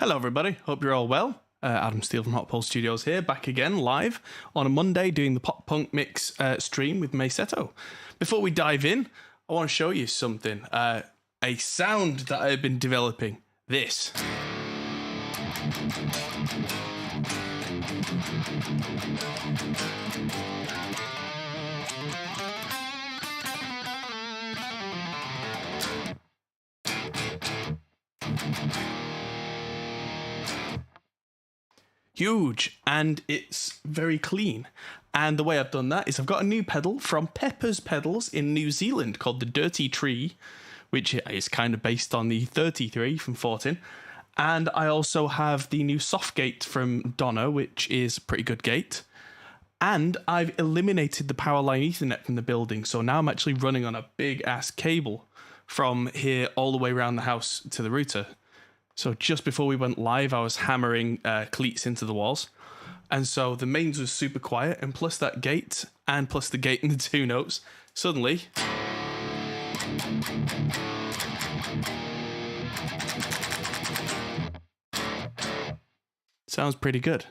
Hello everybody, hope you're all well. Adam Steele from Hot Pole Studios here, back again live on a Monday doing the pop punk mix stream with Maysetto. Before we dive in, I want to show you something, a sound that I've been developing. This. Huge, and it's very clean. And the way I've done that is I've got a new pedal from Pepper's Pedals in New Zealand called the Dirty Tree, which is kind of based on the 33 from Fortin. And I also have the new soft gate from Donna, which is a pretty good gate. And I've eliminated the power line Ethernet from the building, so now I'm actually running on a big ass cable from here all the way around the house to the router. So just before we went live, I was hammering cleats into the walls. And so the mains was super quiet, and plus that gate, and plus the gate and the two notes, suddenly... sounds pretty good.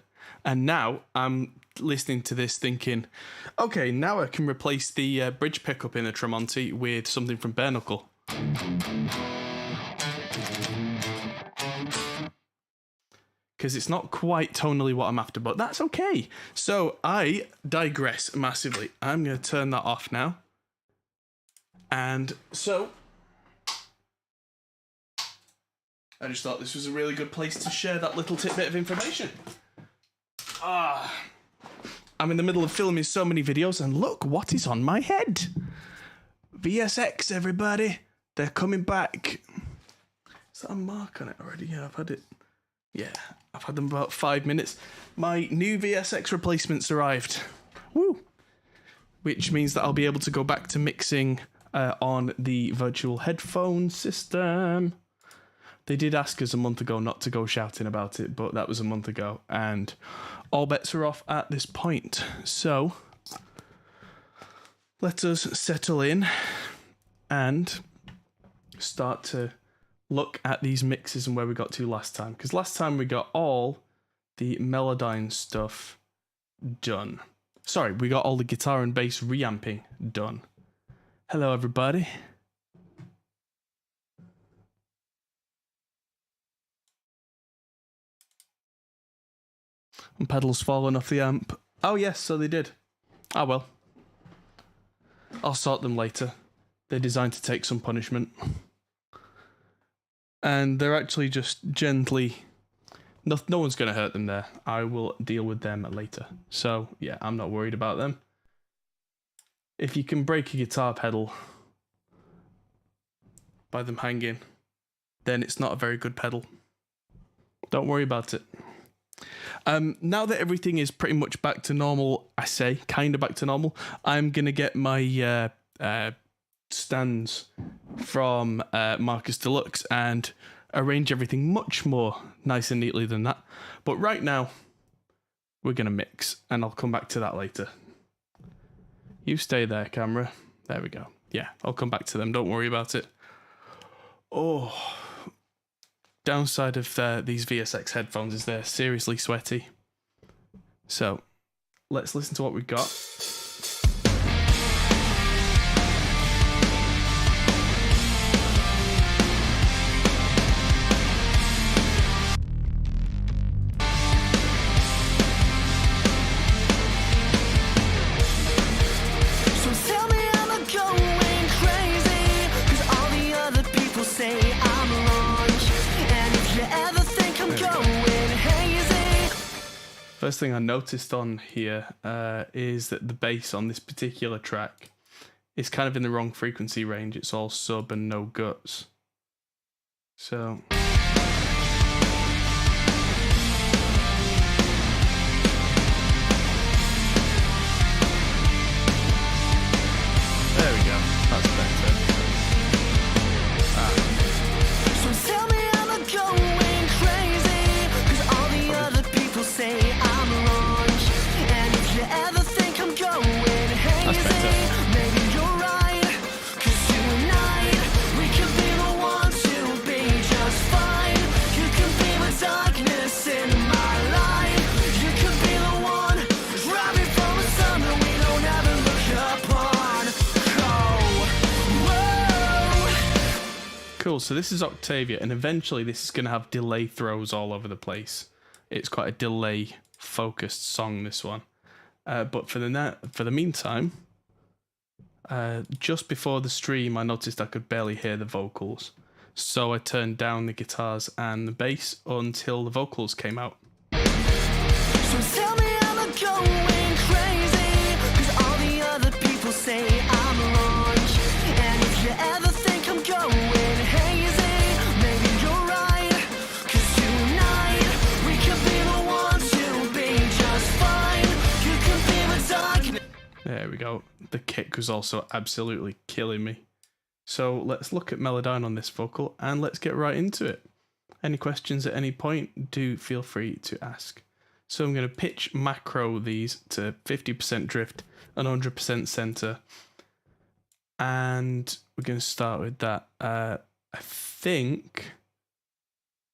And now I'm listening to this thinking, okay, now I can replace the bridge pickup in the Tremonti with something from Bare Knuckle. Because it's not quite tonally what I'm after, but that's okay. So I digress massively. I'm going to turn that off now. And so I just thought this was a really good place to share that little tidbit of information. I'm in the middle of filming so many videos, and look what is on my head. VSX, everybody. They're coming back. Is that a mark on it already? Yeah, I've had it. Yeah, I've had them about 5 minutes. My new VSX replacements arrived. Woo! Which means that I'll be able to go back to mixing on the virtual headphone system. They did ask us a month ago not to go shouting about it, but that was a month ago, and all bets are off at this point. So, let us settle in and start to look at these mixes and where we got to last time. Because last time we got all the Melodyne stuff done. Sorry, we got all the guitar and bass reamping done. Hello, everybody. And pedals falling off the amp. Oh, yes, so they did. Ah, well. I'll sort them later. They're designed to take some punishment. And they're actually just gently... No one's going to hurt them there. I will deal with them later. So, yeah, I'm not worried about them. If you can break a guitar pedal by them hanging, then it's not a very good pedal. Don't worry about it. Now that everything is pretty much back to normal, I say, kind of back to normal, I'm going to get my... stands from Marcus Deluxe and arrange everything much more nice and neatly than that. But right now, we're going to mix, and I'll come back to that later. You stay there, camera. There we go. Yeah, I'll come back to them. Don't worry about it. Oh, downside of these VSX headphones is they're seriously sweaty. So, let's listen to what we've got. First thing I noticed on here is that the bass on this particular track is kind of in the wrong frequency range. It's all sub and no guts. So... there we go. That's better. So tell me I'm going crazy, 'cause all the other people say I'm wrong. And if you ever think I'm going hazy, maybe you're right, 'cause tonight we could be the ones to be just fine. Cool, so this is Octavia, and eventually this is going to have delay throws all over the place. It's quite a delay-focused song, this one. But for the meantime, just before the stream, I noticed I could barely hear the vocals. So I turned down the guitars and the bass until the vocals came out. So tell me I'm going crazy, 'cause all the other people say I'm wrong. And if you ever think I'm going hazy, maybe you're right. 'Cause tonight we could be the ones to be just fine. You could be the darkness. There we go. The kick was also absolutely killing me. So let's look at Melodyne on this vocal and let's get right into it. Any questions at any point, do feel free to ask. So I'm going to pitch macro these to 50% drift and 100% center. And we're going to start with that. I think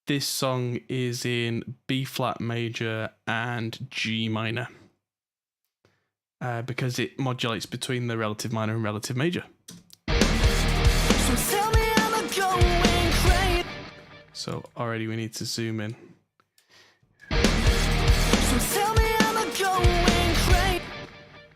this song is in B flat major and G minor. Because it modulates between the relative minor and relative major. So tell me I'm going crazy. So already we need to zoom in. So tell me I'm going crazy.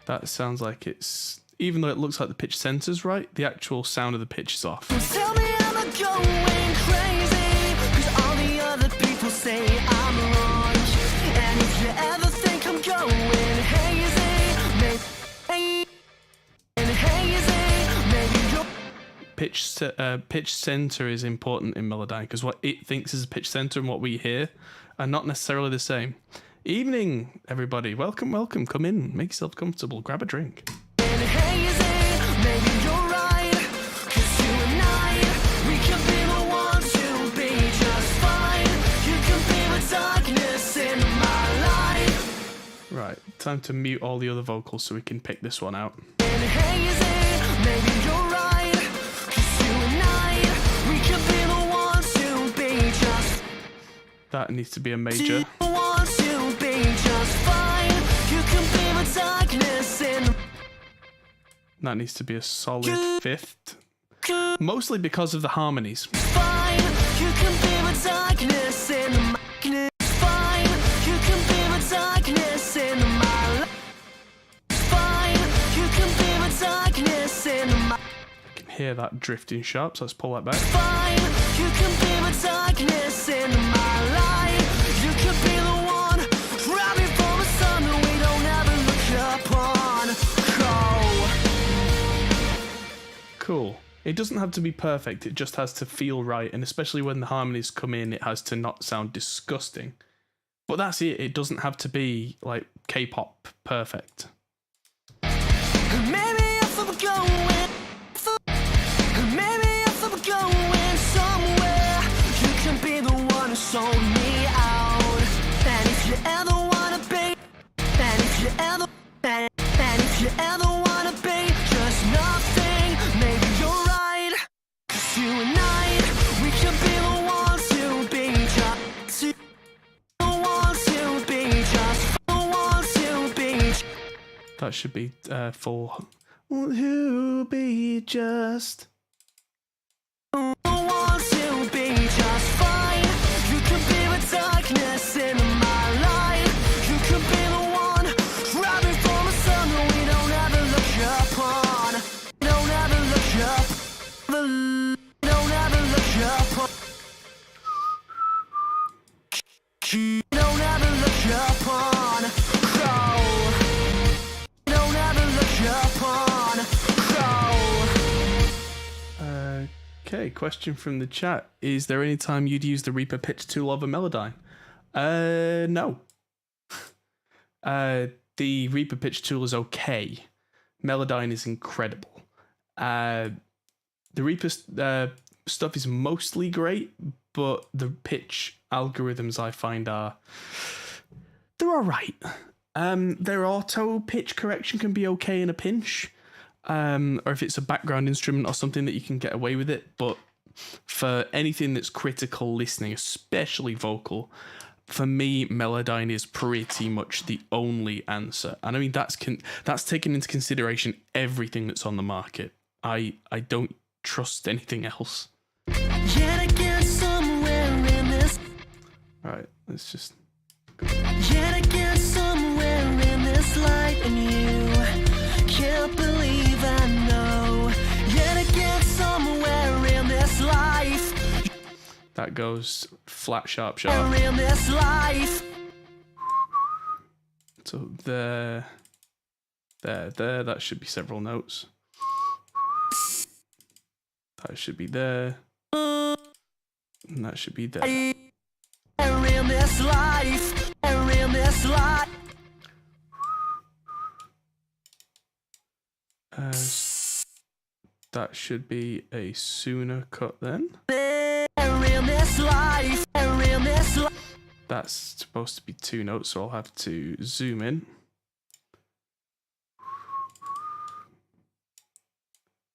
That sounds like it's, even though it looks like the pitch center's right, the actual sound of the pitch is off. So tell me I'm going crazy, 'cause all the other people say I'm wrong. And if you ever think I'm going hazy, maybe you're Pitch center is important in Melodyne because what it thinks is a pitch center and what we hear are not necessarily the same. Evening, everybody. Welcome, welcome. Come in. Make yourself comfortable. Grab a drink. hazy, maybe you're right. 'Cause tonight we can be the ones to be just fine. You can be the darkness in my life. Right, time to mute all the other vocals so we can pick this one out. Hazy, maybe you're right. 'Cause tonight we can be the ones to be just. That needs to be a major. The ones to be just fine. You can be the darkness in. That needs to be a solid fifth. Mostly because of the harmonies. Fine, you can be the darkness in the darkness. Fine, you can be the darkness in my life. Fine, you can be the darkness in my. I can hear that drifting sharp, so let's pull that back. Fine, you can be the darkness in my life. You can be the one driving from a sun that we don't ever look upon. Cool. It doesn't have to be perfect, it just has to feel right, and especially when the harmonies come in, it has to not sound disgusting. But that's it, it doesn't have to be like K-pop perfect. Maybe if I'm going, maybe if I'm going somewhere, you can be the one who sold me out. And if you ever wanna be, and if you ever, and if you ever wanna be just nothing, maybe you're right. 'Cause tonight we can be the ones to be just, the ones to be just, the ones to be. That should be full. Who be just. Want to be just fine. You can be the darkness in my life. You can be the one driving from a sun that we don't ever look upon. Don't ever look up. Don't ever look up. Don't ever look upon. Don't ever look upon. Okay, question from the chat. Is there any time you'd use the Reaper pitch tool over Melodyne? No. The Reaper pitch tool is okay. Melodyne is incredible. The Reaper stuff is mostly great, but the pitch algorithms I find they're alright. Their auto pitch correction can be okay in a pinch. Or if it's a background instrument or something that you can get away with it, but for anything that's critical listening, especially vocal, for me, Melodyne is pretty much the only answer. And I mean, that's taking into consideration everything that's on the market. I don't trust anything else. Let's just. Yet again, somewhere in this light, and you can't believe I know. Yet again, somewhere in this life. That goes flat, sharp, sharp. In this life. So there, that should be several notes. That should be there. And that should be there. In this life. In this life. That should be a sooner cut then. In this life. In this life. That's supposed to be 2 notes, so I'll have to zoom in.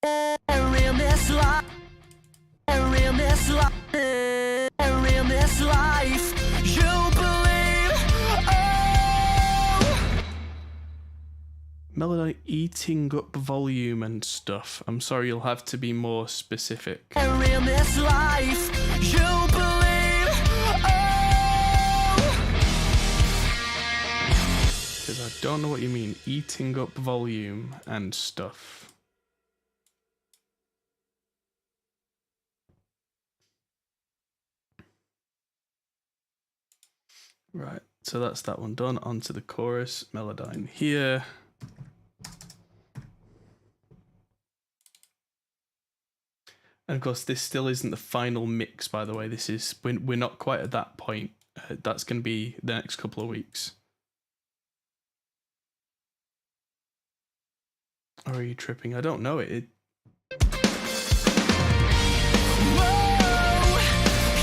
In this life. In this life. In this life. You believe. Oh. Melodyne eating up volume and stuff. I'm sorry, you'll have to be more specific. In this life. You believe. Because I don't know what you mean. Eating up volume and stuff. Right, so that's that one done. On to the chorus. Melodyne here. And of course, this still isn't the final mix, by the way. This is, we're not quite at that point. That's going to be the next couple of weeks. Or are you tripping? I don't know it. Whoa,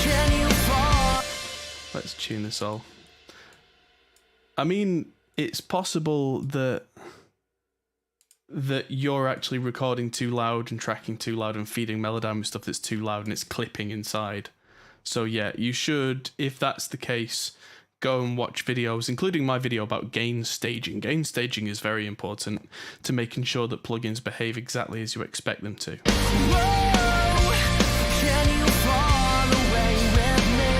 can you fall? Let's tune this all. I mean, it's possible that you're actually recording too loud and tracking too loud and feeding Melodyne with stuff that's too loud and it's clipping inside. So yeah, you should, if that's the case, go and watch videos, including my video about gain staging. Gain staging is very important to making sure that plugins behave exactly as you expect them to. Whoa, can you fall away with me?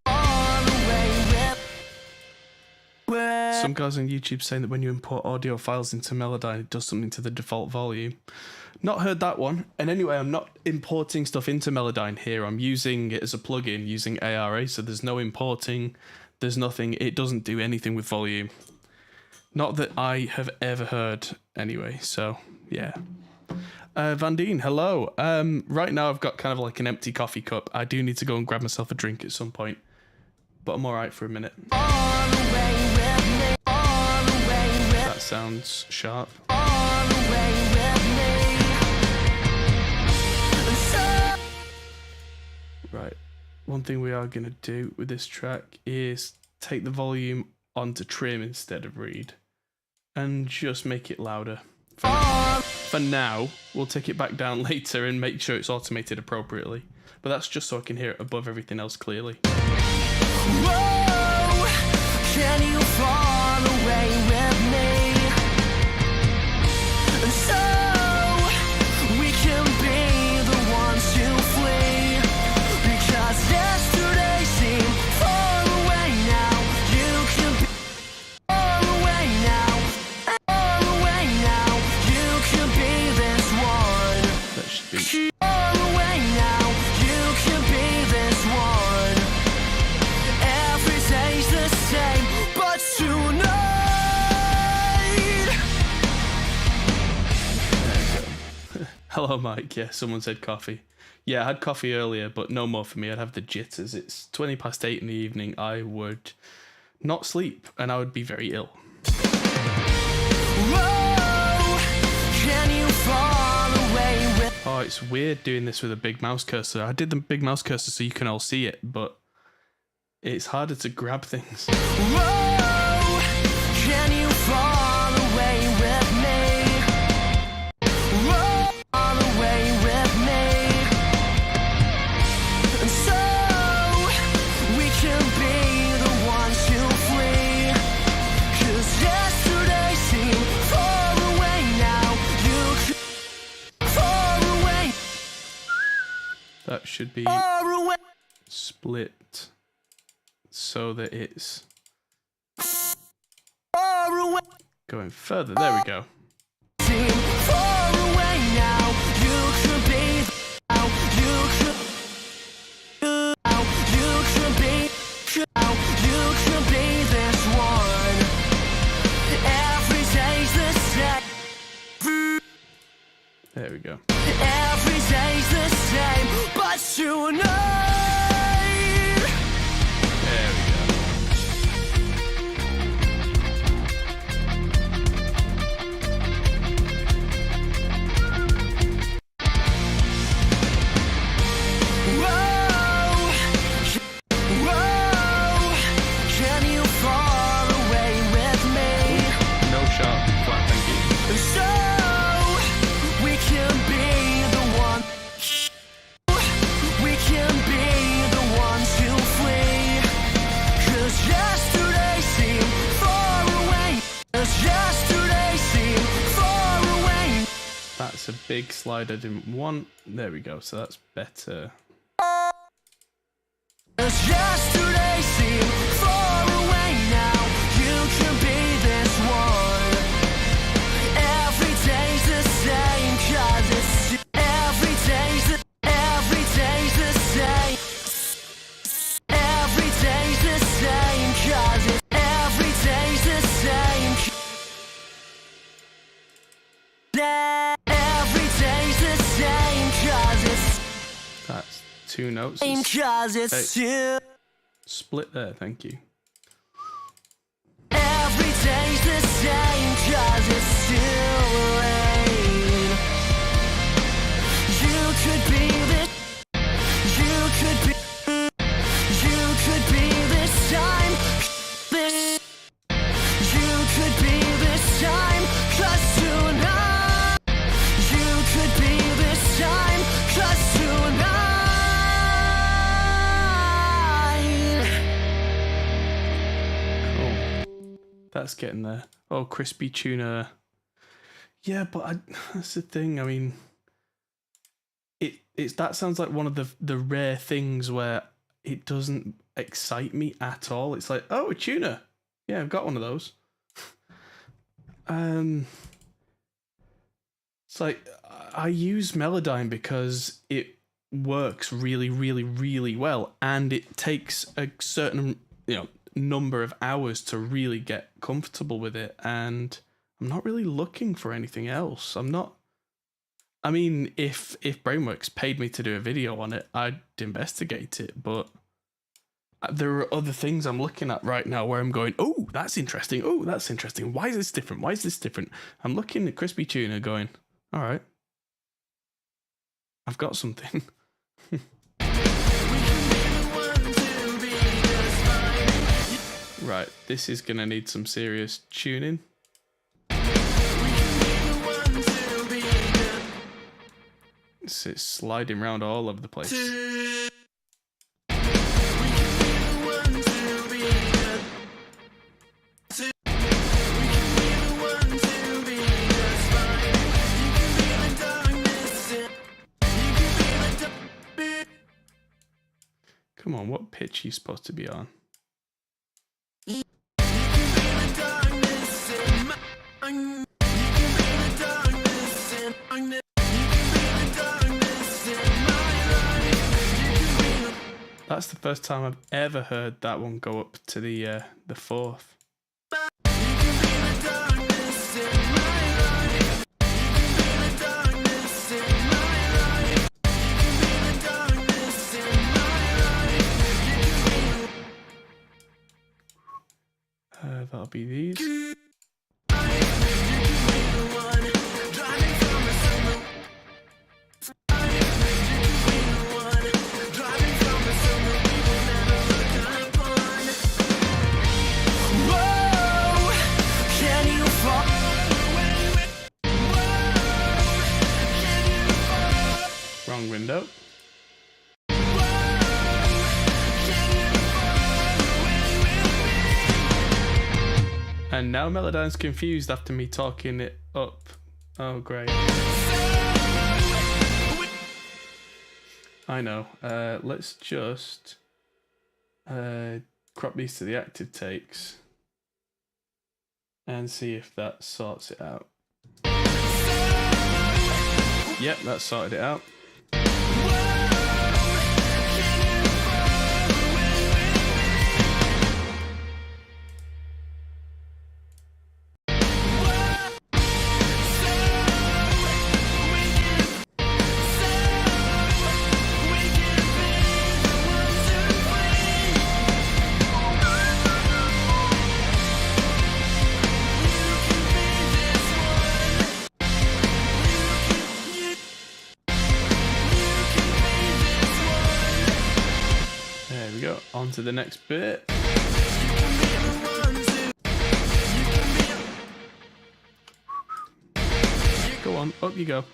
Fall away with. Some guys on YouTube saying that when you import audio files into Melodyne, it does something to the default volume. Not heard that one. And anyway, I'm not importing stuff into Melodyne here. I'm using it as a plugin using ARA, so there's no importing. There's nothing. It doesn't do anything with volume. Not that I have ever heard anyway, so yeah. Van Deen, hello. Right now I've got kind of like an empty coffee cup. I do need to go and grab myself a drink at some point. But I'm alright for a minute. That sounds sharp. Right, one thing we are going to do with this track is take the volume onto trim instead of read and just make it louder. For now, we'll take it back down later and make sure it's automated appropriately. But that's just so I can hear it above everything else clearly. Whoa, can you fall away with me? So we can be the ones to flee. Because yesterday seemed far away now. You can be far away now. Far away now. You can be this one. That should be... Far away now. You can be this one. Every day's the same, but tonight. Hello, Mike. Yeah, someone said coffee. Yeah, I had coffee earlier, but no more for me. I'd have the jitters. It's 8:20 in the evening. I would not sleep, and I would be very ill. Whoa, can you fall away with? Oh, it's weird doing this with a big mouse cursor. I did the big mouse cursor so you can all see it, but it's harder to grab things. Whoa, can you fall away with me? Whoa, fall away with me. And so we can be the ones to flee. 'Cause yesterday seemed far away now. You can far away. That should be Far away. split so that it's Far away, going further. There we go. seem far away now. You could be now. You could be this one. Every day's the same. There we go. Every day's the same, but tonight. There we Whoa, whoa, can you fall away with me? go. No sharp flat, thank you. So we can be the one. We can be the ones who flee. 'Cause yesterday seemed far away. 'Cause yesterday seemed far away. That's a big slide I didn't want. There we go. So that's better. 'Cause yesterday seemed far away now. You can be this one. Every day's the same, 'cause it's every day's the same. Every day's the same, 'cause it's every day's the same. Every day's the same, 'cause it's That's two notes. same, 'cause it's you. Split there, thank you. Every day's the same, 'cause it's still rain. You could be this. You could be. You could be this time. This. You could be this time, 'cause tonight. You could be this time, 'cause tonight. Cool. That's getting there. Oh, crispy tuna. Yeah, but that's the thing. I mean, it's that sounds like one of the rare things where it doesn't excite me at all. It's like, oh, a tuna. Yeah, I've got one of those. It's like I use Melodyne because it works really, really, really well, and it takes a certain number of hours to really get comfortable with it, and I'm not really looking for anything else. I'm not. I mean, if Brainworks paid me to do a video on it, I'd investigate it, but there are other things I'm looking at right now where I'm going, oh, that's interesting. Oh, that's interesting. Why is this different? Why is this different? I'm looking at crispy tuna going, all right, I've got something. Right, this is going to need some serious tuning. It's sliding around all over the place. Come on, what pitch are you supposed to be on? That's the first time I've ever heard that one go up to the fourth. That'll be these. Wrong window. And now Melodyne's confused after me talking it up. Oh, great. I know. Let's just crop these to the active takes and see if that sorts it out. Yep, that sorted it out. There we go, on to the next bit. Go on, up you go.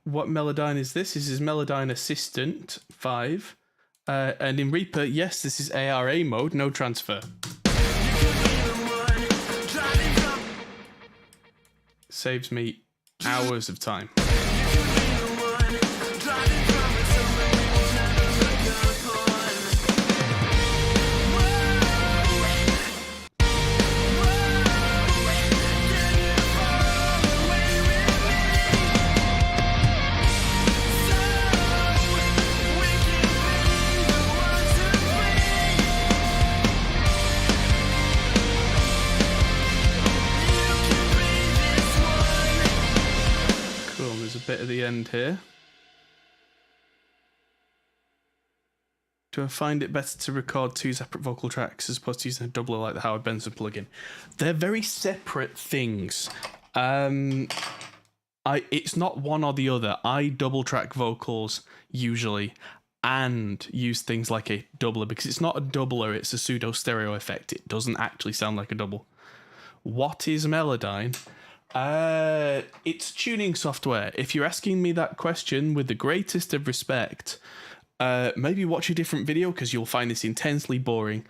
What Melodyne is this? This is Melodyne Assistant 5. And in Reaper, yes, this is ARA mode, no transfer. Saves me hours of time. Bit at the end here. Do I find it better to record two separate vocal tracks as opposed to using a doubler like the Howard Benson plugin? They're very separate things. It's not one or the other. I double track vocals usually and use things like a doubler because it's not a doubler, it's a pseudo stereo effect. It doesn't actually sound like a double. What is Melodyne? It's tuning software. If you're asking me that question with the greatest of respect, maybe watch a different video because you'll find this intensely boring.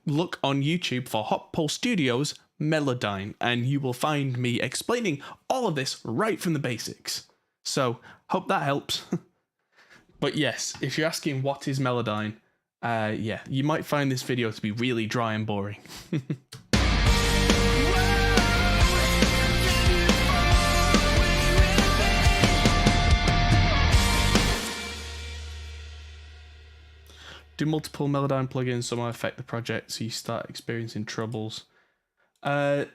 Look on YouTube for Hot Pole Studios Melodyne, and you will find me explaining all of this right from the basics. So, hope that helps. But yes, if you're asking what is Melodyne, yeah, you might find this video to be really dry and boring. Do multiple Melodyne plugins somehow affect the project so you start experiencing troubles? That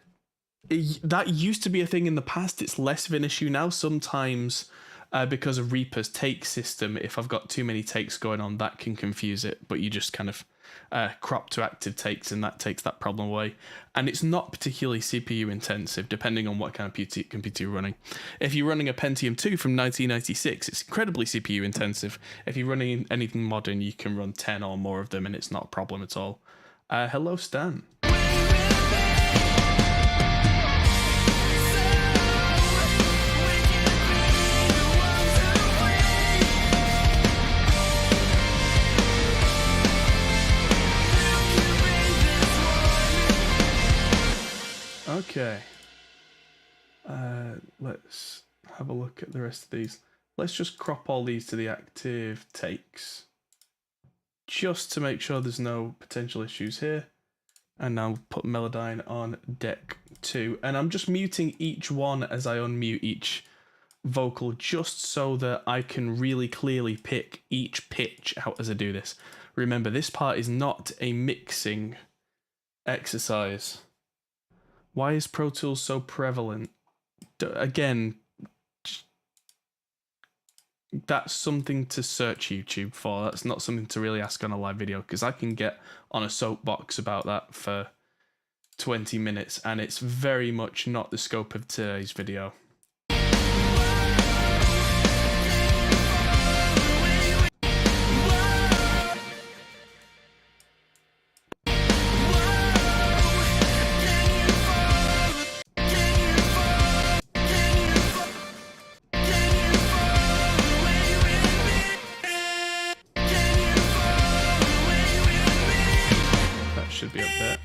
used to be a thing in the past. It's less of an issue now. Sometimes because of Reaper's take system, if I've got too many takes going on, that can confuse it. But you just kind of crop to active takes and that takes that problem away. And it's not particularly CPU intensive, depending on what kind of computer you're running. If you're running a Pentium 2 from 1996, it's incredibly CPU intensive. If you're running anything modern, you can run 10 or more of them and it's not a problem at all. Hello, Stan. Okay, let's have a look at the rest of these. Let's just crop all these to the active takes, just to make sure there's no potential issues here. And now put Melodyne on deck 2. And I'm just muting each one as I unmute each vocal, just so that I can really clearly pick each pitch out as I do this. Remember, this part is not a mixing exercise. Why is Pro Tools so prevalent? Again, that's something to search YouTube for. That's not something to really ask on a live video, because I can get on a soapbox about that for 20 minutes, and it's very much not the scope of today's video. Should be up there.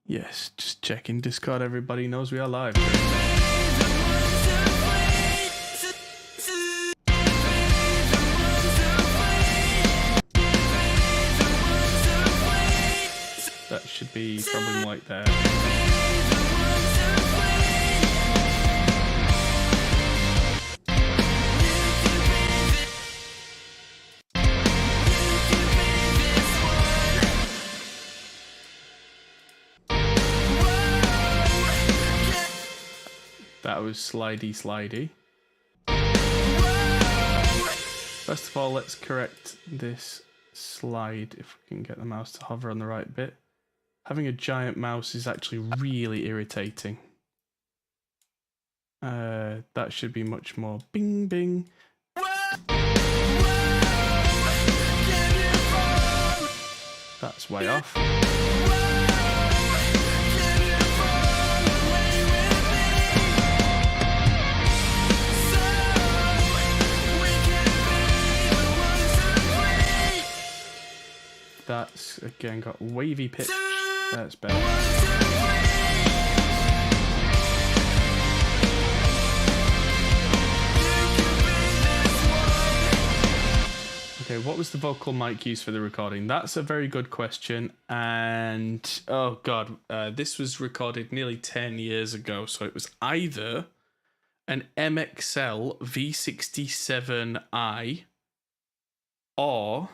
Yes, just checking Discord. Everybody knows we are live. That should be probably like there. That was slidey slidey. First of all, let's correct this slide if we can get the mouse to hover on the right bit. Having a giant mouse is actually really irritating. That should be much more bing bing. That's way off. That's again got wavy pitch. That's better. Okay, what was the vocal mic used for the recording? That's a very good question. And oh god, this was recorded nearly 10 years ago. So it was either an MXL V67i or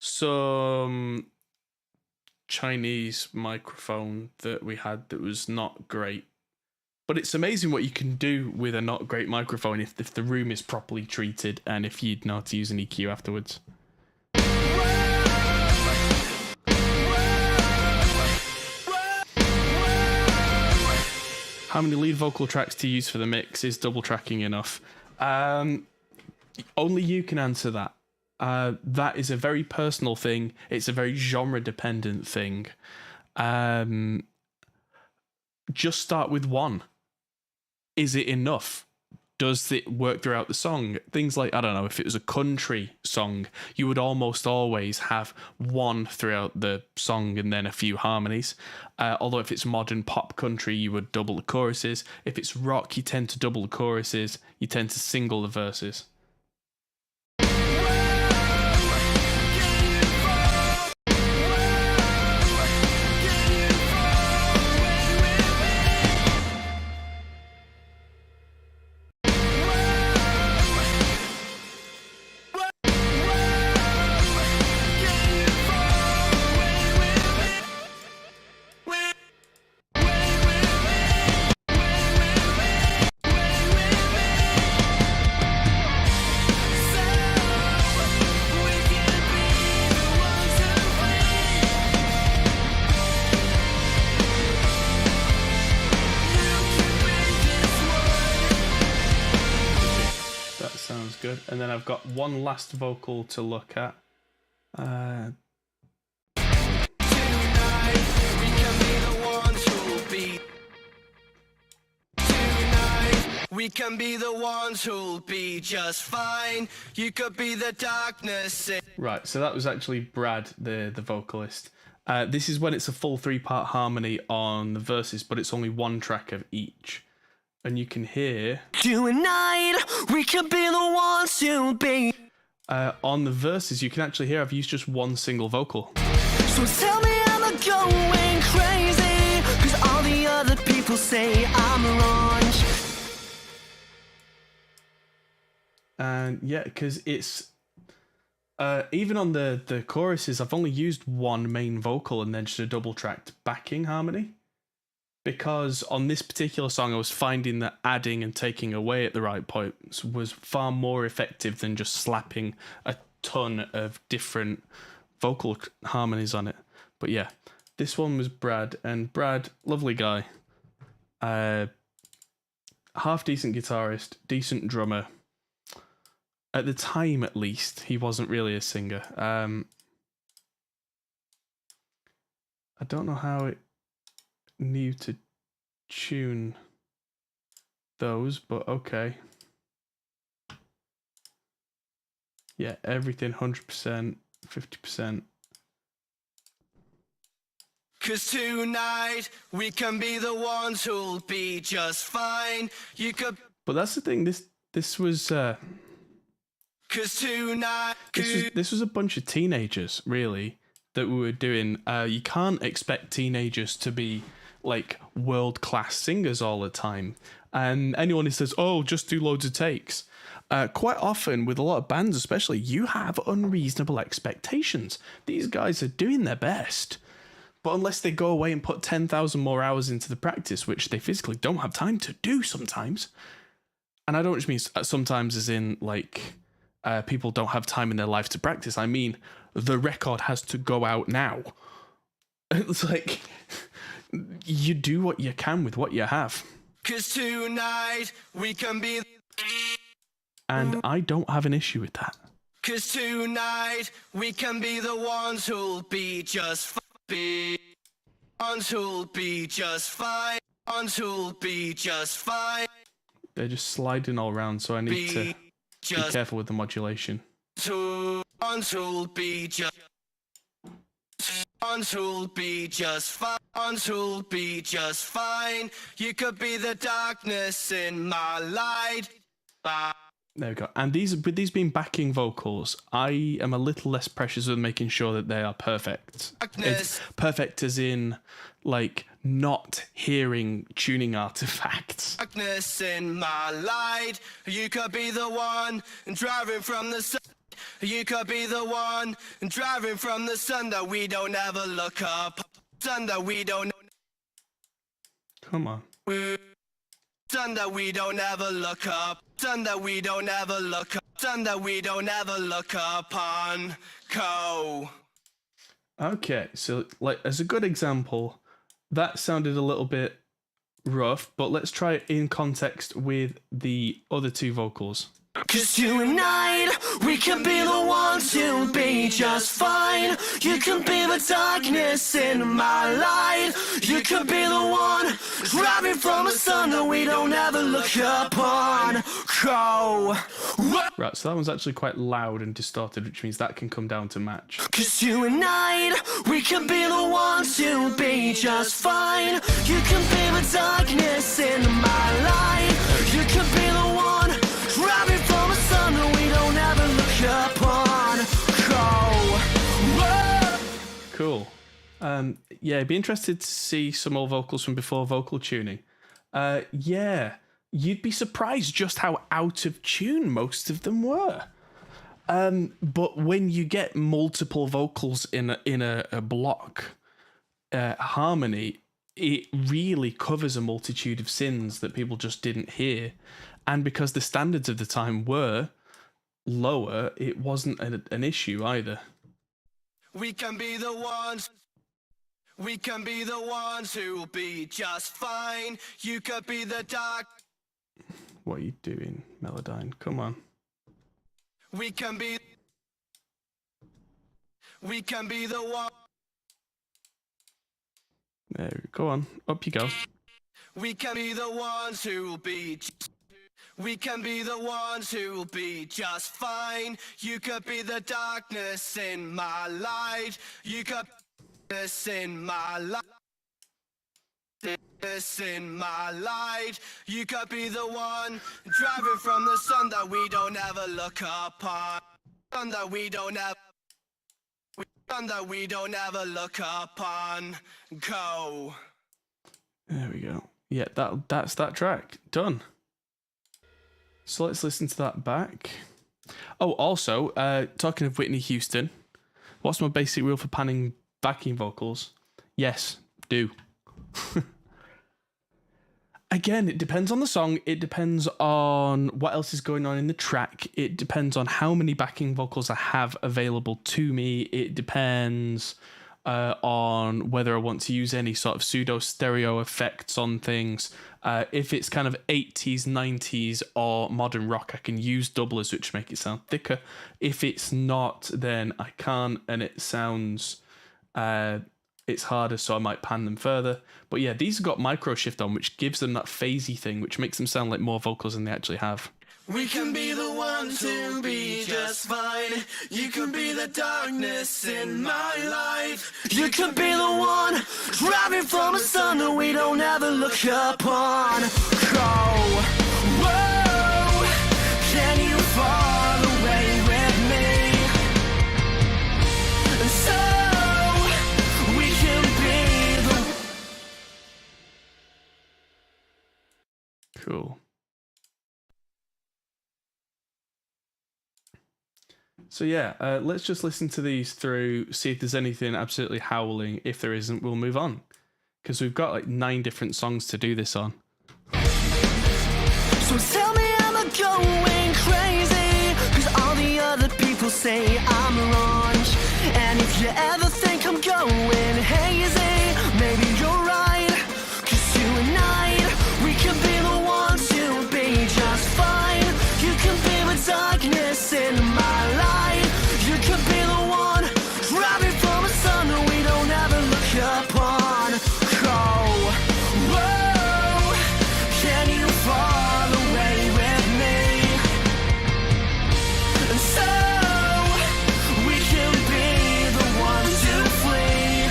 some Chinese microphone that we had that was not great. But it's amazing what you can do with a not great microphone if the room is properly treated and if you'd know how to use an EQ afterwards. How many lead vocal tracks to use for the mix? Is double tracking enough? Only you can answer that. That is a very personal thing. It's a very genre-dependent thing. Just start with one. Is it enough? Does it work throughout the song? Things like, I don't know, if it was a country song, you would almost always have one throughout the song and then a few harmonies. Although if it's modern pop country, you would double the choruses. If it's rock, you tend to double the choruses. You tend to single the verses. Sounds good. And then I've got one last vocal to look at. Tonight, we can be the ones who'll be. Tonight, we can be the ones who'll be just fine. You could be the darkness. Right, so that was actually Brad, the vocalist. This is when it's a full 3-part harmony on the verses, but it's only one track of each. And you can hear... Tonight, we can be the ones who'll be. On the verses, you can actually hear I've used just one single vocal. So tell me I'm not going crazy, 'cause all the other people say I'm wrong. And yeah, because it's... even on the choruses, I've only used one main vocal and then just a double-tracked backing harmony. Because on this particular song, I was finding that adding and taking away at the right points was far more effective than just slapping a ton of different vocal harmonies on it. But yeah, this one was Brad, and Brad, lovely guy. Half decent guitarist, decent drummer. At the time, at least, he wasn't really a singer. I don't know how it knew to tune those, but okay. Yeah, everything 100%, 50%. 'Cause tonight we can be the ones who'll be just fine. You could. But that's the thing. This was 'Cause tonight. this was a bunch of teenagers, really, that we were doing. You can't expect teenagers to be like world-class singers all the time. And anyone who says, "Oh, just do loads of takes," quite often with a lot of bands, especially, you have unreasonable expectations. These guys are doing their best. But unless they go away and put 10,000 more hours into the practice, which they physically don't have time to do sometimes, and I don't just mean sometimes as in like people don't have time in their life to practice. I mean the record has to go out now. It's like you do what you can with what you have. 'Cause tonight we can be. And I don't have an issue with that. 'Cause tonight we can be the ones who'll be just be ones who'll be just fine. Ones who'll be just fine. They're just sliding all around, so I need to be careful with the modulation. Ones who'll be just. Ones who'll be just fine. Ones who'll be just fine. You could be the darkness in my light. There we go. And with these being backing vocals, I am a little less precious with making sure that they are perfect. It's perfect as in, like, not hearing tuning artifacts. Darkness in my light. You could be the one driving from the sun. You could be the one driving from the sun that we don't ever look up. Sun that we don't. Come on. Sun that we don't ever look up. Sun that we don't ever look up. Sun that we don't ever look upon. Go. Okay, so like as a good example, that sounded a little bit rough, but let's try it in context with the other two vocals. 'Cause tonight we can be the ones who'll be just fine. You can be the darkness in my light. You could be the one driving from a sun that we don't ever look upon. Go. Right, so that one's actually quite loud and distorted, which means that can come down to match. 'Cause tonight we can be the ones who'll be just fine. You can be the darkness in my light. You can be the one driving from a sun that we don't ever look upon. Go. Cool. Yeah, I'd be interested to see some more vocals from before vocal tuning. Yeah, you'd be surprised just how out of tune most of them were. But when you get multiple vocals in a block harmony, it really covers a multitude of sins that people just didn't hear. And because the standards of the time were lower, it wasn't an issue either. We can be the ones. We can be the ones who'll be just fine. You could be the dark. What are you doing, Melodyne? Come on. We can be. We can be the one. There, go on. Up you go. We can be the ones who'll be. We can be the ones who'll be just fine. You could be the darkness in my light. You could be this in my light. This in my light. You could be the one driving from the sun that we don't ever look upon. Sun that we don't ever. Sun that we don't ever look upon. Go. There we go. Yeah, that's that track. Done. So let's listen to that back. Oh, also, talking of Whitney Houston, what's my basic rule for panning backing vocals? Yes, do. Again, it depends on the song. It depends on what else is going on in the track. It depends on how many backing vocals I have available to me. It depends on whether I want to use any sort of pseudo stereo effects on things. If it's kind of 80s, 90s, or modern rock, I can use doublers, which make it sound thicker. If it's not, then I can't, and it sounds it's harder, so I might pan them further. But yeah, these have got micro shift on, which gives them that phasey thing, which makes them sound like more vocals than they actually have. We can be the one to be just fine. You can be the darkness in my life. You can be the one driving from a sun that we don't ever look upon. Oh, whoa, can you fall away with me? So we can be the... Cool. So yeah, let's just listen to these through, see if there's anything absolutely howling. If there isn't, we'll move on. Because we've got like 9 different songs to do this on. So tell me I'm not going crazy, cause all the other people say I'm wrong. And if you ever think I'm going hazy, maybe you're right. Cause tonight, we can be the ones to be just fine. You can be the darkness in my life. You can be the one driving from a sun that we don't ever look upon. Oh, whoa, can you fall away with me? So we can be the ones to flee.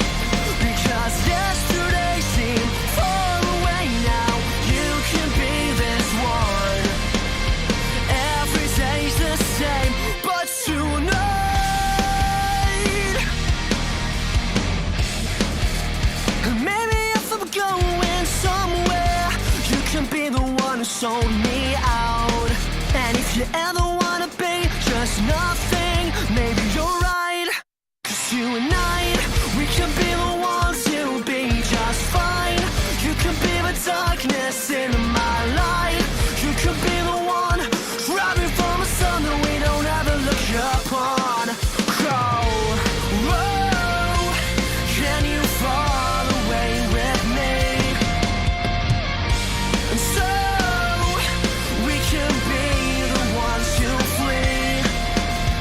Because yesterday seemed far away now. You can be this one. Every day's the same, but tonight, maybe if I'm going somewhere, you can be the one who sold me out. And if you ever wanna be just nothing, maybe you're right. Cause tonight, we can be the ones to be just fine. You can be the darkness in my life. You can be the one driving from a sun that we don't ever look upon. Oh, whoa, can you fall away with me? And so we can be the ones to flee.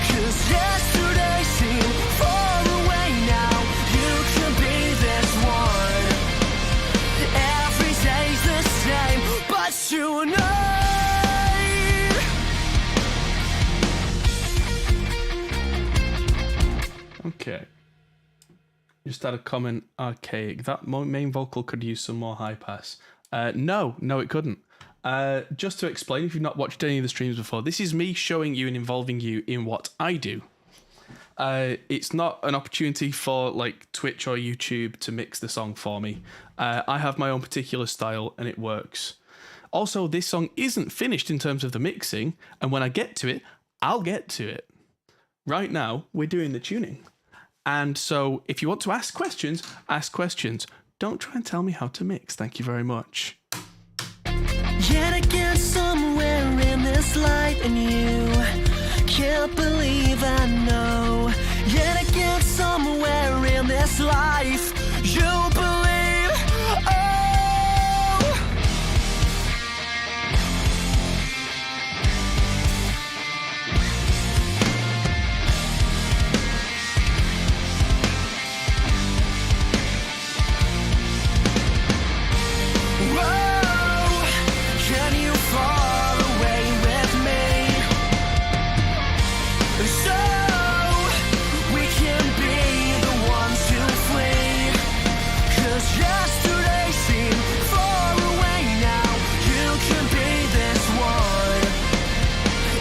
Cause yesterday seemed far away now. You can be this one. Every day's the same, but tonight. Okay. Just had a comment, archaic. That main vocal could use some more high pass. No, it couldn't. Just to explain, if you've not watched any of the streams before, this is me showing you and involving you in what I do. It's not an opportunity for like Twitch or YouTube to mix the song for me. I have my own particular style and it works. Also, this song isn't finished in terms of the mixing, and when I get to it, I'll get to it. Right now, we're doing the tuning. And so, if you want to ask questions, ask questions. Don't try and tell me how to mix. Thank you very much. Yet again, somewhere in this light, and you can't believe I know. Yet again, somewhere in this life, you believe. Oh, whoa, can you fall away with me? So we can be the ones to flee. Cause yesterday seemed far away now. You can be this one.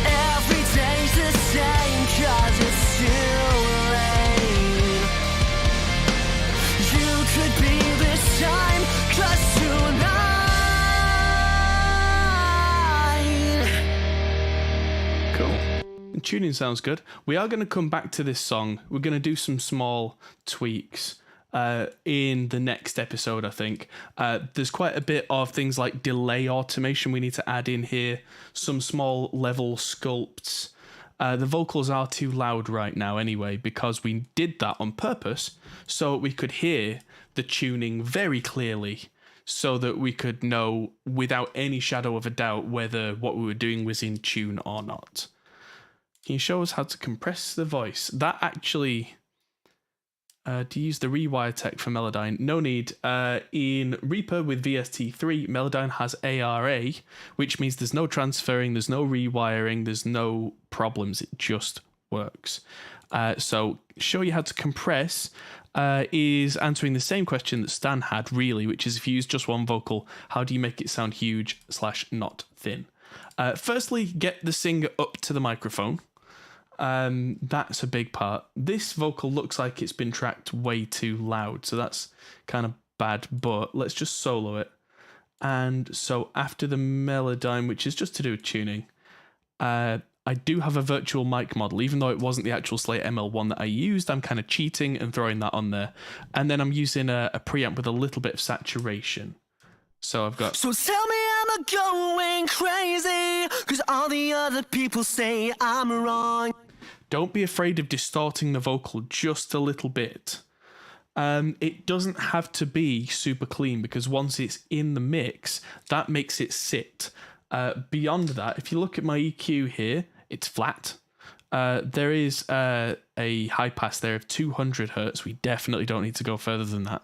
Every day's the same, cause it's too late. You could be this time, cause tonight. Cool. The tuning sounds good. We are going to come back to this song. We're going to do some small tweaks in the next episode, I think. There's quite a bit of things like delay automation we need to add in here, some small level sculpts. The vocals are too loud right now anyway, because we did that on purpose so we could hear the tuning very clearly, so that we could know without any shadow of a doubt whether what we were doing was in tune or not. Can you show us how to compress the voice? That actually Do you use the rewire tech for Melodyne? No need. In Reaper with VST3, Melodyne has ARA, which means there's no transferring, there's no rewiring, there's no problems. It just works. So show you how to compress is answering the same question that Stan had, really, which is if you use just one vocal, how do you make it sound huge / not thin? Firstly, get the singer up to the microphone. That's a big part. This vocal looks like it's been tracked way too loud, so that's kind of bad, but let's just solo it. And so after the Melodyne, which is just to do with tuning, I do have a virtual mic model, even though it wasn't the actual Slate ML1 that I used. I'm kind of cheating and throwing that on there. And then I'm using a preamp with a little bit of saturation. So I've got... So tell me I'm going crazy, 'cause all the other people say I'm wrong. Don't be afraid of distorting the vocal just a little bit. It doesn't have to be super clean, because once it's in the mix, that makes it sit. Beyond that, if you look at my EQ here, it's flat. There is a high pass there of 200 hertz. We definitely don't need to go further than that.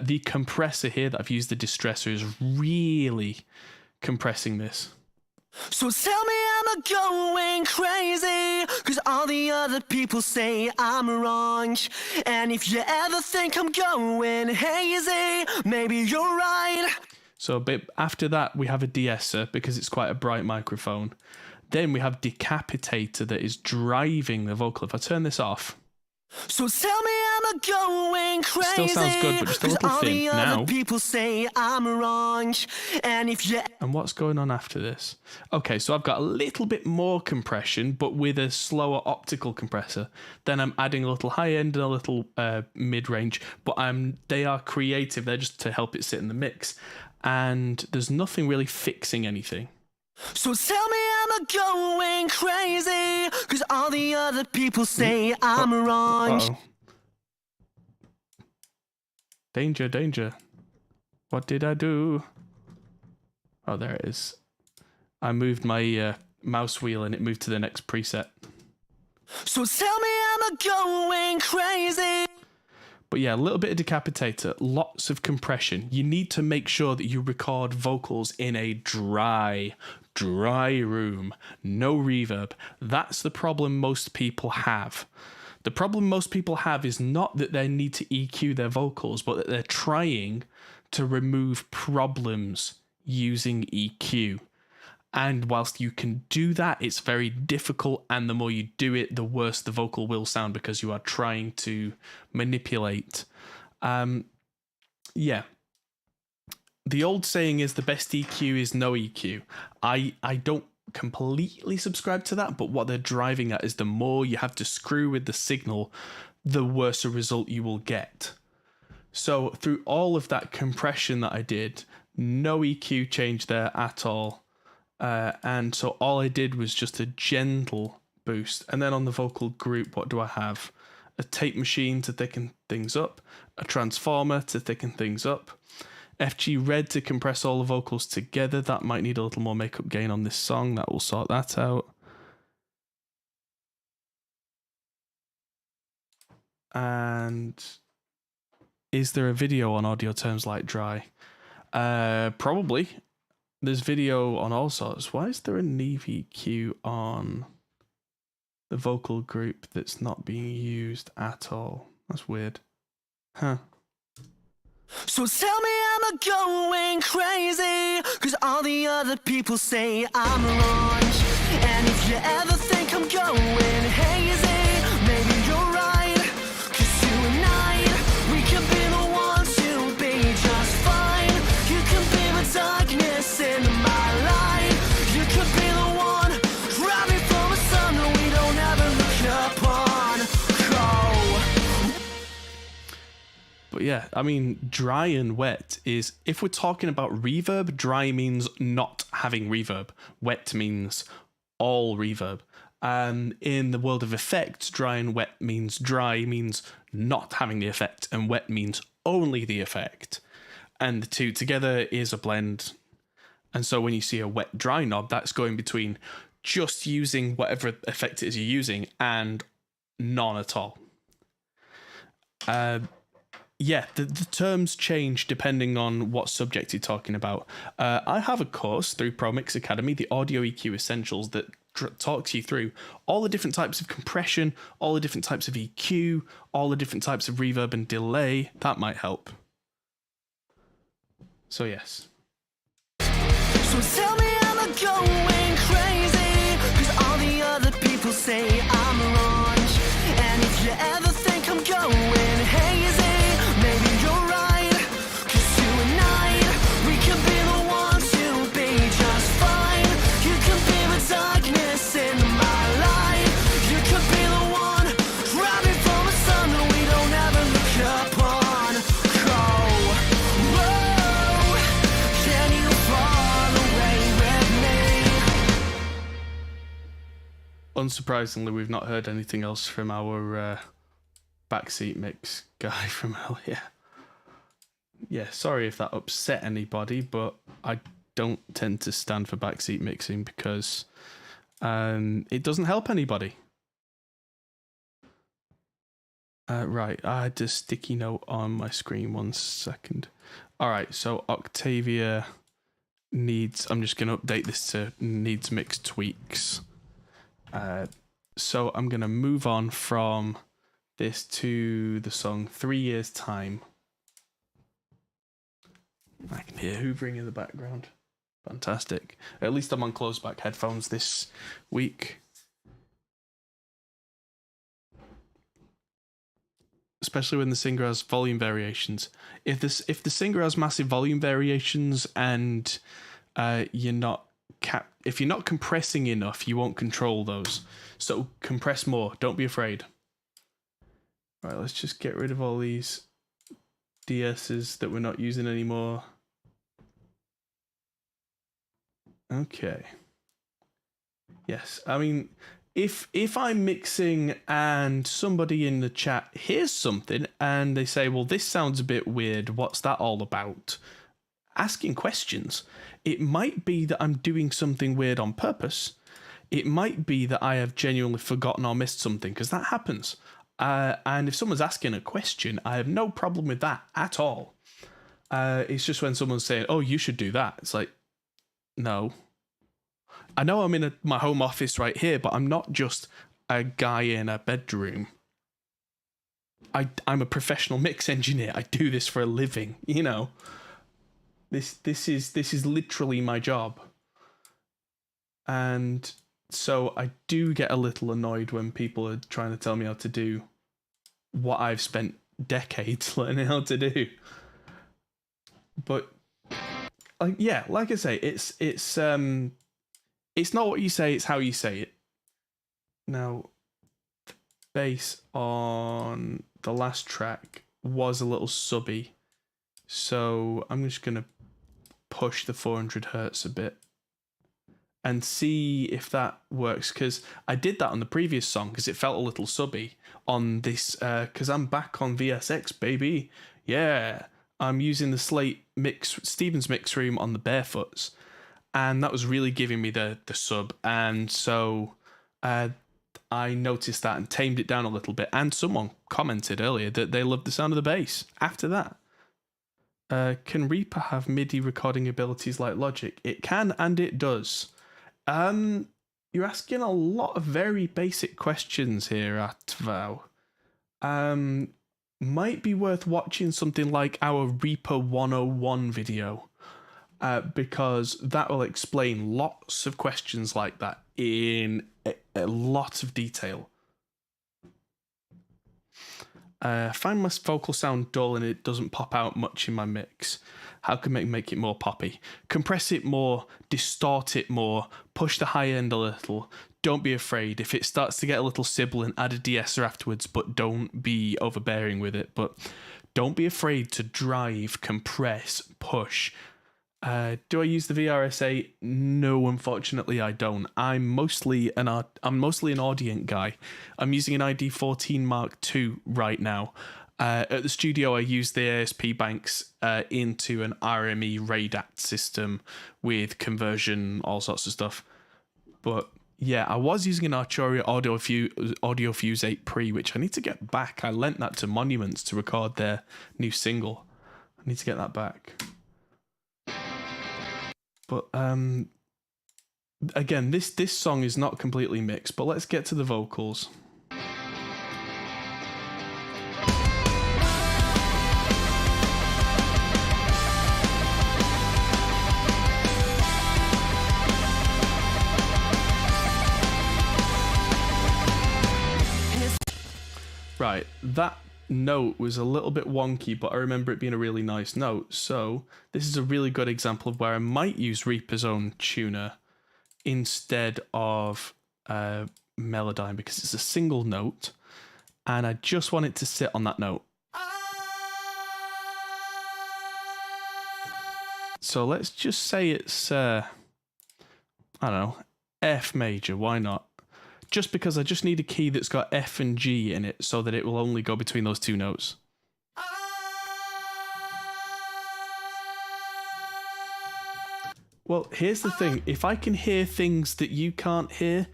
The compressor here that I've used, the distressor, is really compressing this. So tell me I'm going crazy, 'cause all the other people say I'm wrong. And if you ever think I'm going hazy, maybe you're right. So a bit after that, we have a de-esser because it's quite a bright microphone. Then we have decapitator that is driving the vocal. If I turn this off, so tell me I'm going crazy. Still sounds good, but just a little thin now. People say I'm wrong, and if you... And what's going on after this? Okay, so I've got a little bit more compression, but with a slower optical compressor. Then I'm adding a little high end and a little mid-range, but they are creative. They're just to help it sit in the mix. And there's nothing really fixing anything. So tell me I'm going crazy, 'cause all the other people say I'm wrong. Uh-oh. Danger, danger. What did I do? Oh, there it is. I moved my mouse wheel and it moved to the next preset. So tell me I'm going crazy. But yeah, a little bit of decapitator, lots of compression. You need to make sure that you record vocals in a dry room, no reverb. That's the problem most people have. The problem most people have is not that they need to EQ their vocals, but that they're trying to remove problems using EQ. And whilst you can do that, it's very difficult, and the more you do it, the worse the vocal will sound because you are trying to manipulate. Yeah. The old saying is the best EQ is no EQ. I don't completely subscribe to that, but what they're driving at is the more you have to screw with the signal, the worse a result you will get. So through all of that compression that I did, no EQ change there at all. And so all I did was just a gentle boost. And then on the vocal group, what do I have? A tape machine to thicken things up, a transformer to thicken things up, FG Red to compress all the vocals together. That might need a little more makeup gain on this song. That will sort that out. And is there a video on Audio Terms Like Dry? Probably. There's video on all sorts. Why is there a Neve EQ on the vocal group that's not being used at all? That's weird. Huh. So tell me I'm going crazy, 'cause all the other people say I'm wrong. And if you ever think I'm going hazy, maybe you're right. 'Cause you and I, we can be the ones to be just fine. You can be the darkness in my life. You could be the one driving from a sun that we don't ever look upon. Go. But yeah, I mean, dry and wet is, if we're talking about reverb, dry means not having reverb. Wet means all reverb. In the world of effects, dry and wet means dry means not having the effect, and wet means only the effect. And the two together is a blend. And so when you see a wet dry knob, that's going between just using whatever effect it is you're using and none at all. Yeah, the terms change depending on what subject you're talking about. I have a course through ProMix Academy, the Audio EQ Essentials, that talks you through all the different types of compression, all the different types of EQ, all the different types of reverb and delay. That might help. So yes. So tell me I'm not going crazy, 'cause all the other people say I'm wrong. And if you ever think I'm going hazy, maybe you're right. 'Cause you and I, we can be the ones to be just fine. You can be the darkness in my life. You can be the one driving from a sun that we don't ever look upon. Whoa, can you fall away with me? Unsurprisingly, we've not heard anything else from our backseat mix guy from earlier. Yeah, sorry if that upset anybody, but I don't tend to stand for backseat mixing because it doesn't help anybody. Right, I had a sticky note on my screen, 1 second. Alright, so Octavia needs, I'm just going to update this to needs mix tweaks. So I'm going to move on from this to the song 3 Years Time. I can hear hoovering in the background. Fantastic. At least I'm on closed back headphones this week. Especially when the singer has volume variations. If the singer has massive volume variations and you're not if you're not compressing enough, you won't control those. So compress more. Don't be afraid. Right, let's just get rid of all these DSs that we're not using anymore. Okay. Yes, I mean, if I'm mixing and somebody in the chat hears something and they say, well, this sounds a bit weird, what's that all about? Asking questions. It might be that I'm doing something weird on purpose. It might be that I have genuinely forgotten or missed something, because that happens. And if someone's asking a question, I have no problem with that at all. It's just when someone's saying, oh, you should do that. It's like, no. I know I'm in my home office right here, but I'm not just a guy in a bedroom. I'm a professional mix engineer. I do this for a living, you know. This is literally my job. And so I do get a little annoyed when people are trying to tell me how to do what I've spent decades learning how to do. But yeah, like I say, it's not what you say, it's how you say it. Now, the bass on the last track was a little subby, so I'm just gonna push the 400 hertz a bit and see if that works, because I did that on the previous song because it felt a little subby on this, because I'm back on VSX, baby. Yeah, I'm using the Slate Stevens mix room on the Barefoots, and that was really giving me the sub, and so I noticed that and tamed it down a little bit, and someone commented earlier that they loved the sound of the bass after that. Can Reaper have MIDI recording abilities like Logic? It can, and it does. You're asking a lot of very basic questions here, Atvow. Might be worth watching something like our Reaper 101 video, because that will explain lots of questions like that in a lot of detail. Find my vocal sound dull and it doesn't pop out much in my mix. How can I make it more poppy? Compress it more, distort it more, push the high end a little. Don't be afraid. If it starts to get a little sibilant, add a de-esser afterwards, but don't be overbearing with it. But don't be afraid to drive, compress, push. Do I use the VRS8? No, unfortunately, I don't. I'm mostly an Audient guy. I'm using an ID14 Mark II right now. At the studio, I use the ASP banks into an RME RADAT system with conversion, all sorts of stuff. But Yeah, I was using an Arturia Audio Fuse 8 Pre, which I need to get back. I lent that to Monuments to record their new single. I need to get that back. But again, this song is not completely mixed, but let's get to the vocals. Right, that note was a little bit wonky, but I remember it being a really nice note. So this is a really good example of where I might use Reaper's own tuner instead of Melodyne, because it's a single note and I just want it to sit on that note. So let's just say it's, I don't know, F major, why not? Just because I just need a key that's got F and G in it so that it will only go between those two notes. Well, here's the thing. If I can hear things that you can't hear,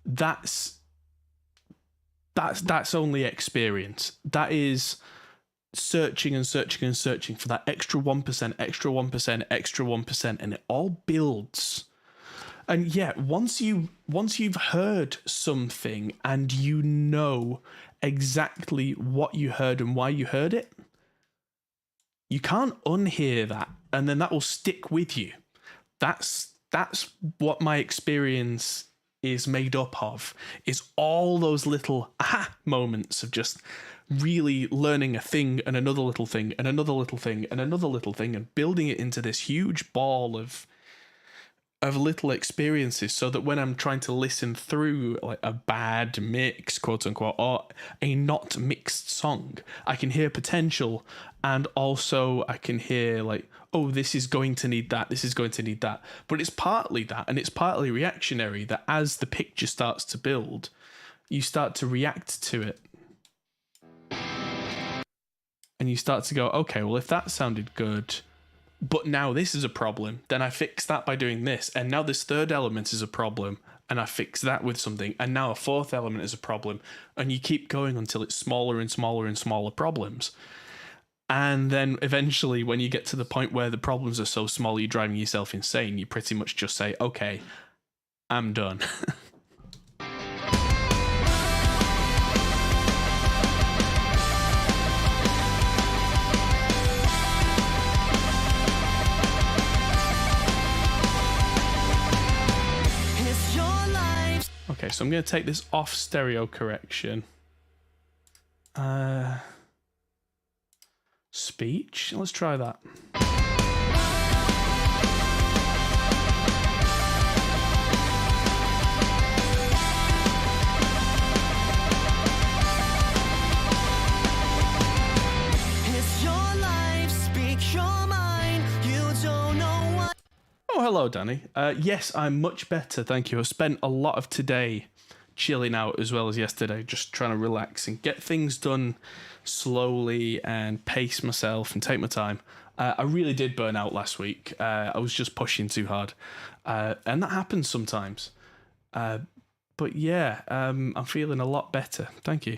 that's only experience. That is searching and searching and searching for that extra 1%, extra 1%, extra 1%, and it all builds. And yeah, once you've heard something and you know exactly what you heard and why you heard it, you can't unhear that, and then that will stick with you. That's what my experience is made up of, is all those little aha moments of just really learning a thing and another little thing and another little thing and another little thing and building it into this huge ball of little experiences, so that when I'm trying to listen through like a bad mix, quote unquote, or a not mixed song, I can hear potential, and also I can hear like, oh, this is going to need that, this is going to need that. But it's partly that, and it's partly reactionary, that as the picture starts to build, you start to react to it. And you start to go, okay, well, if that sounded good, but now this is a problem, then I fix that by doing this. And now this third element is a problem, and I fix that with something. And now a fourth element is a problem. And you keep going until it's smaller and smaller and smaller problems. And then eventually, when you get to the point where the problems are so small you're driving yourself insane, you pretty much just say, okay, I'm done. Okay, so I'm going to take this off stereo correction. Speech? Let's try that. It's your life, speak your mind. You don't know what. Oh, hello, Danny. Yes, I'm much better, thank you. I spent a lot of today chilling out as well as yesterday, just trying to relax and get things done slowly and pace myself and take my time. I really did burn out last week. I was just pushing too hard, and that happens sometimes. But yeah, I'm feeling a lot better. Thank you.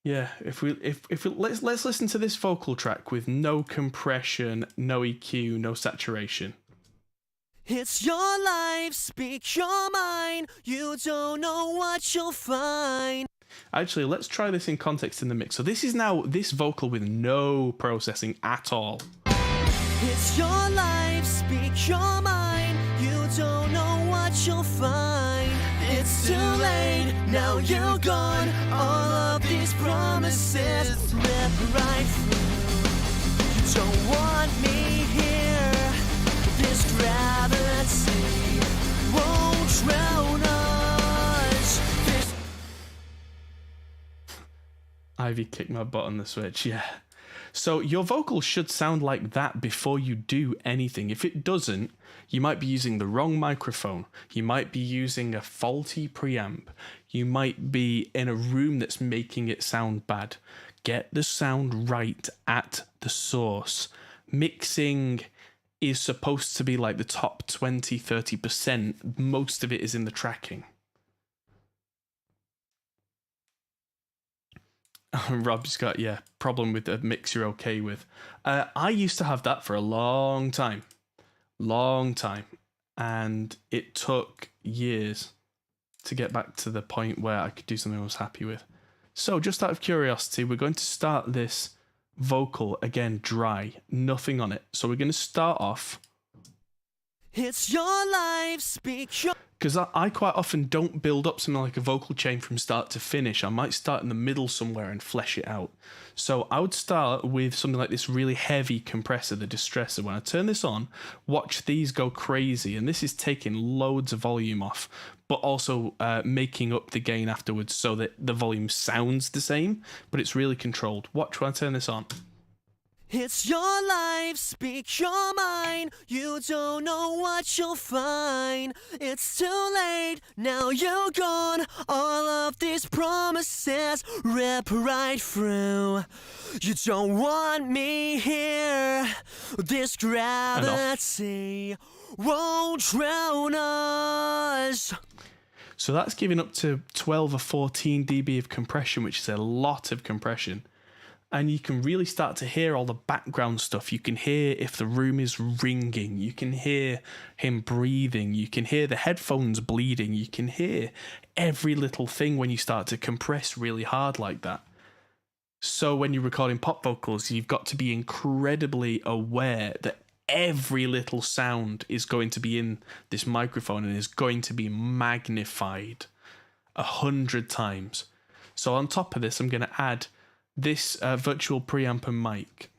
Yeah, if we let's listen to this vocal track with no compression, no EQ, no saturation. It's your life, speak your mind. You don't know what you'll find. Actually, let's try this in context in the mix. So this is now this vocal with no processing at all. It's your life, speak your mind. You don't know what you'll find. It's too late, now you're gone. All of these promises slip right through. You don't want me here. This gravity won't drown us. Ivy kicked my butt on the Switch, yeah. So your vocal should sound like that before you do anything. If it doesn't, you might be using the wrong microphone. You might be using a faulty preamp. You might be in a room that's making it sound bad. Get the sound right at the source. Mixing is supposed to be like the top 20-30%. Most of it is in the tracking. Rob's got, problem with the mix you're okay with. I used to have that for a long time. And it took years to get back to the point where I could do something I was happy with. So just out of curiosity, we're going to start this vocal again dry, nothing on it. So we're going to start off. It's your life, speak your... Because I quite often don't build up something like a vocal chain from start to finish. I might start in the middle somewhere and flesh it out. So I would start with something like this really heavy compressor, the distressor. When I turn this on, watch these go crazy. And this is taking loads of volume off, but also making up the gain afterwards so that the volume sounds the same, but it's really controlled. Watch when I turn this on. It's your life, speak your mind. You don't know what you'll find. It's too late, now you're gone. All of these promises rip right through. You don't want me here. This gravity won't drown us. So that's giving up to 12 or 14 dB of compression, which is a lot of compression. And you can really start to hear all the background stuff. You can hear if the room is ringing. You can hear him breathing. You can hear the headphones bleeding. You can hear every little thing when you start to compress really hard like that. So when you're recording pop vocals, you've got to be incredibly aware that every little sound is going to be in this microphone and is going to be magnified 100 times. So on top of this, I'm going to add this virtual preamp and mic.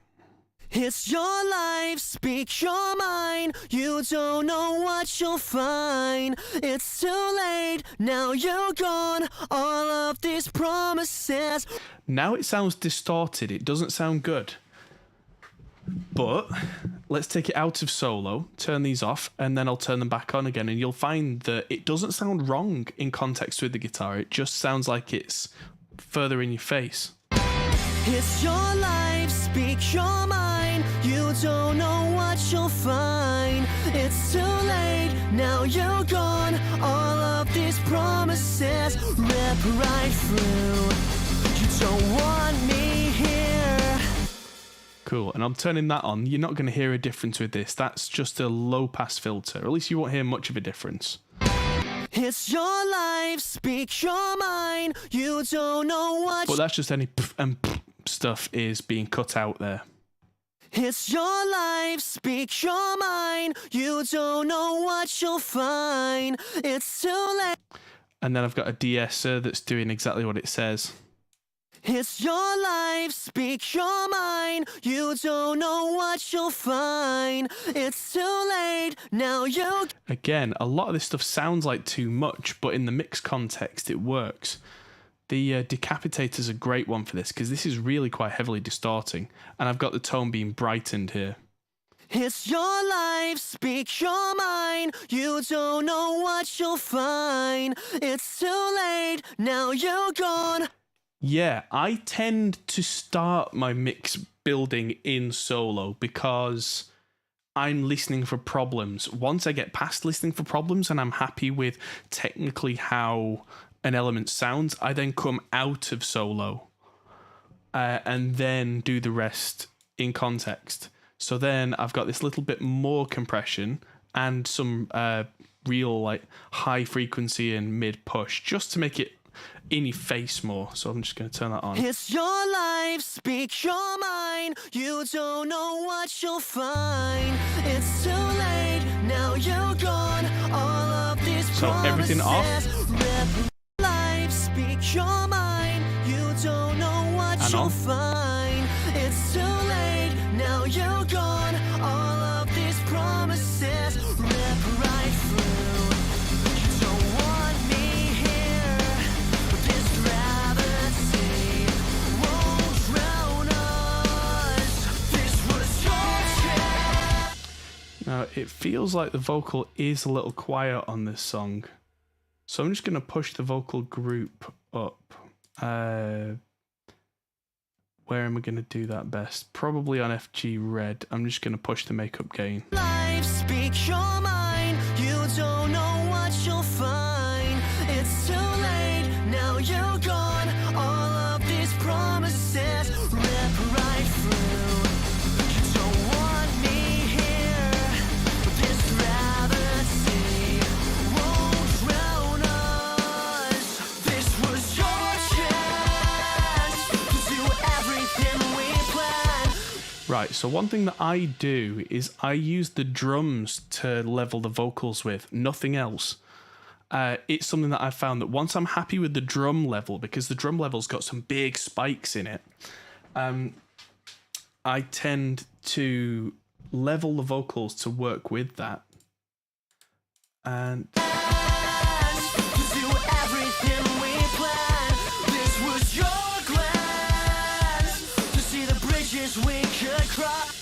It's your life, speak your mind. You don't know what you'll find. It's too late, now you're gone. All of these promises. Now it sounds distorted, it doesn't sound good. But let's take it out of solo, turn these off, and then I'll turn them back on again, and you'll find that it doesn't sound wrong in context with the guitar. It just sounds like it's further in your face. It's your life, speak your mind. You don't know what you'll find. It's too late, now you're gone. All of these promises rip right through. You don't want me here. Cool, and I'm turning that on. You're not going to hear a difference with this. That's just a low-pass filter. Or at least you won't hear much of a difference. It's your life, speak your mind. You don't know what... But that's just any pff and pff stuff is being cut out there. It's your life, speak your mind. You don't know what you'll find. It's too late. And then I've got a de-esser that's doing exactly what it says. It's your life, speak your mind. You don't know what you'll find. It's too late, now you... Again, a lot of this stuff sounds like too much, but in the mix context, it works. The decapitator's a great one for this, because this is really quite heavily distorting, and I've got the tone being brightened here. It's your life, speak your mind. You don't know what you'll find. It's too late, now you're gone. Yeah, I tend to start my mix building in solo because I'm listening for problems. Once I get past listening for problems and I'm happy with technically how an element sounds, I then come out of solo and then do the rest in context. So then I've got this little bit more compression and some real like high frequency and mid push just to make it in your face more. So I'm just going to turn that on. It's your life, speak your mind. You don't know what you'll find. It's too late, now you're gone. All of these so everything off. Life, speak your mind. You don't know what and you'll on. find. It's too late, now you're gone. All of these promises rip right through. You don't want me here. This gravity won't drown us. This was your chance. Now, it feels like the vocal is a little quiet on this song. So I'm just going to push the vocal group up. where am I going to do that best? Probably on FG red. I'm just going to push the makeup gain. Life, speak your mind. You don't know what you'll find. It's too late, now you're gone. All of these promises rip right through. You don't want me here. This gravity won't drown us. This was your chance to do everything we planned. Right, so one thing that I do is I use the drums to level the vocals with, nothing else. It's something that I've found that once I'm happy with the drum level, because the drum level's got some big spikes in it, I tend to level the vocals to work with that. And To do everything we planned. This was your glance to see the bridges we could cross.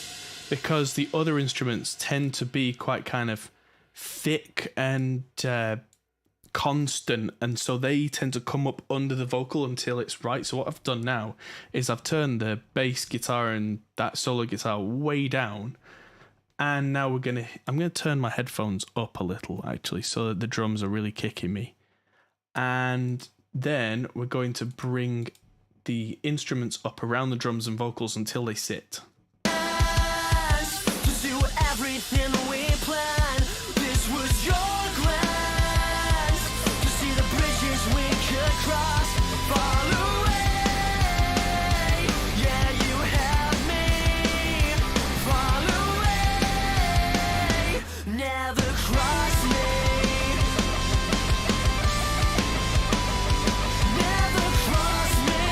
because the other instruments tend to be quite kind of thick and constant, and so they tend to come up under the vocal until it's right. So what I've done now is I've turned the bass guitar and that solo guitar way down, and now I'm gonna turn my headphones up a little actually, so that the drums are really kicking me, and then we're going to bring the instruments up around the drums and vocals until they sit. To do everything we planned. This was your glance to see the bridges we could cross. Fall away, yeah, you have me. Fall away, never cross me. Never cross me.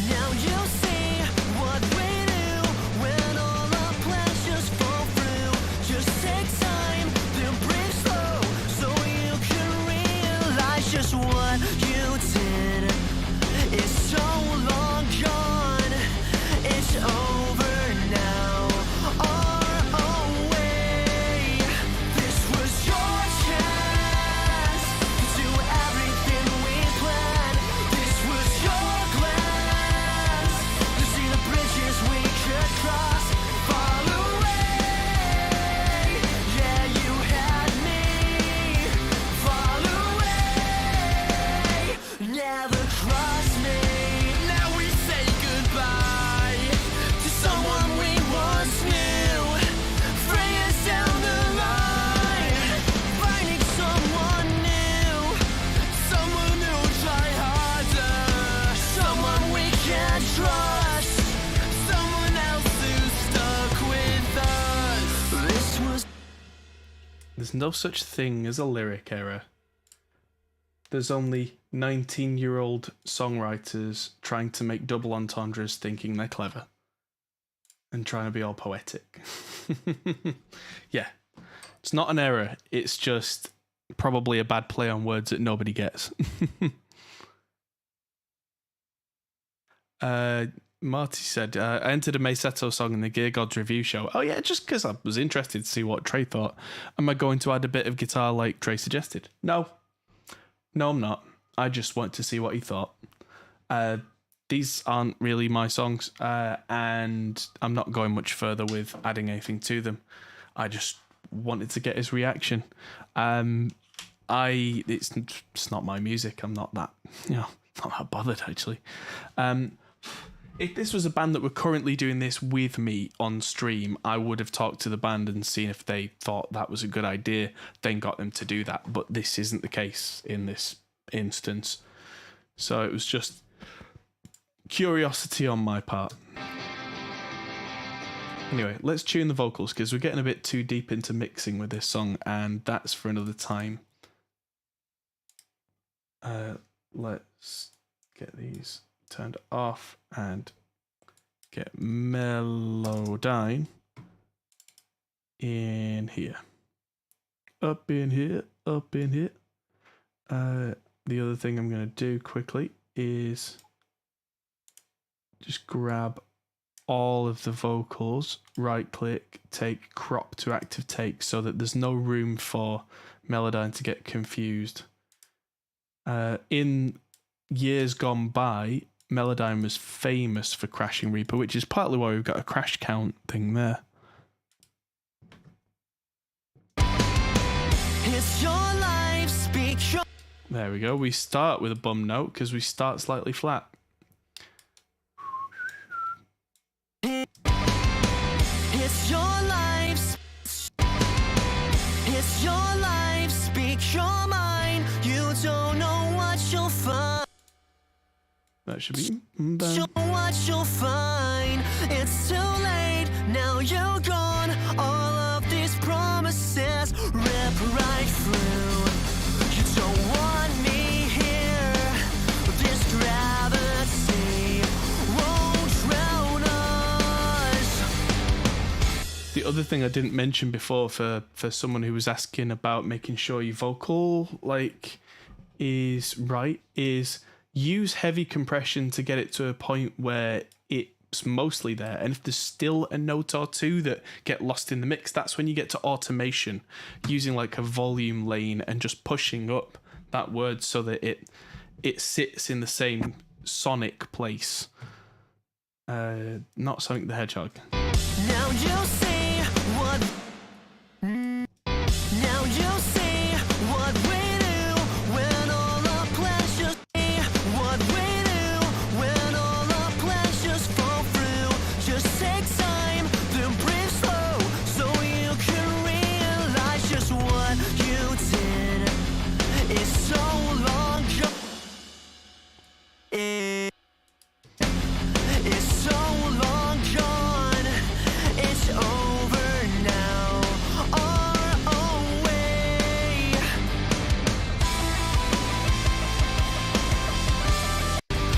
Now you see what we do when all our plans just fall through. Just take time, then breathe slow, so you can realize just what you did. It's so long gone, it's over now. Our own way. This was your chance to do everything we planned. This was your glance to see the bridges we could cross. Fall away, yeah, you had me. Fall away, never cross me. Now we say goodbye to someone we once knew. Free us down the line, finding someone new. Someone who'll try harder, someone we can trust, someone else who's stuck with us. This was There's no such thing as a lyric error. There's only 19-year-old songwriters trying to make double entendres thinking they're clever and trying to be all poetic. Yeah, it's not an error. It's just probably a bad play on words that nobody gets. Marty said, I entered a Mayseto song in the Gear Gods review show. Oh yeah, just because I was interested to see what Trey thought. Am I going to add a bit of guitar like Trey suggested? No, I'm not. I just want to see what he thought. These aren't really my songs, and I'm not going much further with adding anything to them. I just wanted to get his reaction. It's not my music. I'm not that, not that bothered actually. If this was a band that were currently doing this with me on stream, I would have talked to the band and seen if they thought that was a good idea, then got them to do that. But this isn't the case in this instance. So it was just curiosity on my part. Anyway, let's tune the vocals because we're getting a bit too deep into mixing with this song, and that's for another time. Let's get these turned off and get Melodyne in here. Up in here. The other thing I'm going to do quickly is just grab all of the vocals, right click, take crop to active take so that there's no room for Melodyne to get confused. In years gone by, Melodyne was famous for crashing Reaper, which is partly why we've got a crash count thing there. It's your life, speak your... There we go. We start with a bum note because we start slightly flat. It's your life. It's your life, speak your mind. You don't know what you'll find. That should be... Show what you'll find. It's too late, now you're gone. All of these promises rip right through. You don't want me here. This gravity won't drown us. The other thing I didn't mention before for someone who was asking about making sure your vocal is right is use heavy compression to get it to a point where it's mostly there. And if there's still a note or two that get lost in the mix, that's when you get to automation, using like a volume lane and just pushing up that word so that it sits in the same sonic place. Not Sonic the Hedgehog. Now you see what. Now you see what we do when all the pleasures. What we do when all the pleasures fall through. Just take time, then breathe slow, so you can realize just what you did. It's so long gone. It's so long gone. It's over now. Our own way.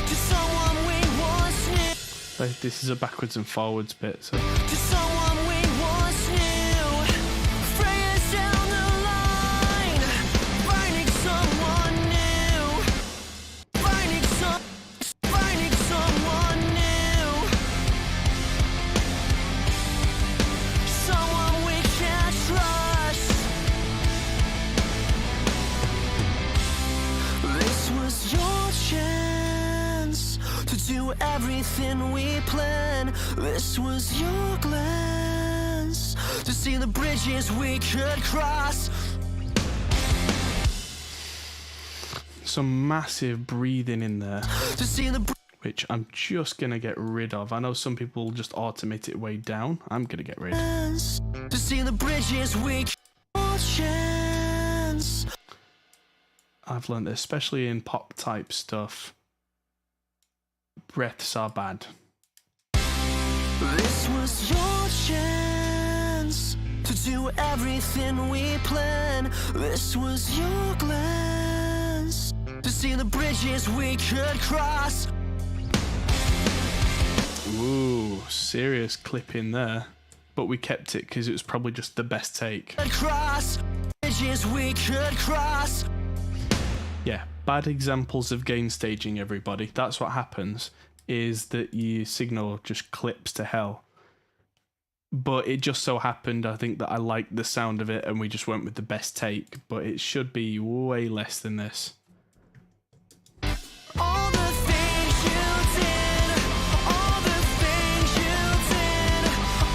To someone we once knew. This is a backwards and forwards bit, so... To someone we once knew. Friends down the line. Finding someone new. Finding someone new. Someone we can't trust. This was your chance to do everything we planned. This was your glance to see the bridges we could cross. Some massive breathing in there, To see the which I'm just going to get rid of. I know some people just automate it way down. I'm going to get rid. chance to see the bridges we could chance. I've learned, especially in pop type stuff, breaths are bad. This was your chance to do everything we planned. This was your glance to see the bridges we could cross. Ooh, serious clip in there. But we kept it because it was probably just the best take. Cross bridges we could cross. Yeah, bad examples of gain staging, everybody. That's what happens, is that your signal just clips to hell. But it just so happened, I think, that I liked the sound of it and we just went with the best take. But it should be way less than this. All the things you did, all the things you did,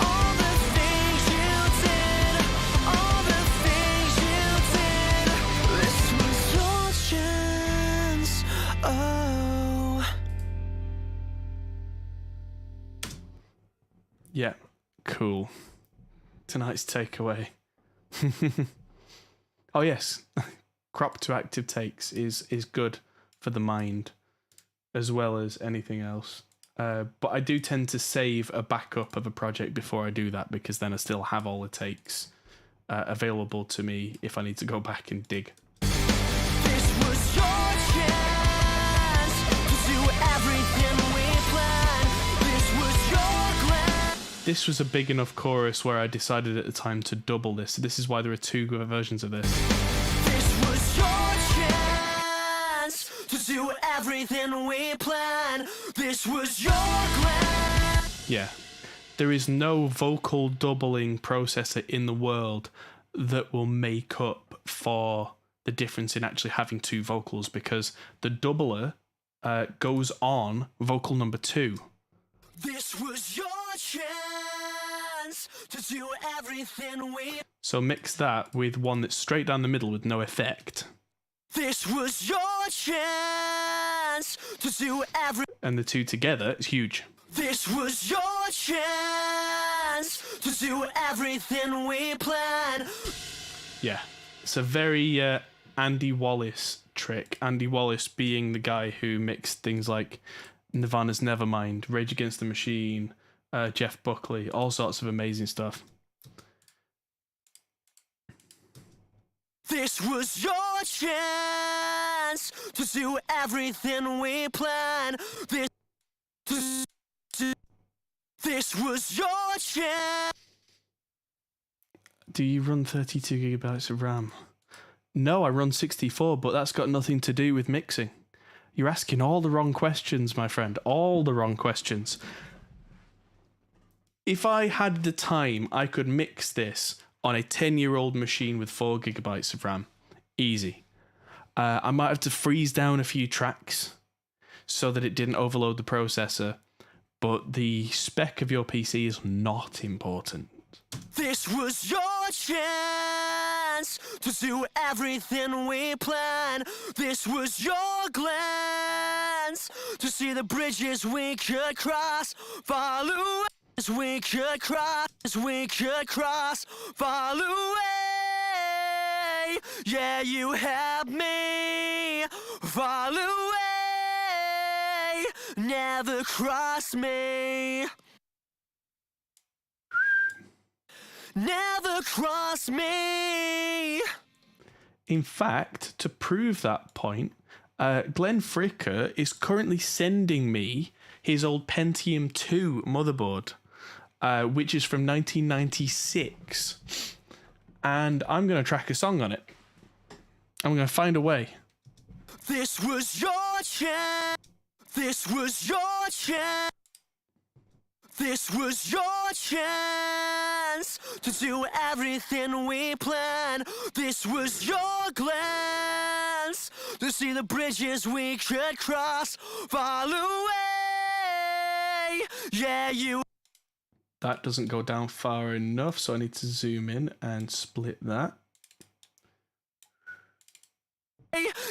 all the things you did, all the things you did. This was your chance. Oh. Yeah, cool. Tonight's takeaway. Oh yes, crop to active takes is good for the mind as well as anything else. But I do tend to save a backup of a project before I do that, because then I still have all the takes available to me if I need to go back and dig. This was your chance to do everything we planned. This was your glance. This was a big enough chorus where I decided at the time to double this. So this is why there are two versions of this. This was your chance to do everything we planned. This was your glance. Yeah. There is no vocal doubling processor in the world that will make up for the difference in actually having two vocals, because the doubler goes on vocal number 2. This was your chance to do everything we. So mix that with one that's straight down the middle with no effect. This was your chance to do and the two together is huge. This was your chance to do everything we planned. Yeah, it's a very Andy Wallace trick. Andy Wallace being the guy who mixed things like Nirvana's Nevermind, Rage Against the Machine, Jeff Buckley, all sorts of amazing stuff. This was your chance to do everything we planned. This was your chance. Do you run 32 gigabytes of RAM? No, I run 64, but that's got nothing to do with mixing. You're asking all the wrong questions, my friend. All the wrong questions. If I had the time, I could mix this on a 10-year-old machine with 4 gigabytes of RAM. Easy. I might have to freeze down a few tracks so that it didn't overload the processor, but the spec of your PC is not important. This was your chance to do everything we planned. This was your glance to see the bridges we could cross. Follow as we could cross, as we could cross. Follow away, yeah, you have me. Follow away, never cross me. Never cross me. In fact, to prove that point, Glenn Fricker is currently sending me his old Pentium 2 motherboard, which is from 1996. And I'm going to track a song on it. I'm going to find a way. This was your chance. This was your chance. This was your chance to do everything we planned. This was your glance to see the bridges we could cross. Follow away, yeah, you. That doesn't go down far enough, so I need to zoom in and split that.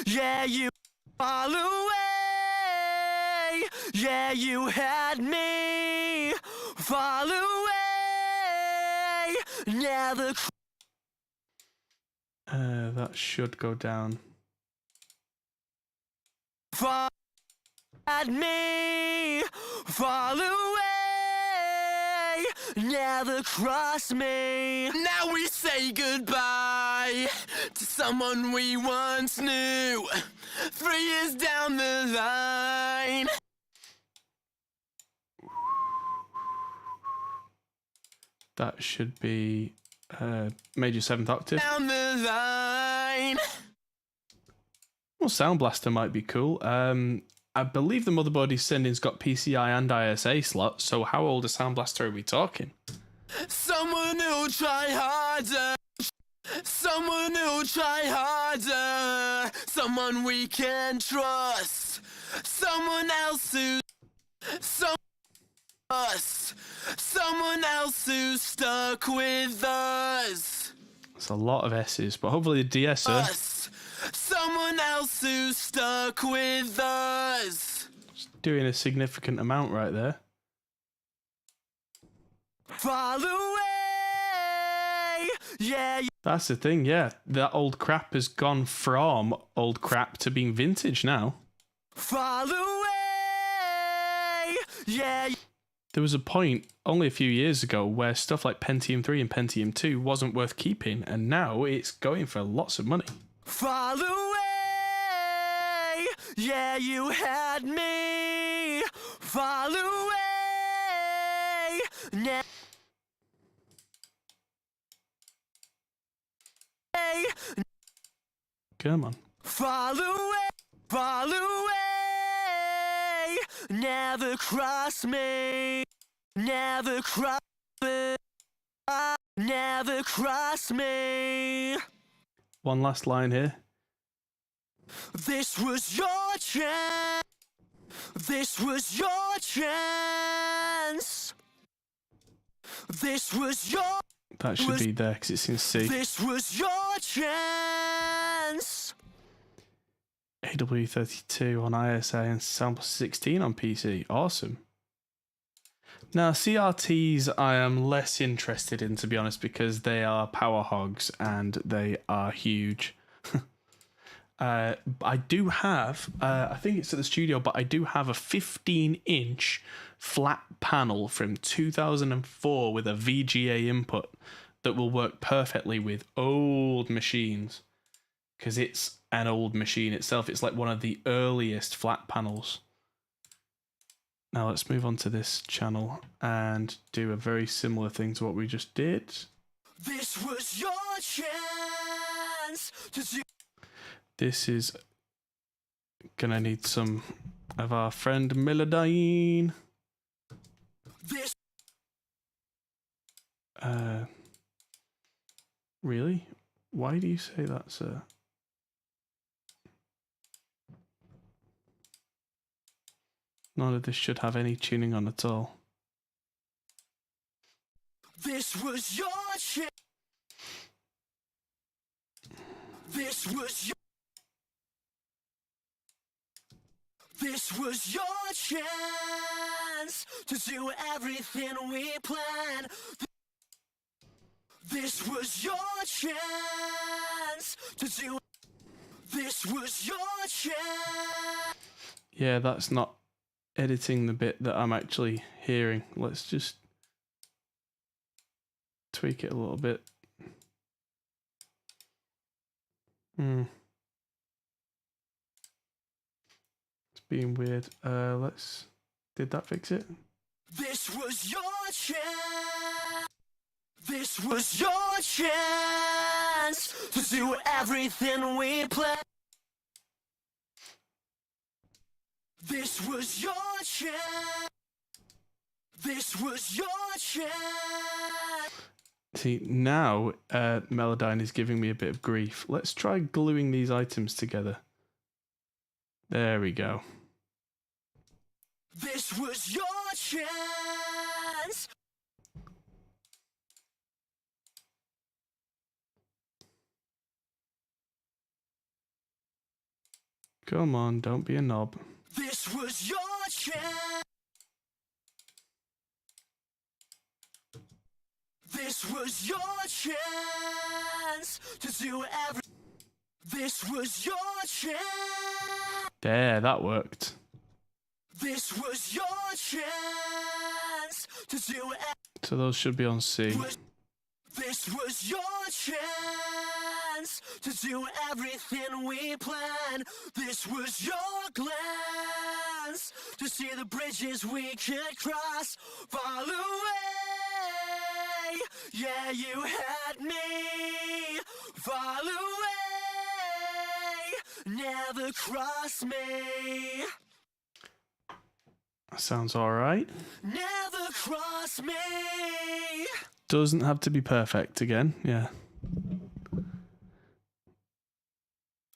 Yeah, you. Follow away, yeah, you had me. Follow away, never. That should go down. Follow at me. Follow away, never cross me. Now we say goodbye to someone we once knew. 3 years down the line. That should be major 7th octave. Down the line. Well, Sound Blaster might be cool. I believe the motherboard he's sending's got PCI and ISA slots, so how old a Sound Blaster are we talking? Someone who'll try harder. Someone who'll try harder. Someone we can trust. Someone else who. Someone else who's stuck with us. It's a lot of S's, but hopefully the de-esser. Someone else who's stuck with us. Doing a significant amount right there. Follow away, yeah. That's the thing, yeah. That old crap has gone from old crap to being vintage now. Follow away, yeah. There was a point only a few years ago where stuff like Pentium 3 and Pentium 2 wasn't worth keeping, and now it's going for lots of money. Follow away, yeah, you had me. Follow away, Come on. follow away, never cross me. Never cross me. Never cross me. One last line here. This was your chance. This was your chance. This was your. That should be there because it's in C. This was your chance. AW32 on ISA and sample 16 on PC. Awesome. Now, CRTs I am less interested in, to be honest, because they are power hogs and they are huge. I do have, I think it's at the studio, but I do have a 15-inch flat panel from 2004 with a VGA input that will work perfectly with old machines. Because it's an old machine itself. It's like one of the earliest flat panels. Now let's move on to this channel and do a very similar thing to what we just did. This was your chance to see. This is gonna need some of our friend Melodyne. This. Really? Why do you say that, sir? None of this should have any tuning on at all. This was your chance. This was your. This was your chance to do everything we planned. This was your chance to do. This was your chance. Yeah, that's not editing the bit that I'm actually hearing. Let's just tweak it a little bit. It's being weird. Did that fix it? This was your chance. This was your chance to do everything we planned. This was your chance. This was your chance. See, now Melodyne is giving me a bit of grief. Let's try gluing these items together. There we go. This was your chance. Come on, don't be a knob. This was your chance. This was your chance to do every. This was your chance. There, that worked. This was your chance to do. So those should be on C. This was your chance to do everything we planned. This was your glance to see the bridges we could cross. Fall away, yeah, you had me. Fall away, never cross me. Sounds alright. Never cross me. Doesn't have to be perfect again, yeah.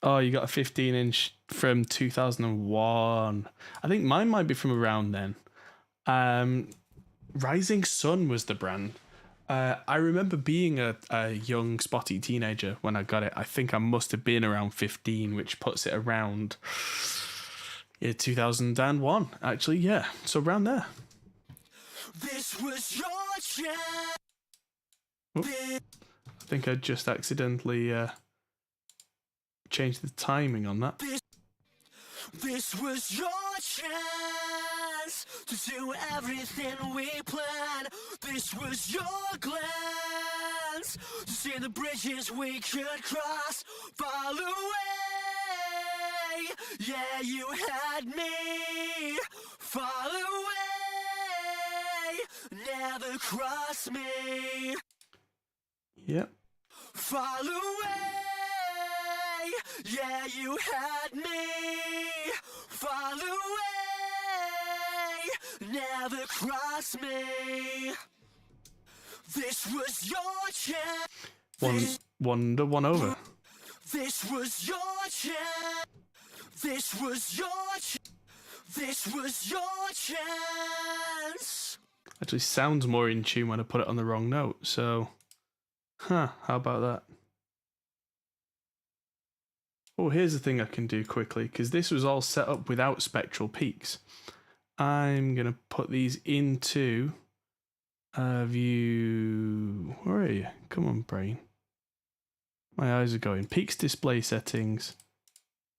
Oh, you got a 15-inch from 2001. I think mine might be from around then. Rising Sun was the brand. I remember being a young, spotty teenager when I got it. I think I must have been around 15, which puts it around 2001, actually, yeah. So around there. This was your chance. I think I just accidentally changed the timing on that. This was your chance to do everything we planned. This was your glance to see the bridges we could cross. Fall away, yeah, you had me. Fall away, never cross me. Yep. Fall away, yeah, you had me. Fall away, never cross me. This was your chance. One over. This was your chance. This was your chance. Actually sounds more in tune when I put it on the wrong note, so... Huh, how about that? Oh, here's the thing I can do quickly, because this was all set up without spectral peaks. I'm going to put these into view... Where are you? Come on, brain. My eyes are going. Peaks display settings.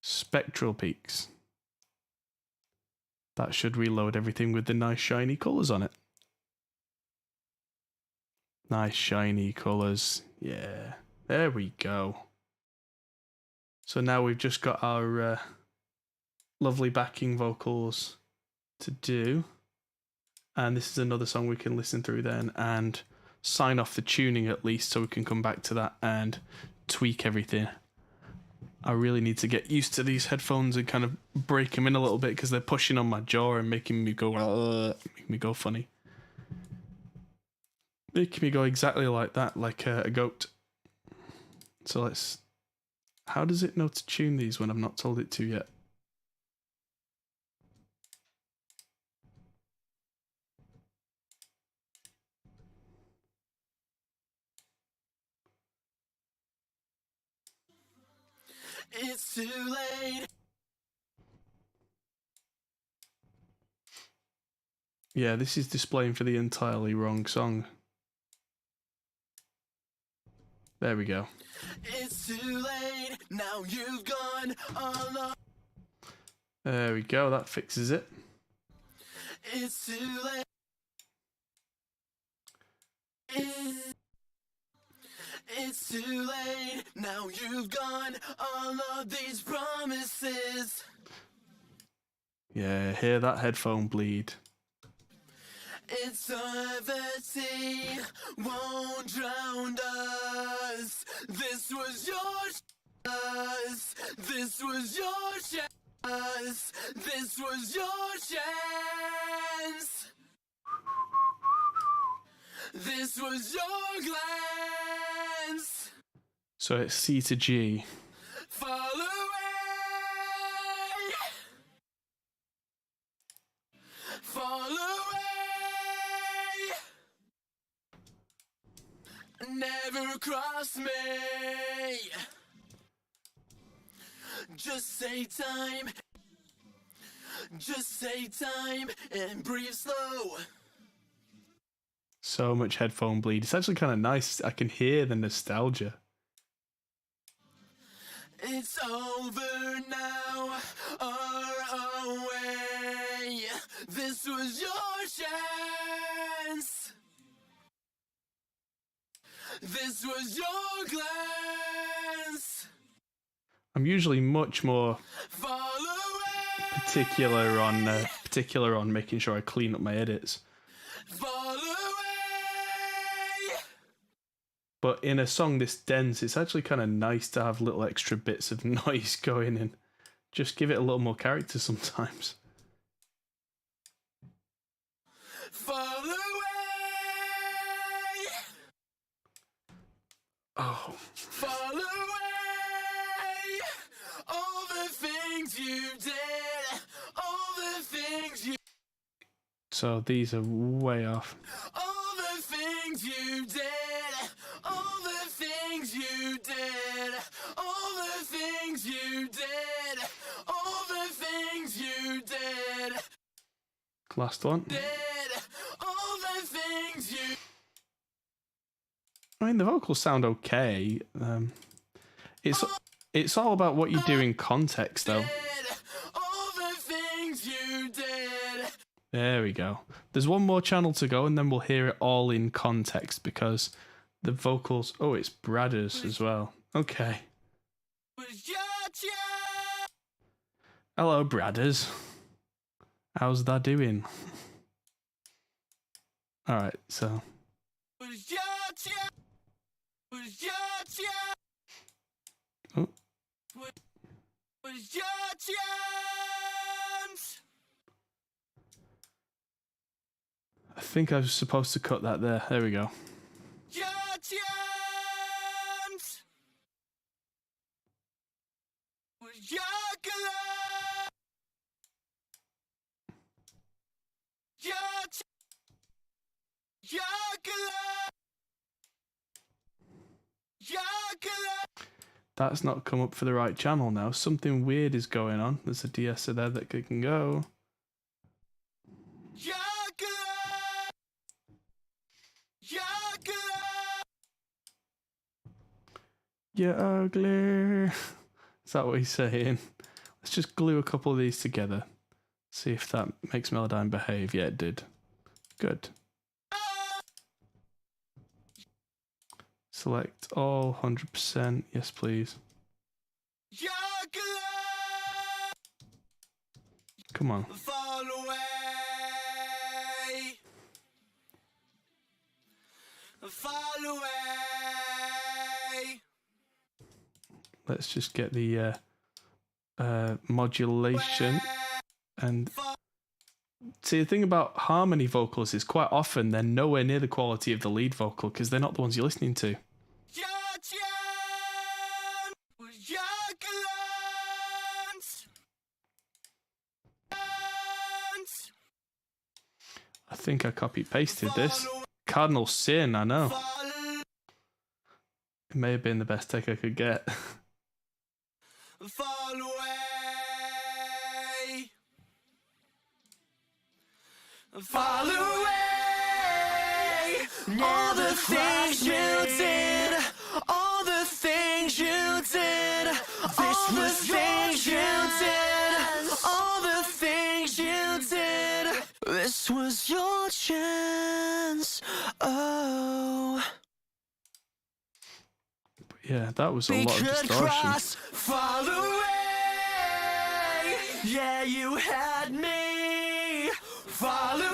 Spectral peaks. That should reload everything with the nice shiny colours on it. Nice shiny colours. Yeah. There we go. So now we've just got our lovely backing vocals to do. And this is another song we can listen through then and sign off the tuning at least, so we can come back to that and tweak everything. I really need to get used to these headphones and kind of break them in a little bit, because they're pushing on my jaw and making me go funny. Making me go exactly like that, like a goat. So let's... How does it know to tune these when I've not told it to yet? It's too late. Yeah, this is displaying for the entirely wrong song. There we go. It's too late. Now you've gone alone. There we go, that fixes it. It's too late. It's too late. Now you've gone all of these promises. Yeah, hear that headphone bleed. It's gravity won't drown us. This was your chance. This was your chance. This was your chance. This was your glance. So it's C to G. Fall away. Fall away. Never cross me. Just say time. Just say time and breathe slow. So much headphone bleed. It's actually kind of nice. I can hear the nostalgia. It's over now or away. This was your chance. This was your glance. I'm usually much more Fall away. particular on making sure I clean up my edits. Fall away. But in a song this dense, it's actually kind of nice to have little extra bits of noise going in. Just give it a little more character sometimes. Fall away. Oh. Fall away. All the things you did. All the things you. So these are way off. All the things you did. All the things you did. All the things you did. All the things you did. Last one. All the things you. I mean, the vocals sound okay. It's all about what you do in context, though. All the things you did. There we go. There's one more channel to go, and then we'll hear it all in context, because the vocals... Oh, it's Bradders as well. Okay. Hello, Bradders. How's that doing? Alright, so... Oh. I think I was supposed to cut that there. There we go. That's not come up for the right channel now. Something weird is going on. There's a de-esser there that can go. You're ugly. Is that what he's saying? Let's just glue a couple of these together. See if that makes Melodyne behave. Yeah, it did. Good. Select all 100%. Yes, please. Come on. Let's just get the modulation. And see, the thing about harmony vocals is quite often they're nowhere near the quality of the lead vocal because they're not the ones you're listening to. I think I copy-pasted this. Cardinal Sin, I know. It may have been the best take I could get. Fall away. Fall away. All the things you did. All the things you did. All the things you did. All the things you did. This was your chance. Oh. Yeah, that was a lot of distortion. Fall away. Yeah, you had me. Fall away.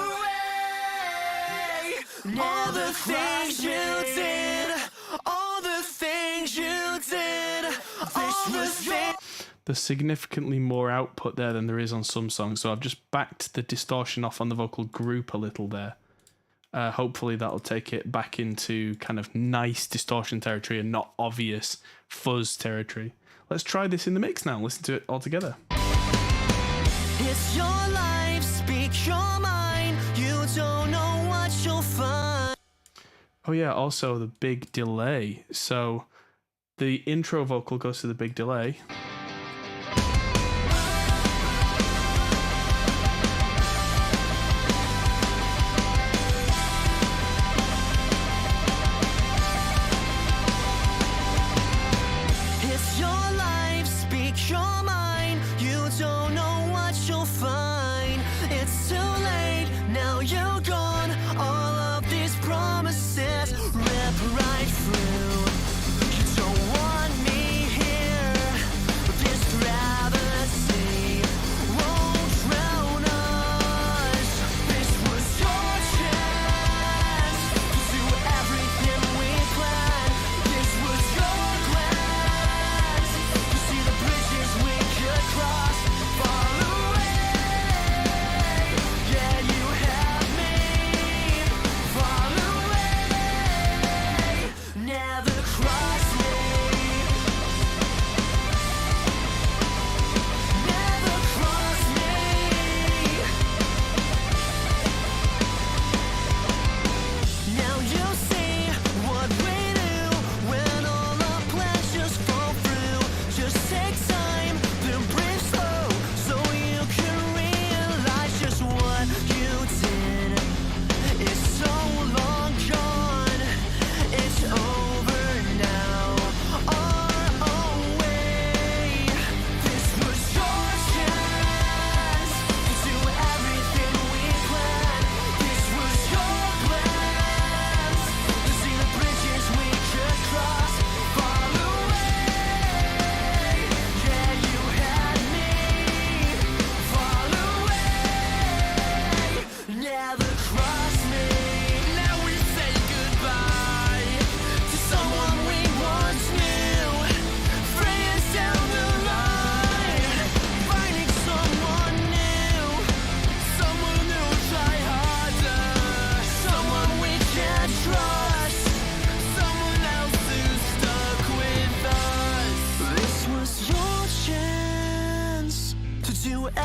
All the things you did. All the things you did. All the things. There's significantly more output there than there is on some songs, so I've just backed the distortion off on the vocal group a little there. Hopefully that'll take it back into kind of nice distortion territory and not obvious fuzz territory. Let's try this in the mix now. Listen to it all together. It's your life, speak your mind. You don't know what you'll find. Oh yeah, also the big delay. So the intro vocal goes to the big delay.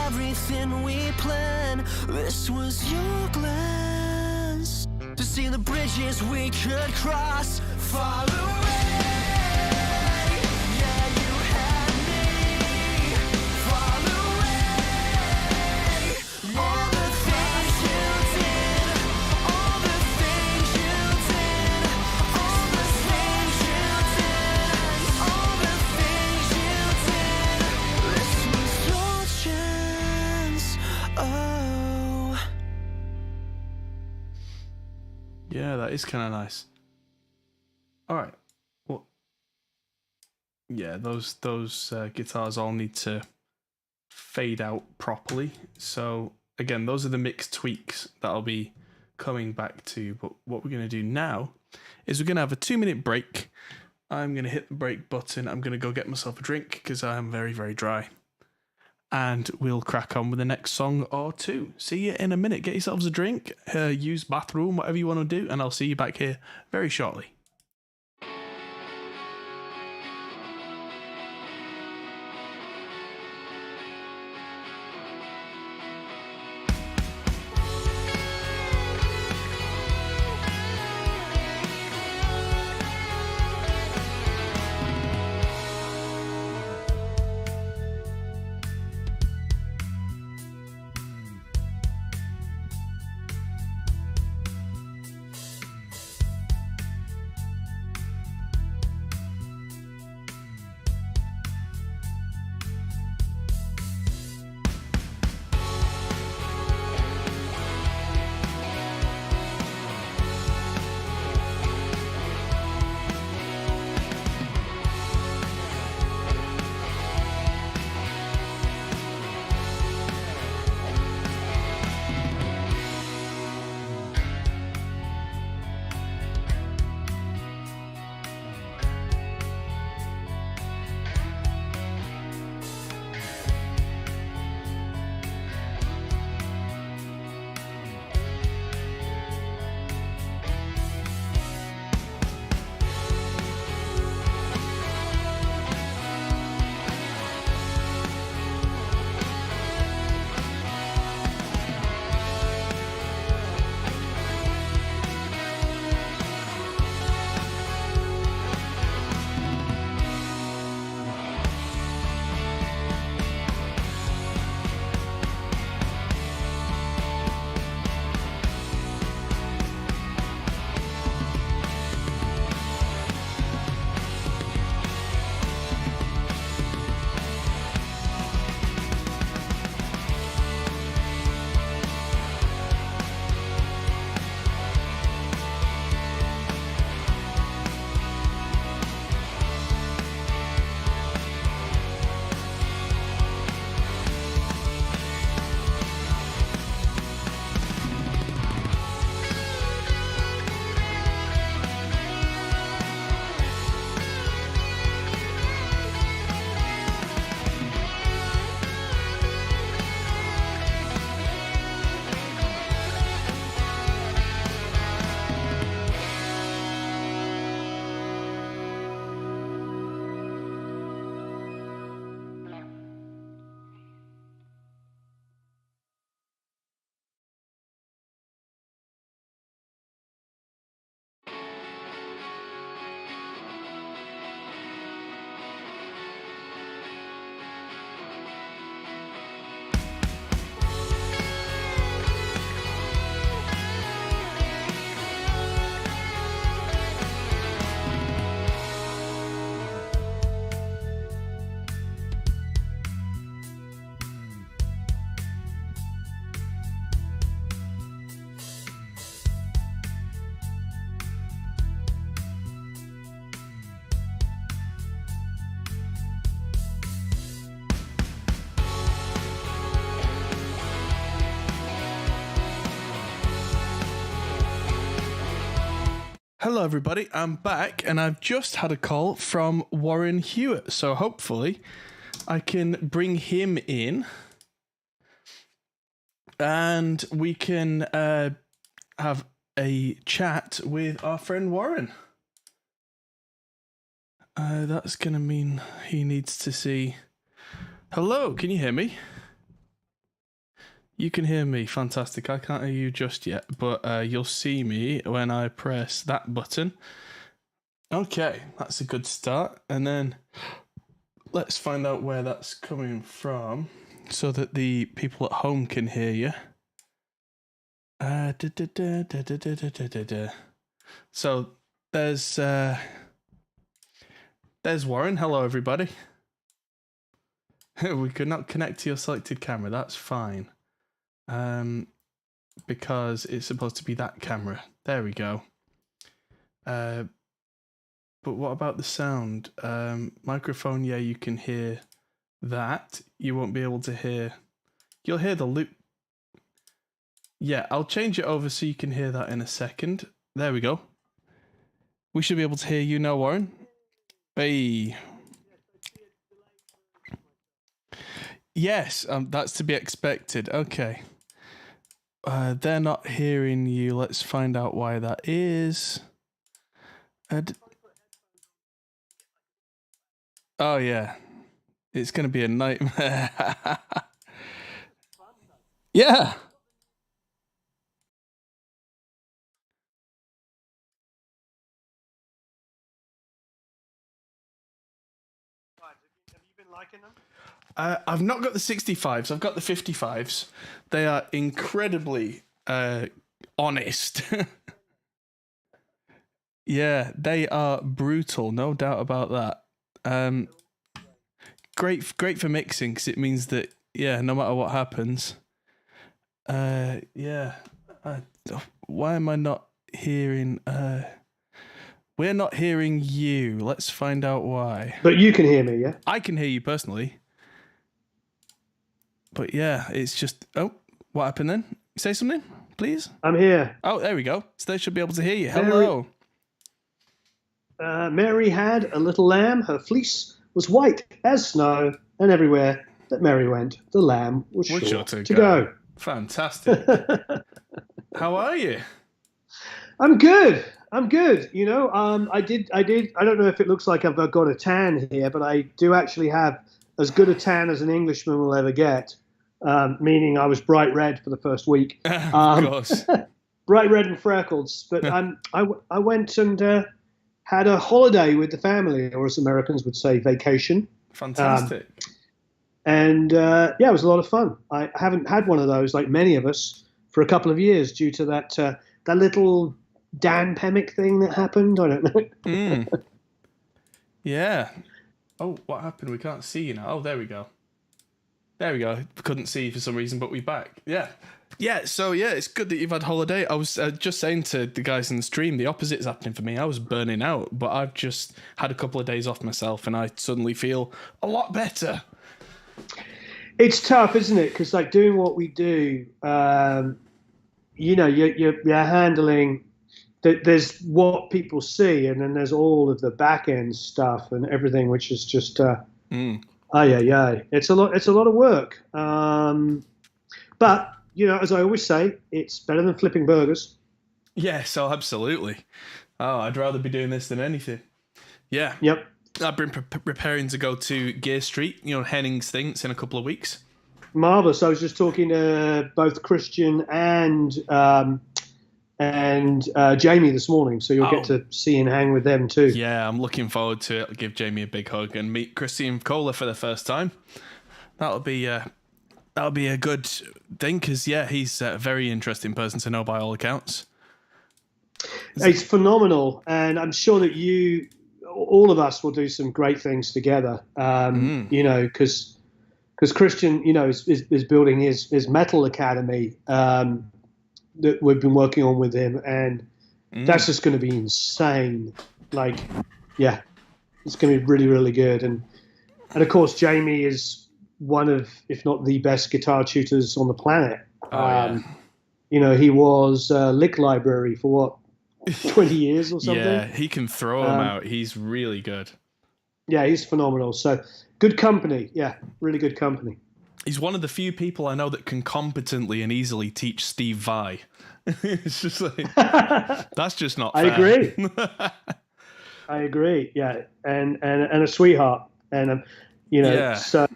everything we planned. This was your glance to see the bridges we could cross. Fall away. Oh. Yeah, that is kind of nice. All right. Well, yeah, those guitars all need to fade out properly. So again, those are the mix tweaks that I'll be coming back to. But what we're going to do now is we're going to have a 2-minute break. I'm going to hit the break button. I'm going to go get myself a drink because I am very, very dry. And we'll crack on with the next song or two. See you in a minute. Get yourselves a drink, use bathroom, whatever you want to do, and I'll see you back here very shortly. Hello, everybody. I'm back, and I've just had a call from Warrren Huart. So hopefully, I can bring him in, and we can have a chat with our friend Warrren. That's gonna mean he needs to see. Hello, can you hear me? You can hear me, fantastic. I can't hear you just yet, but you'll see me when I press that button. Okay, that's a good start. And then let's find out where that's coming from so that the people at home can hear you. So there's Warrren. Hello, everybody. We could not connect to your selected camera. That's fine. because it's supposed to be that camera. There we go. But what about the sound? Microphone, yeah, you can hear that. You won't be able to hear... You'll hear the loop. Yeah, I'll change it over so you can hear that in a second. There we go. We should be able to hear you now, Warren. Hey. Yes, that's to be expected. Okay. They're not hearing you. Let's find out why that is. Oh, yeah. It's going to be a nightmare. Yeah. Have you been liking them? I've not got the 65s. I've got the 55s. They are incredibly honest. Yeah, they are brutal. No doubt about that. Great for mixing because it means that, yeah, no matter what happens. Yeah. Why am I not hearing... We're not hearing you. Let's find out why. But you can hear me, yeah? I can hear you personally. But yeah, it's just... Oh, what happened then? Say something, please. I'm here. Oh, there we go. So they should be able to hear you. Hello. Mary had a little lamb. Her fleece was white as snow, and everywhere that Mary went, the lamb was sure to go. Fantastic. How are you? I'm good. You know, I don't know if it looks like I've got a tan here, but I do actually have as good a tan as an Englishman will ever get, meaning I was bright red for the first week. Of course. Bright red and freckles. But I went and had a holiday with the family, or as Americans would say, vacation. Fantastic. Yeah, it was a lot of fun. I haven't had one of those, like many of us, for a couple of years due to that little pandemic thing that happened. I don't know. Yeah. Oh, what happened? We can't see you now. Oh, there we go. There we go. Couldn't see you for some reason, but we're back. Yeah. Yeah, so yeah, it's good that you've had holiday. I was just saying to the guys in the stream, the opposite's happening for me. I was burning out, but I've just had a couple of days off myself and I suddenly feel a lot better. It's tough, isn't it? Because like doing what we do, you know, you're handling... There's what people see, and then there's all of the back end stuff and everything, which is just It's a lot of work. But you know, as I always say, it's better than flipping burgers. Yes, oh, absolutely. Oh, I'd rather be doing this than anything. Yeah. Yep. I've been preparing to go to Gear Street, you know, Henning's thing. It's in a couple of weeks. Marvelous. I was just talking to both Christian and Jamie this morning, so you'll get to see and hang with them too. Yeah, I'm looking forward to it. I'll give Jamie a big hug and meet Christian Kohler for the first time. That'll be a good thing because yeah, he's a very interesting person to know by all accounts. It's phenomenal, and I'm sure that all of us will do some great things together. You know, because Christian, you know, is building his metal academy. That we've been working on with him, and that's just going to be insane. Like, yeah, it's going to be really, really good. And of course, Jamie is one of, if not the best guitar tutors on the planet. You know, he was Lick Library for what, 20 years or something? Yeah, he can throw them out. He's really good. Yeah, he's phenomenal. So good company. Yeah, really good company. He's one of the few people I know that can competently and easily teach Steve Vai. It's just like, that's just not fair. I agree. Yeah. And a sweetheart. And, you know, yeah. So,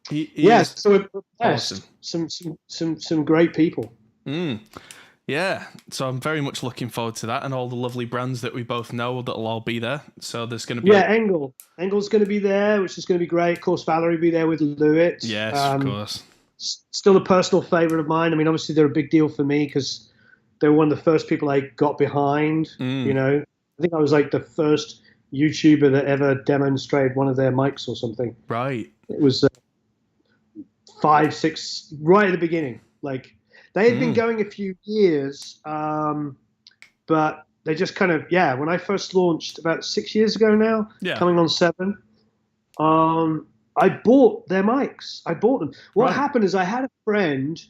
so we're blessed. Awesome. Some great people. Yeah, so I'm very much looking forward to that and all the lovely brands that we both know that'll all be there. So there's going to be... Yeah, Engel's going to be there, which is going to be great. Of course, Valerie will be there with Lewitt. Yes, of course. Still a personal favourite of mine. I mean, obviously they're a big deal for me because they were one of the first people I got behind, you know. I think I was like the first YouTuber that ever demonstrated one of their mics or something. Right. It was 5, 6, right at the beginning. Like they had been going a few years, but they just kind of, when I first launched about 6 years ago now, coming on 7, I bought their mics. I bought them. What happened is I had a friend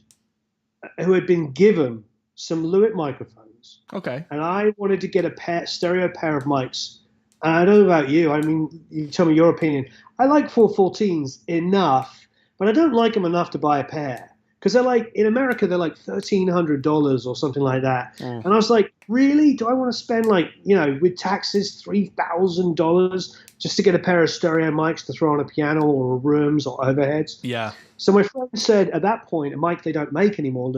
who had been given some Lewitt microphones. Okay. And I wanted to get a stereo pair of mics. And I don't know about you. I mean, you tell me your opinion. I like 414s enough, but I don't like them enough to buy a pair. Because they're like, in America, they're like $1,300 or something like that. And I was like, really? Do I want to spend like, with taxes, $3,000 just to get a pair of stereo mics to throw on a piano or rooms or overheads? Yeah. So my friend said at that point, a mic they don't make anymore,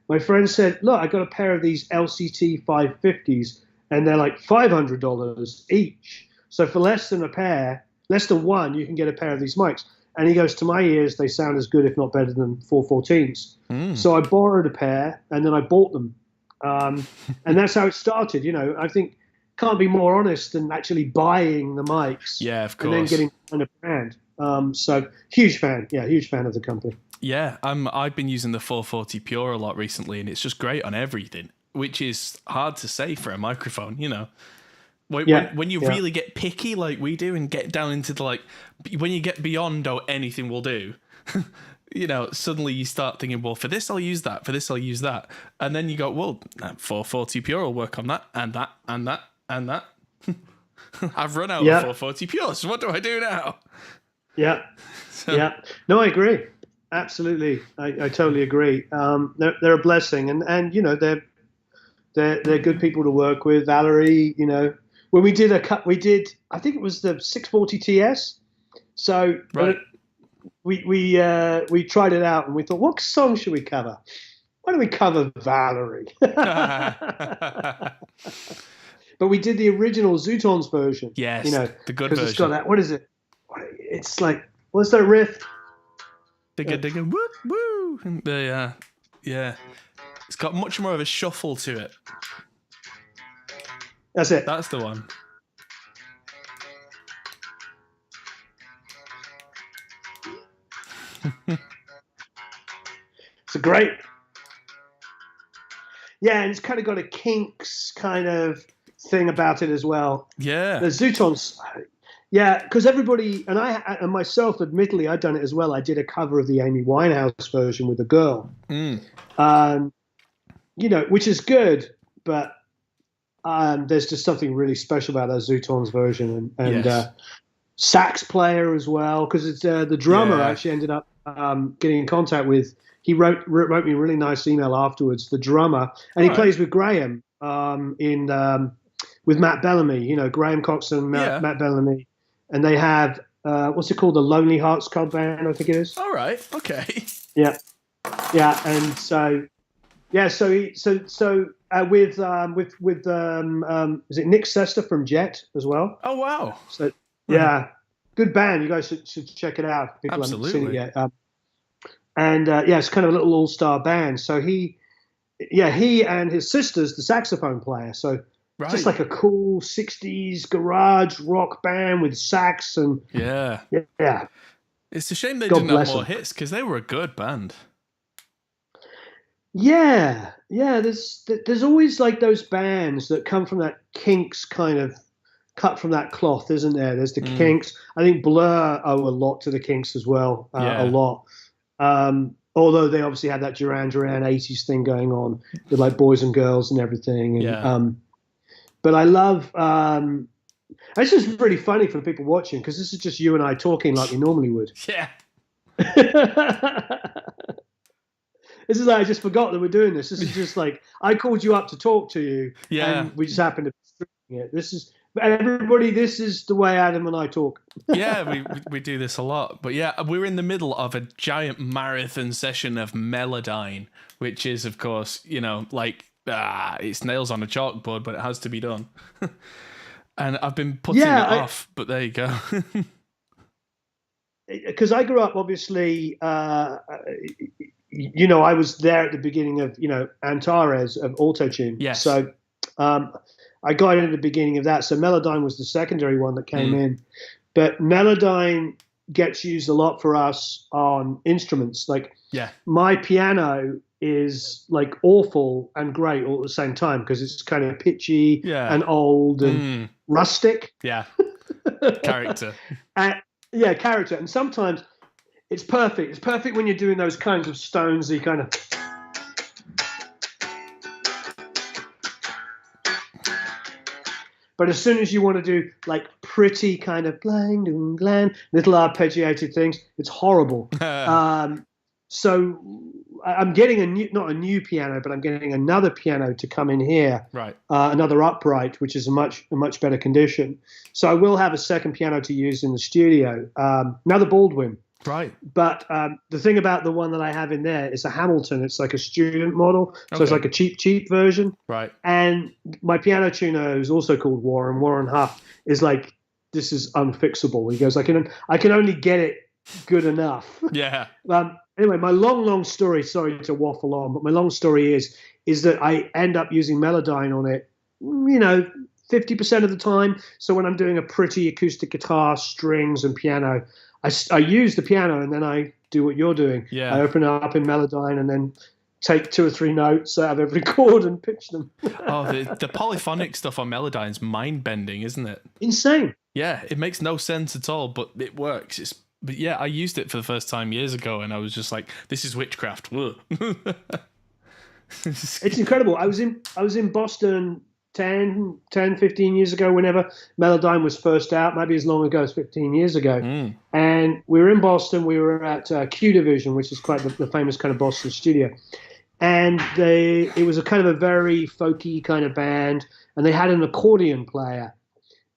my friend said, look, I got a pair of these LCT 550s and they're like $500 each. So for less than one, you can get a pair of these mics. And he goes, to my ears, they sound as good, if not better than 414s. So I borrowed a pair and then I bought them. And that's how it started. I think can't be more honest than actually buying the mics. Yeah, of course. And then getting on a brand. So huge fan. Yeah, huge fan of the company. Yeah, I've been using the 440 Pure a lot recently, and it's just great on everything, which is hard to say for a microphone, When you really get picky like we do and get down into the when you get beyond anything will do, suddenly you start thinking, well, for this I'll use that, for this I'll use that. And then you go, well, that 440 Pure will work on that and that and that and that. I've run out of 440 Pure, so what do I do now? Yeah. No, I agree. Absolutely. I totally agree. They're a blessing and they're good people to work with. Valerie, when we did I think it was the 640 TS. So we tried it out and we thought, what song should we cover? Why don't we cover Valerie? But we did the original Zootons version. Yes, the good version. It's got that. What is it? It's like, what's that riff? Digga, woo, woo. Yeah. It's got much more of a shuffle to it. That's it. That's the one. It's a great. Yeah, and it's kind of got a Kinks kind of thing about it as well. Yeah. The Zootons. Yeah, because everybody, and I and myself, admittedly, I'd done it as well. I did a cover of the Amy Winehouse version with a girl. Which is good, but there's just something really special about that Zootons version, and sax player as well, because it's the drummer actually ended up getting in contact with. He wrote me a really nice email afterwards. The drummer, and he plays with Graham with Matt Bellamy. Graham Coxon, Matt Bellamy, and they have what's it called? The Lonely Hearts Club Band, I think it is. All right. Okay. Yeah, and so. Yeah, with is it Nick Sester from Jet as well? Oh wow! So good band. You guys should check it out. If people haven't seen it yet. It's kind of a little all-star band. So he and his sister's the saxophone player. So just like a cool '60s garage rock band with sax and yeah. It's a shame they didn't have more hits because they were a good band. Yeah. There's always like those bands that come from that Kinks kind of cut from that cloth, isn't there? There's the Kinks. I think Blur owe a lot to the Kinks as well, a lot. Although they obviously had that Duran Duran 80s thing going on with like Boys and Girls and everything. And, but I love. It's just really funny for the people watching because this is just you and I talking like we normally would. Yeah. This is like I just forgot that we're doing this. This is just like I called you up to talk to you, and we just happened to be streaming it. This is everybody. This is the way Adam and I talk. we do this a lot, but we're in the middle of a giant marathon session of Melodyne, which is, of course, it's nails on a chalkboard, but it has to be done. And I've been putting it off, but there you go. Because I grew up, obviously. I was there at the beginning of, Antares of Autotune. Yes. So I got in at the beginning of that. So Melodyne was the secondary one that came in. But Melodyne, gets used a lot for us on instruments. Like my piano is like awful and great all at the same time because it's kind of pitchy and old and rustic. Yeah. Character. Character. And sometimes it's perfect. It's perfect when you're doing those kinds of stones that you kind of. But as soon as you want to do like pretty kind of blang, doom, blang, little arpeggiated things, it's horrible. So I'm getting not a new piano, but I'm getting another piano to come in here. Right. Another upright, which is a much better condition. So I will have a second piano to use in the studio. Another Baldwin. Right. But the thing about the one that I have in there is a Hamilton. It's like a student model. So it's like a cheap version. Right. And my piano tuner, who's also called Warrren Huff, is like, this is unfixable. He goes, I can only get it good enough. Yeah. Anyway, my long story, sorry to waffle on, but my long story is that I end up using Melodyne on it, 50% of the time. So when I'm doing a pretty acoustic guitar, strings, and piano, I use the piano and then I do what you're doing. Yeah. I open it up in Melodyne and then take 2 or 3 notes out of every chord and pitch them. The polyphonic stuff on Melodyne's mind-bending, isn't it? Insane. Yeah, it makes no sense at all, but it works. But yeah, I used it for the first time years ago, and I was just like, "This is witchcraft." It's incredible. I was in Boston 10, 15 years ago, whenever Melodyne was first out, maybe as long ago as 15 years ago. And we were in Boston. We were at Q Division, which is quite the famous kind of Boston studio. And it was a kind of a very folky kind of band, and they had an accordion player.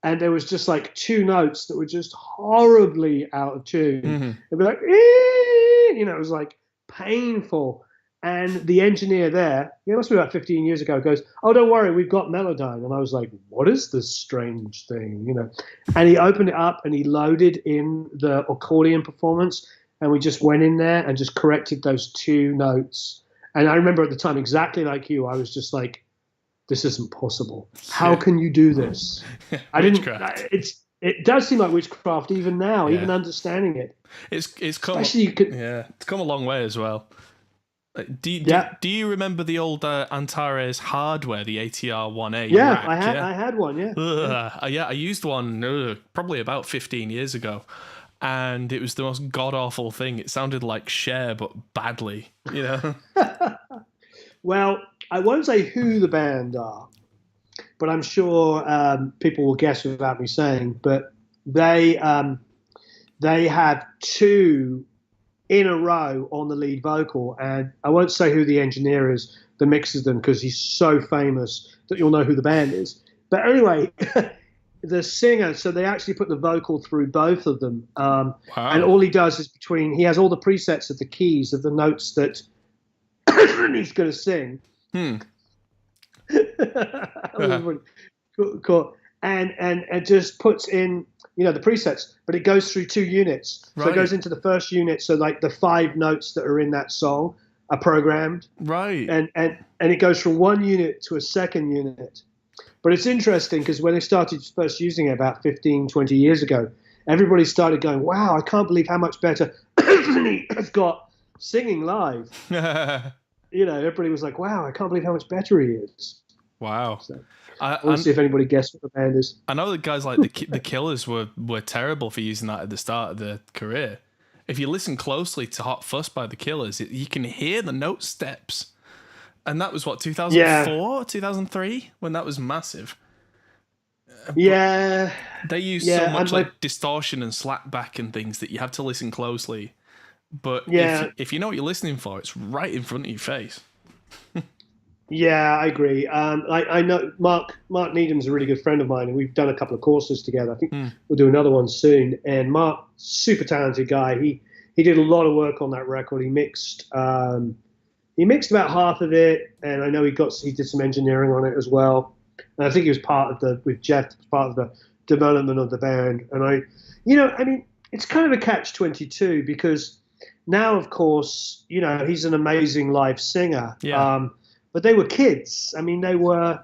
And there was just like 2 notes that were just horribly out of tune. It'd be like, it was like painful. And the engineer there, it must be about 15 years ago, goes, "Oh, don't worry, we've got Melodyne." And I was like, "What is this strange thing?" And he opened it up and he loaded in the accordion performance, and we just went in there and just corrected those 2 notes. And I remember at the time, exactly like you, I was just like, this isn't possible. How can you do this? It does seem like witchcraft even now, even understanding it. It's come it's come a long way as well. Do you remember the old Antares hardware, the ATR-1A? Yeah, rack? I had one. Yeah. I used one probably about 15 years ago, and it was the most god awful thing. It sounded like Cher, but badly. Well, I won't say who the band are, but I'm sure people will guess without me saying. But they have 2 in a row on the lead vocal, and I won't say who the engineer is that mixes them because he's so famous that you'll know who the band is. But anyway, the singer, so they actually put the vocal through both of them, and all he does is he has all the presets of the keys of the notes that he's going to sing. Cool. And just puts in the presets, but it goes through 2 units. So it goes into the first unit, so like the 5 notes that are in that song are programmed, right? And it goes from 1 unit to a second unit. But it's interesting because when they started first using it about 15-20 years ago, everybody started going, "Wow, I can't believe how much better Anthony has got singing live." Everybody was like, "Wow, I can't believe how much better he is." Wow. So, I'll see if anybody guessed what the band is. I know that guys like the Killers were terrible for using that at the start of their career. If you listen closely to Hot Fuss by the Killers, you can hear the note steps. And that was 2004, 2003, when that was massive. Yeah. They use so much like distortion and slapback and things that you have to listen closely. But if you know what you're listening for, it's right in front of your face. Yeah, I agree. I know Mark Needham's a really good friend of mine, and we've done a couple of courses together. I think we'll do another one soon. And Mark, super talented guy. He did a lot of work on that record. He mixed about half of it, and I know he did some engineering on it as well. And I think he was part of with Jeff, part of the development of the band. And it's kind of a catch-22 because now, of course, he's an amazing live singer. Yeah. But they were kids. I mean, they were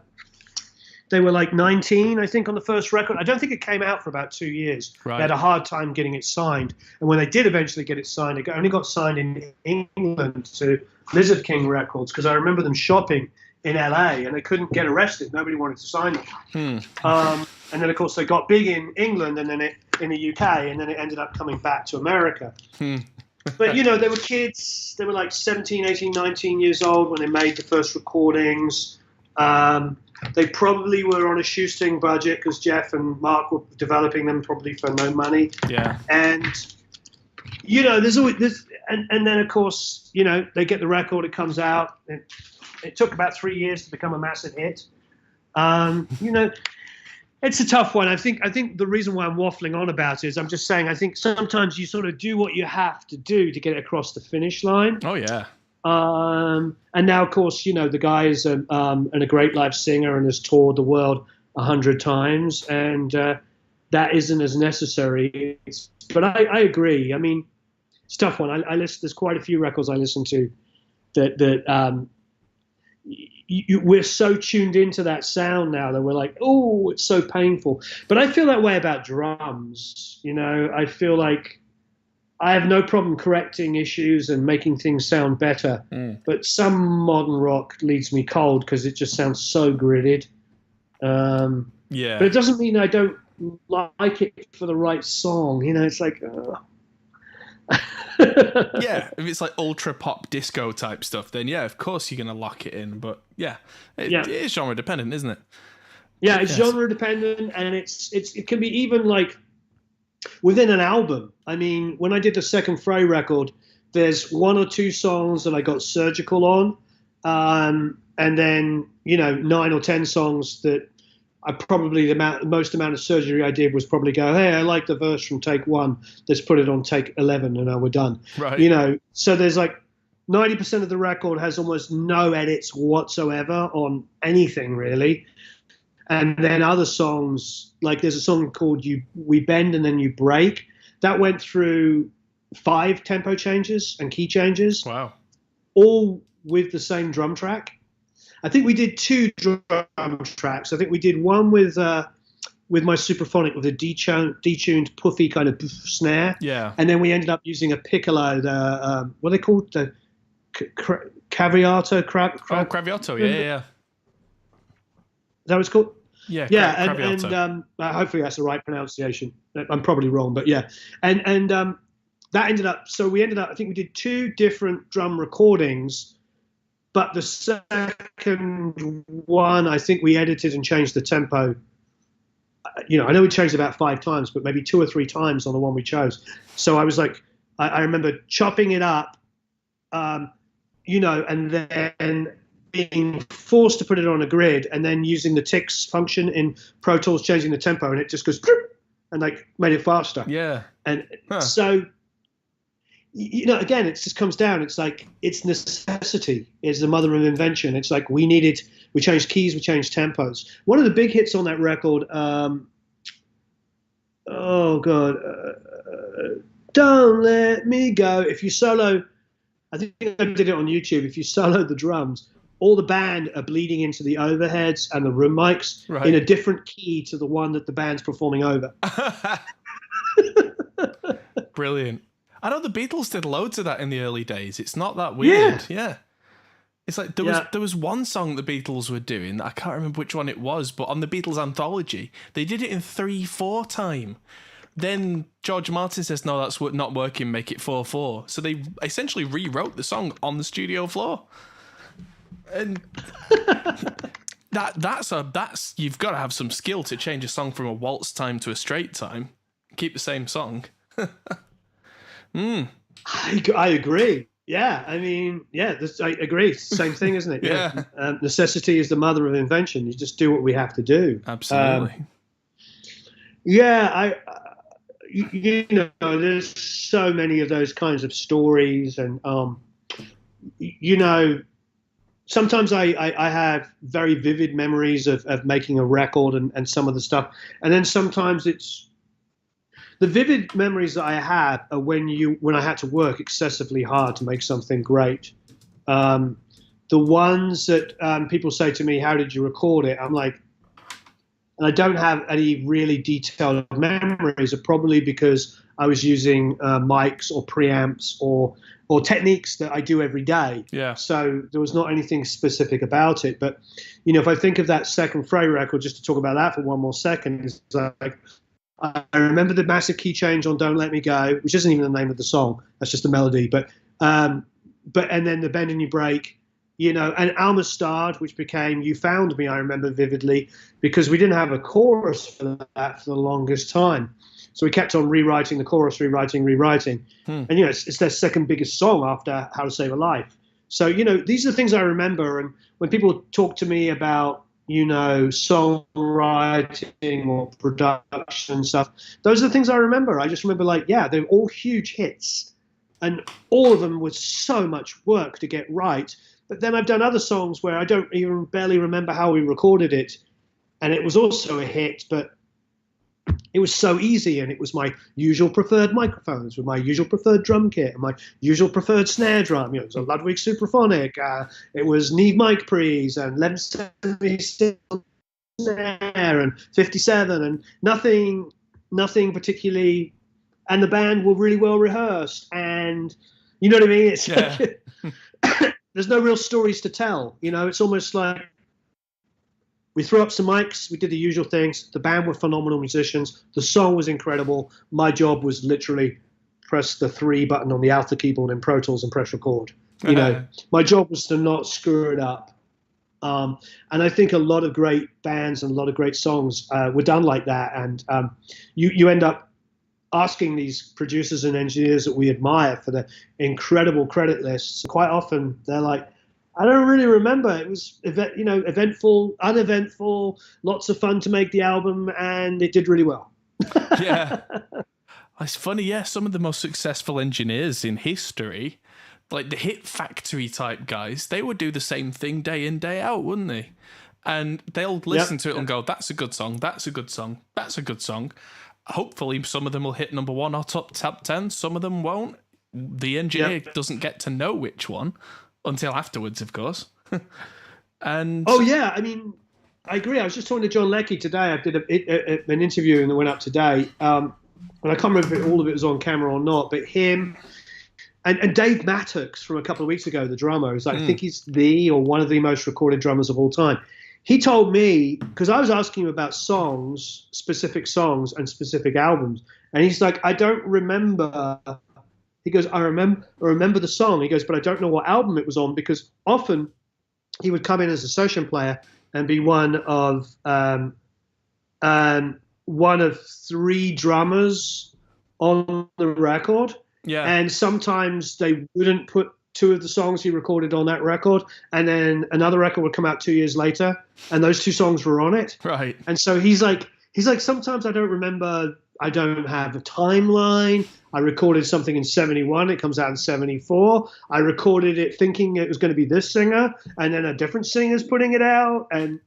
they were like 19, I think, on the first record. I don't think it came out for about 2 years. Right. They had a hard time getting it signed. And when they did eventually get it signed, it only got signed in England to Lizard King Records, because I remember them shopping in LA and they couldn't get arrested. Nobody wanted to sign them. And then, of course, they got big in England and then in the UK, and then it ended up coming back to America. But, you know, they were kids. They were like 17, 18, 19 years old when they made the first recordings. They probably were on a shoestring budget because Jeff and Mark were developing them probably for no money. Yeah. And, you know, there's always this. And then, of course, you know, they get the record. It comes out. It took about 3 years to become a massive hit. You know, it's a tough one. I think the reason why I'm waffling on about it is I'm just saying I think sometimes you sort of do what you have to do to get it across the finish line. Oh, yeah. And now, of course, you know, the guy is a great live singer and has toured the world 100 times, and that isn't as necessary. But I agree. I mean, it's a tough one. I listen. There's quite a few records I listen to that we're so tuned into that sound now that we're like, oh, it's so painful. But I feel that way about drums. You know, I feel like I have no problem correcting issues and making things sound better. But some modern rock leaves me cold because it just sounds so gridded. Yeah. But it doesn't mean I don't like it for the right song. You know, it's like... Yeah, if it's like ultra pop disco type stuff, then yeah, of course you're gonna lock it in. But yeah, it is genre dependent, isn't it? Yeah, it's genre dependent, and it can be even like within an album. I mean, when I did the second Fray record, there's 1 or 2 songs that I got surgical on, and then 9 or 10 songs that I probably most amount of surgery I did was probably go, hey, I like the verse from take 1. Let's put it on take 11, and now we're done. Right. You know, so there's like 90% of the record has almost no edits whatsoever on anything really, and then other songs, like there's a song called "We Bend and Then You Break" that went through 5 tempo changes and key changes. Wow. All with the same drum track. I think we did 2 drum tracks. I think we did one with my Superphonic with a detuned puffy kind of snare. Yeah. And then we ended up using a piccolo, what are they called? The Craviotto. Craviotto, yeah. Is that what it's called? Yeah, yeah, Craviotto. and hopefully that's the right pronunciation. I'm probably wrong, but yeah. And that ended up, I think we did 2 different drum recordings. But the second one, I think we edited and changed the tempo. I know we changed about 5 times, but maybe 2 or 3 times on the one we chose. So I was like, I remember chopping it up, and then being forced to put it on a grid, and then using the ticks function in Pro Tools, changing the tempo, and it just goes, and like made it faster. Yeah. And so... again, it just comes down. It's like it's necessity is the mother of invention. It's like we changed keys, we changed tempos. One of the big hits on that record, Don't Let Me Go. If you solo, I think I did it on YouTube. If you solo the drums, all the band are bleeding into the overheads and the room mics in a different key to the one that the band's performing over. Brilliant. I know the Beatles did loads of that in the early days. It's not that weird. Yeah. It's like there was one song the Beatles were doing, I can't remember which one it was, but on the Beatles anthology, they did it in 3/4 time. Then George Martin says, no, that's not working, make it 4/4. So they essentially rewrote the song on the studio floor. And that's you've got to have some skill to change a song from a waltz time to a straight time. Keep the same song. I agree. Yeah, I mean, I agree. Same thing, isn't it? Yeah. Necessity is the mother of invention. You just do what we have to do. Absolutely. There's so many of those kinds of stories, and sometimes I have very vivid memories of making a record and some of the stuff, and then sometimes it's. The vivid memories that I have are when I had to work excessively hard to make something great. The ones that people say to me, how did you record it? I'm like, and I don't have any really detailed memories, are probably because I was using mics or preamps or techniques that I do every day. Yeah. So there was not anything specific about it. But, you know, if I think of that second Frey record, just to talk about that for one more second, it's like, I remember the massive key change on Don't Let Me Go, which isn't even the name of the song. That's just a melody. But and then the Bend and You Break, you know, and Almastad, which became You Found Me, I remember vividly, because we didn't have a chorus for that for the longest time. So we kept on rewriting the chorus, rewriting. And, you know, it's their second biggest song after How to Save a Life. So, you know, these are the things I remember. And when people talk to me about, you know, songwriting or production and stuff, those are the things I remember. I just remember, like, yeah, they're all huge hits. And all of them was so much work to get right. But then I've done other songs where I don't even barely remember how we recorded it. And it was also a hit, but it was so easy, and it was my usual preferred microphones with my usual preferred drum kit and my usual preferred snare drum. You know, it was a Ludwig Superphonic. It was Neve mic pre's and 1176 snare and 57 and nothing particularly. And the band were really well rehearsed, and you know what I mean? It's like, there's no real stories to tell. You know, it's almost like we threw up some mics, we did the usual things. The band were phenomenal musicians. The song was incredible. My job was literally press the 3 button on the Alpha keyboard in Pro Tools and press record. You know, my job was to not screw it up. And I think a lot of great bands and a lot of great songs were done like that. And you end up asking these producers and engineers that we admire for the incredible credit lists. Quite often they're like, I don't really remember. It was, you know, eventful, uneventful, lots of fun to make the album, and it did really well. Yeah. It's funny, yeah, some of the most successful engineers in history, like the Hit Factory type guys, they would do the same thing day in, day out, wouldn't they? And they'll listen to it and go, that's a good song, that's a good song, that's a good song. Hopefully some of them will hit number 1 or top 10, some of them won't. The engineer doesn't get to know which one until afterwards, of course. And oh yeah, I mean, I agree. I was just talking to John Leckie today. I did an interview and it went up today. And I can't remember if all of it was on camera or not, but him and Dave Mattox from a couple of weeks ago, the drummer, is like, I think he's one of the most recorded drummers of all time. He told me, because I was asking him about songs, specific songs and specific albums, and he's like, I don't remember. He goes, I remember the song. He goes, but I don't know what album it was on, because often he would come in as a session player and be one of 3 drummers on the record. Yeah. And sometimes they wouldn't put 2 of the songs he recorded on that record, and then another record would come out 2 years later, and those 2 songs were on it. Right. And so he's like, sometimes I don't remember. I don't have a timeline. I recorded something in 71. It comes out in 74. I recorded it thinking it was going to be this singer, and then a different singer's putting it out. And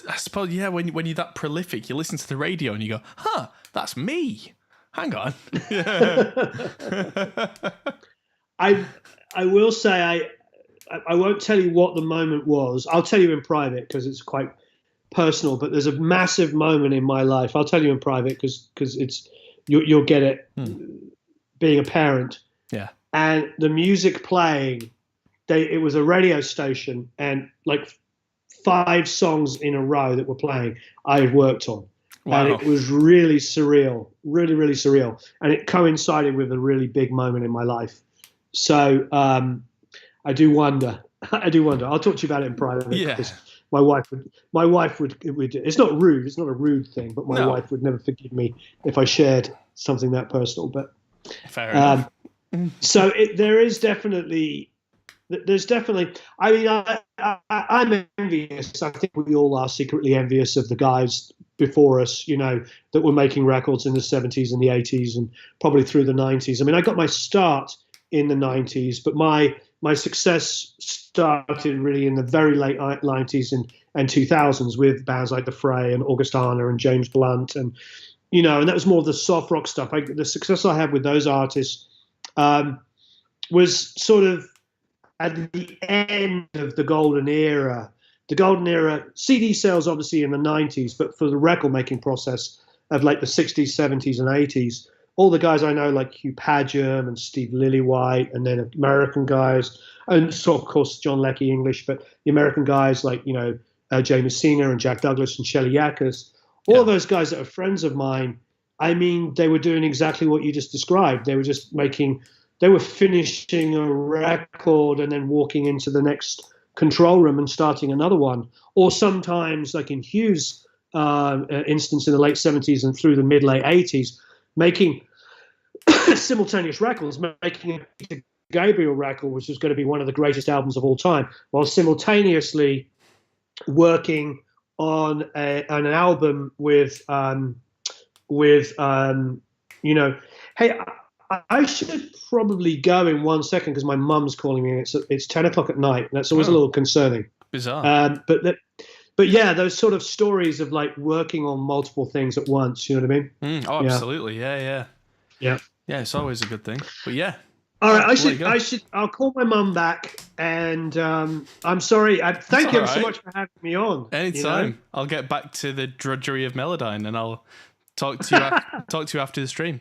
I suppose, yeah, when you're that prolific, you listen to the radio and you go, huh, that's me. Hang on. I will say I won't tell you what the moment was. I'll tell you in private because it's quite personal, but there's a massive moment in my life. I'll tell you in private because it's you'll get it being a parent. Yeah. And the music playing, it was a radio station, and like 5 songs in a row that were playing I had worked on. Wow. And it was really surreal, really, really surreal. And it coincided with a really big moment in my life. So I do wonder. I'll talk to you about it in private. Yeah. My wife would. It's not rude. It's not a rude thing. But my wife would never forgive me if I shared something that personal. But fair enough. So there's definitely. I mean, I'm envious. I think we all are secretly envious of the guys before us, you know, that were making records in the 70s and the 80s and probably through the 90s. I mean, I got my start in the 90s, but my success started really in the very late 90s and 2000s with bands like The Fray and Augustana and James Blunt, and you know, and that was more of the soft rock stuff. The success I had with those artists was sort of at the end of the golden era, the golden era. CD sales obviously in the 90s, but for the record making process of like the 60s, 70s, and 80s, all the guys I know like Hugh Padgham and Steve Lillywhite, and then American guys, and so of course John Leckie English, but the American guys like Jay Messina and Jack Douglas and Shelley Yakus, all of those guys that are friends of mine. I mean, they were doing exactly what you just described. They were just they were finishing a record and then walking into the next control room and starting another one. Or sometimes, like in Hugh's instance in the late 70s and through the mid-late 80s, making simultaneous records, making a Gabriel record, which was going to be one of the greatest albums of all time, while simultaneously working on an album with hey, I should probably go in 1 second because my mum's calling me. It's 10 o'clock at night, and that's always a little concerning. Bizarre. But yeah, those sort of stories of like working on multiple things at once. You know what I mean? Absolutely. Yeah. Yeah. It's always a good thing. But yeah. All right, I'll call my mum back, and I'm sorry. Thank you so much for having me on. Anytime. I'll get back to the drudgery of Melodyne, and I'll talk to you after the stream.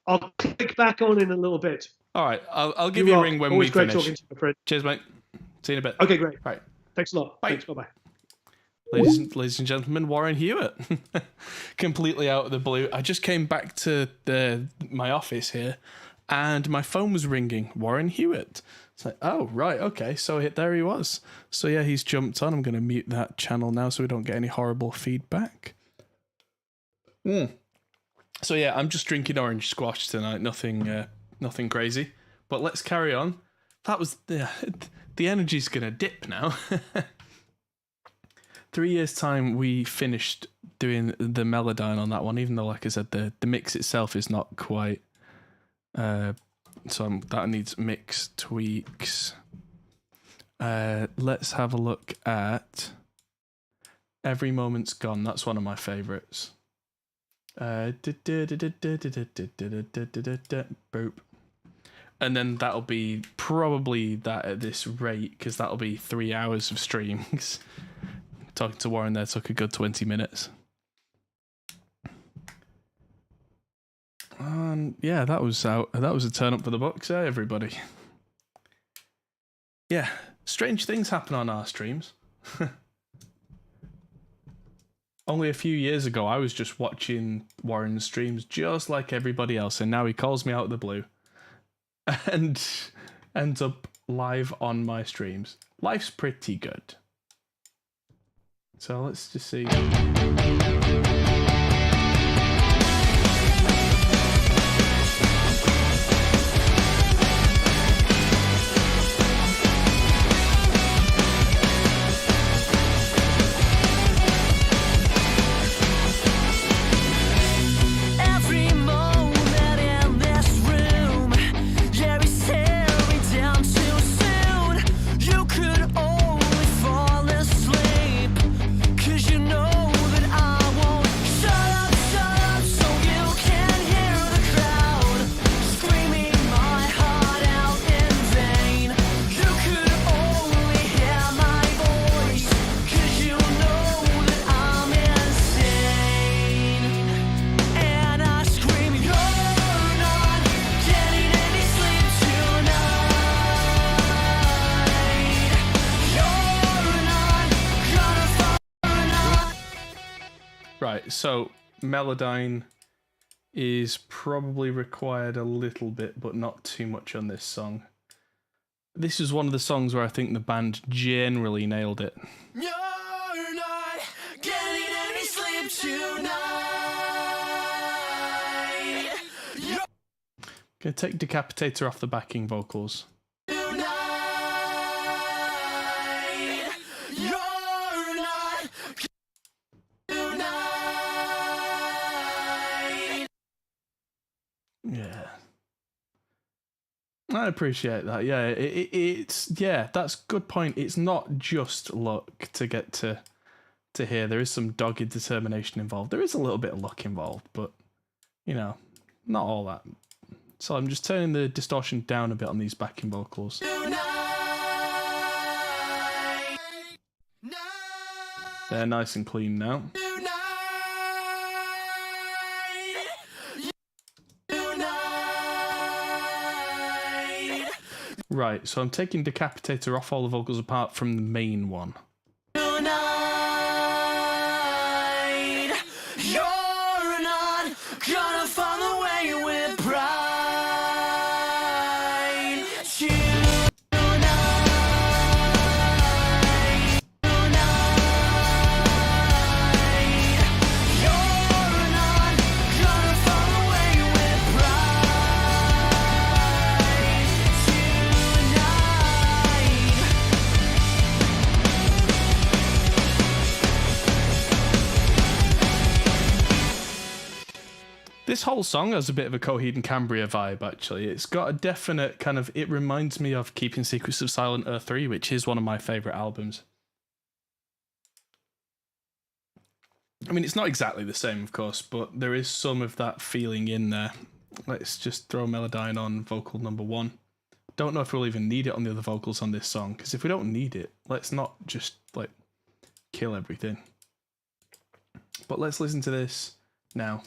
I'll click back on in a little bit. All right, I'll give you a ring when we finish. Always great talking to you, friend. Cheers, mate. See you in a bit. Okay, great. Right. Thanks a lot. Bye. Thanks. Bye-bye. Ladies and gentlemen, Warrren Huart. Completely out of the blue. I just came back to my office here, and my phone was ringing. Warrren Huart. It's like, oh, right, okay. So there he was. So yeah, he's jumped on. I'm going to mute that channel now so we don't get any horrible feedback. So yeah, I'm just drinking orange squash tonight. Nothing crazy. But let's carry on. That was the energy's going to dip now. 3 years time, we finished doing the Melodyne on that one, even though, like I said, the mix itself is not quite. So that needs mix tweaks. Let's have a look at Every Moment's Gone. That's one of my favourites. Boop. And then that'll be probably that at this rate, because that'll be 3 hours of streams. Talking to Warren there took a good 20 minutes. And yeah, that was a turn up for the books, everybody. Yeah, strange things happen on our streams. Only a few years ago, I was just watching Warren's streams just like everybody else, and now he calls me out of the blue and ends up live on my streams. Life's pretty good. So let's just see. So Melodyne is probably required a little bit, but not too much on this song. This is one of the songs where I think the band generally nailed it. You're not getting any sleep tonight. Gonna take Decapitator off the backing vocals. Yeah, I appreciate that. Yeah, it's that's a good point. It's not just luck to get to here. There is some dogged determination involved. There is a little bit of luck involved, but not all that. So I'm just turning the distortion down a bit on these backing vocals. Tonight. They're nice and clean now. Right, so I'm taking Decapitator off all the vocals apart from the main one. You're not gonna fall away with pride. Tonight, you're not gonna fall away with pride. Tonight. This whole song has a bit of a Coheed and Cambria vibe, actually. It's got a definite kind of... It reminds me of Keeping Secrets of Silent Earth 3, which is one of my favourite albums. I mean, it's not exactly the same, of course, but there is some of that feeling in there. Let's just throw Melodyne on vocal number 1. Don't know if we'll even need it on the other vocals on this song, because if we don't need it, let's not just, like, kill everything. But let's listen to this now.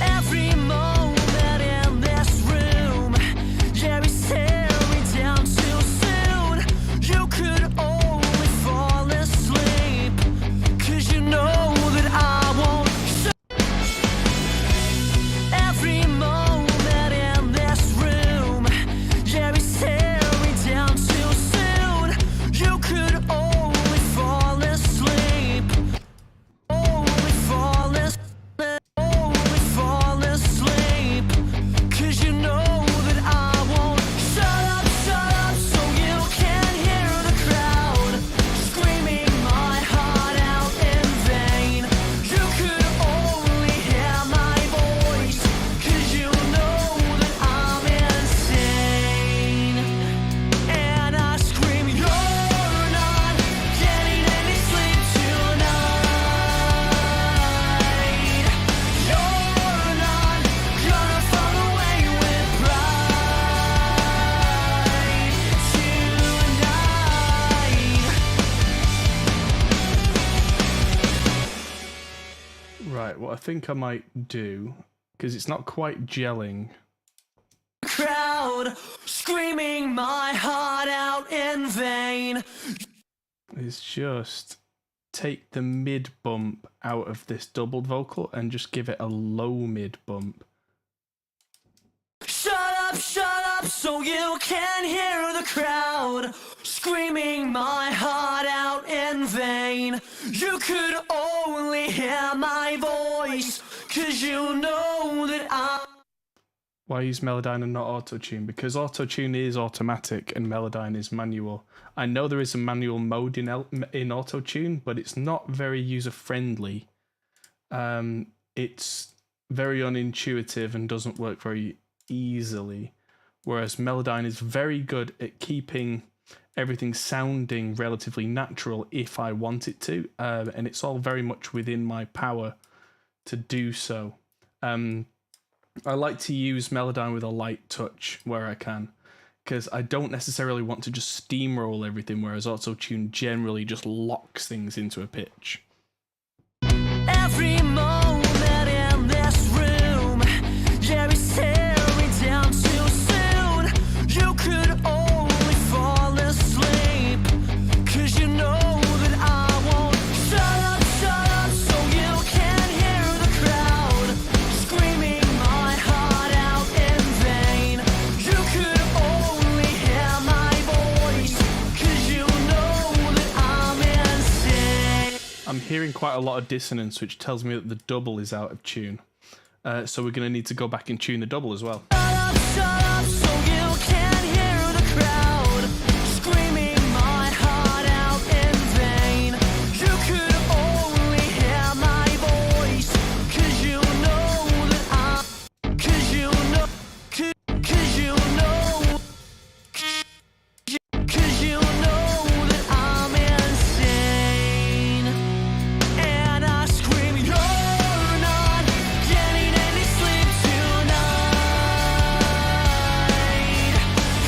Every moment in this room, Jerry stared me down too soon. You could only fall asleep, 'cause you know that I won't. Every moment in this room, Jerry stared me down too soon. You could only fall asleep, only fall asleep. Right, what I think I might do, because it's not quite gelling. Crowd screaming my heart out in vain. Is just take the mid bump out of this doubled vocal and just give it a low mid bump. Shut up, so you can hear the crowd screaming my heart out in vain. You could only hear my voice, 'cause you know that I... Why use Melodyne and not auto-tune? Because auto-tune is automatic and Melodyne is manual. I know there is a manual mode in auto-tune, but it's not very user-friendly. It's very unintuitive and doesn't work very easily. Whereas Melodyne is very good at keeping everything sounding relatively natural if I want it to. And it's all very much within my power to do so. I like to use Melodyne with a light touch where I can, because I don't necessarily want to just steamroll everything, whereas auto-tune generally just locks things into a pitch. Every moment in this room, Jerry stared me down too soon. You could only fall asleep, 'cause you know that I won't. Shut up, so you can hear the crowd screaming my heart out in vain. You could only hear my voice, 'cause you know that I'm insane. I'm hearing quite a lot of dissonance, which tells me that the double is out of tune. So we're going to need to go back and tune the double as well. Shut up, so you can hear the crowd screaming my heart out in vain. You could only hear my voice, 'cause you know that I'm, 'cause you know, 'cause you know, 'cause you know that I'm insane. And I scream, you're not getting any sleep tonight.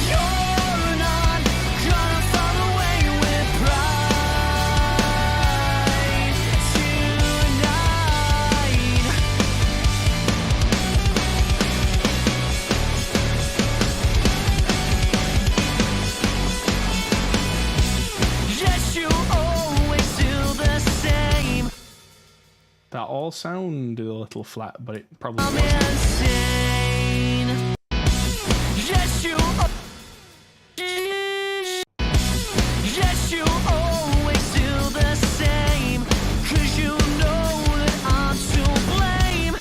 You're That all sounded a little flat, but it probably I'm wasn't. insane. Yes, you are. Yes, you always do the same. 'Cause you know that I'm to blame.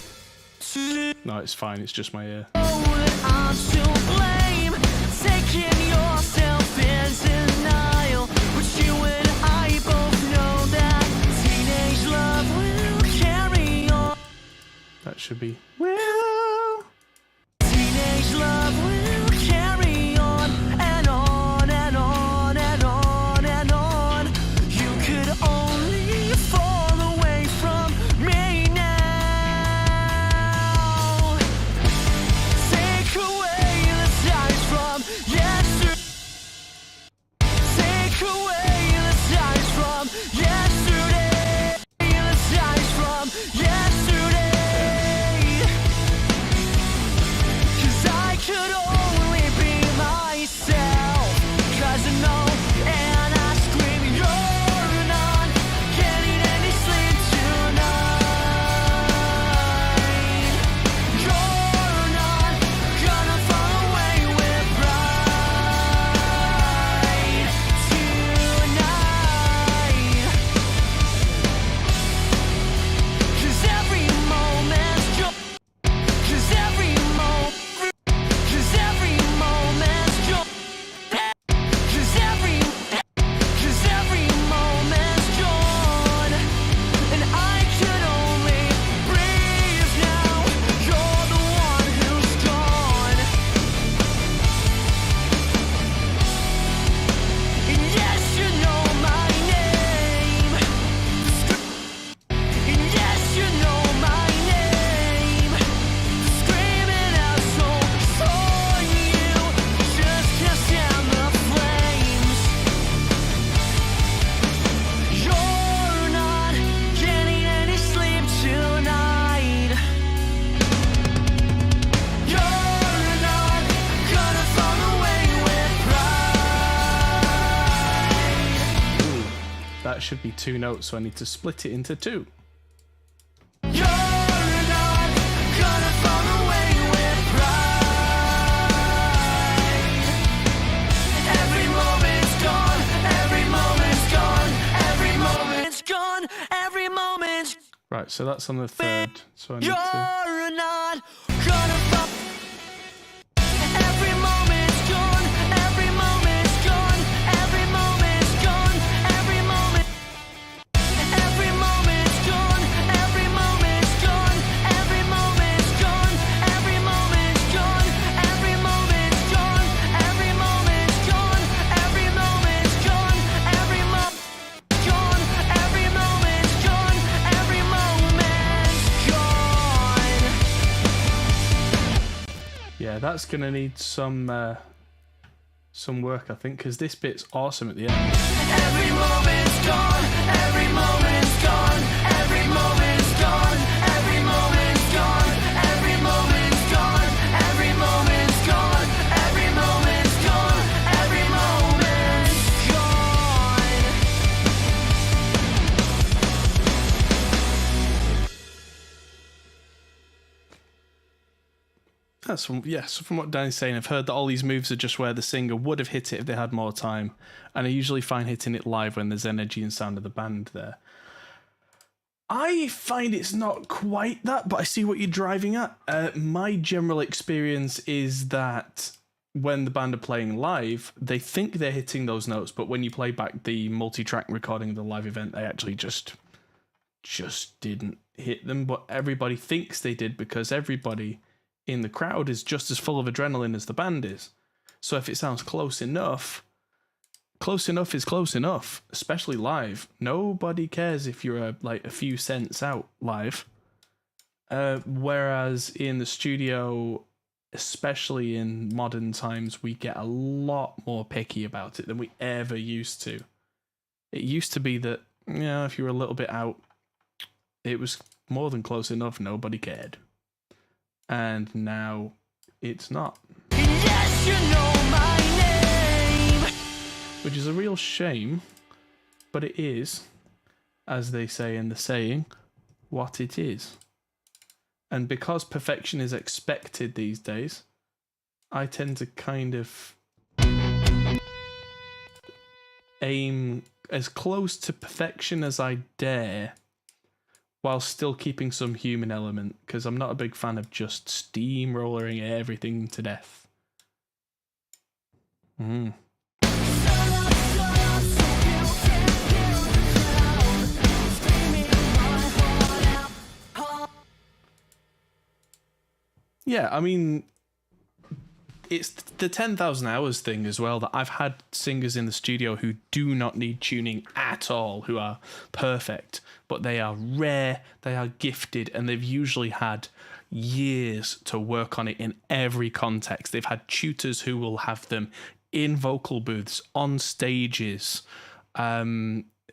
No, it's fine. It's just my ear. I'm to blame. Taking yourself in denial. But you and I both know that teenage love will carry on. That should be. Well, Teenage love will carry on and on and on and on and on. You could only fall away from me now. Take away the times from yesterday. Take away the times from yesterday. The times from yesterday. 'Cause I could only be myself. 'Cause I know and I scream, you're not getting any sleep tonight. You're not gonna fall away with pride tonight. 'Cause every moment's joy. 'Cause every moment. 'Cause every moment's joy. 'Cause every moment's gone. And I could only breathe now. You're the one who's gone. And yes, you know my name. And yes, you know my name. Screaming out so for you. Just can't stand the flames. You're not getting any sleep tonight. You're not gonna fall away with pride. that should be 2 notes, so I need to split it into 2. You're not gonna fall away with pride. Every moment's gone. Every moment's gone. Every moment's gone. Every moment's. Right, so that's on the 3rd. So I need You're to. not gonna fall. Every moment's gone. Every moment's gone. Every moment's gone. Every moment. Every moment's gone. Every moment's gone. Every moment's gone. Every moment's gone. Every moment's gone. Every moment's gone. Every moment's gone. Every moment gone. Every moment's gone. Every moment's gone. Yeah, that's gonna need some work, I think, because this bit's awesome at the end. Every moment's gone. Every moment's gone. Every moment's gone. Every moment's gone. Every moment's gone. Every moment's gone. Every moment's gone. Every moment's gone. That's from so from what Danny's saying, I've heard that all these moves are just where the singer would have hit it if they had more time, and I usually find hitting it live when there's energy and sound of the band there. I find it's not quite that, but I see what you're driving at. My general experience is that when the band are playing live, they think they're hitting those notes, but when you play back the multi-track recording of the live event, they actually just didn't hit them, but everybody thinks they did because everybody in the crowd is just as full of adrenaline as the band is. So if it sounds close enough is close enough, especially live. Nobody cares if you're a few cents out live. Whereas in the studio, especially in modern times, we get a lot more picky about it than we ever used to. It used to be that, if you were a little bit out, it was more than close enough, nobody cared. And now it's not. Yes, you know my name. Which is a real shame, but it is, as they say in the saying, what it is. And because perfection is expected these days, I tend to kind of aim as close to perfection as I dare, while still keeping some human element, because I'm not a big fan of just steamrolling everything to death. Yeah, I mean, it's the 10,000 hours thing as well, that I've had singers in the studio who do not need tuning at all, who are perfect, but they are rare, they are gifted, and they've usually had years to work on it in every context. They've had tutors who will have them in vocal booths, on stages,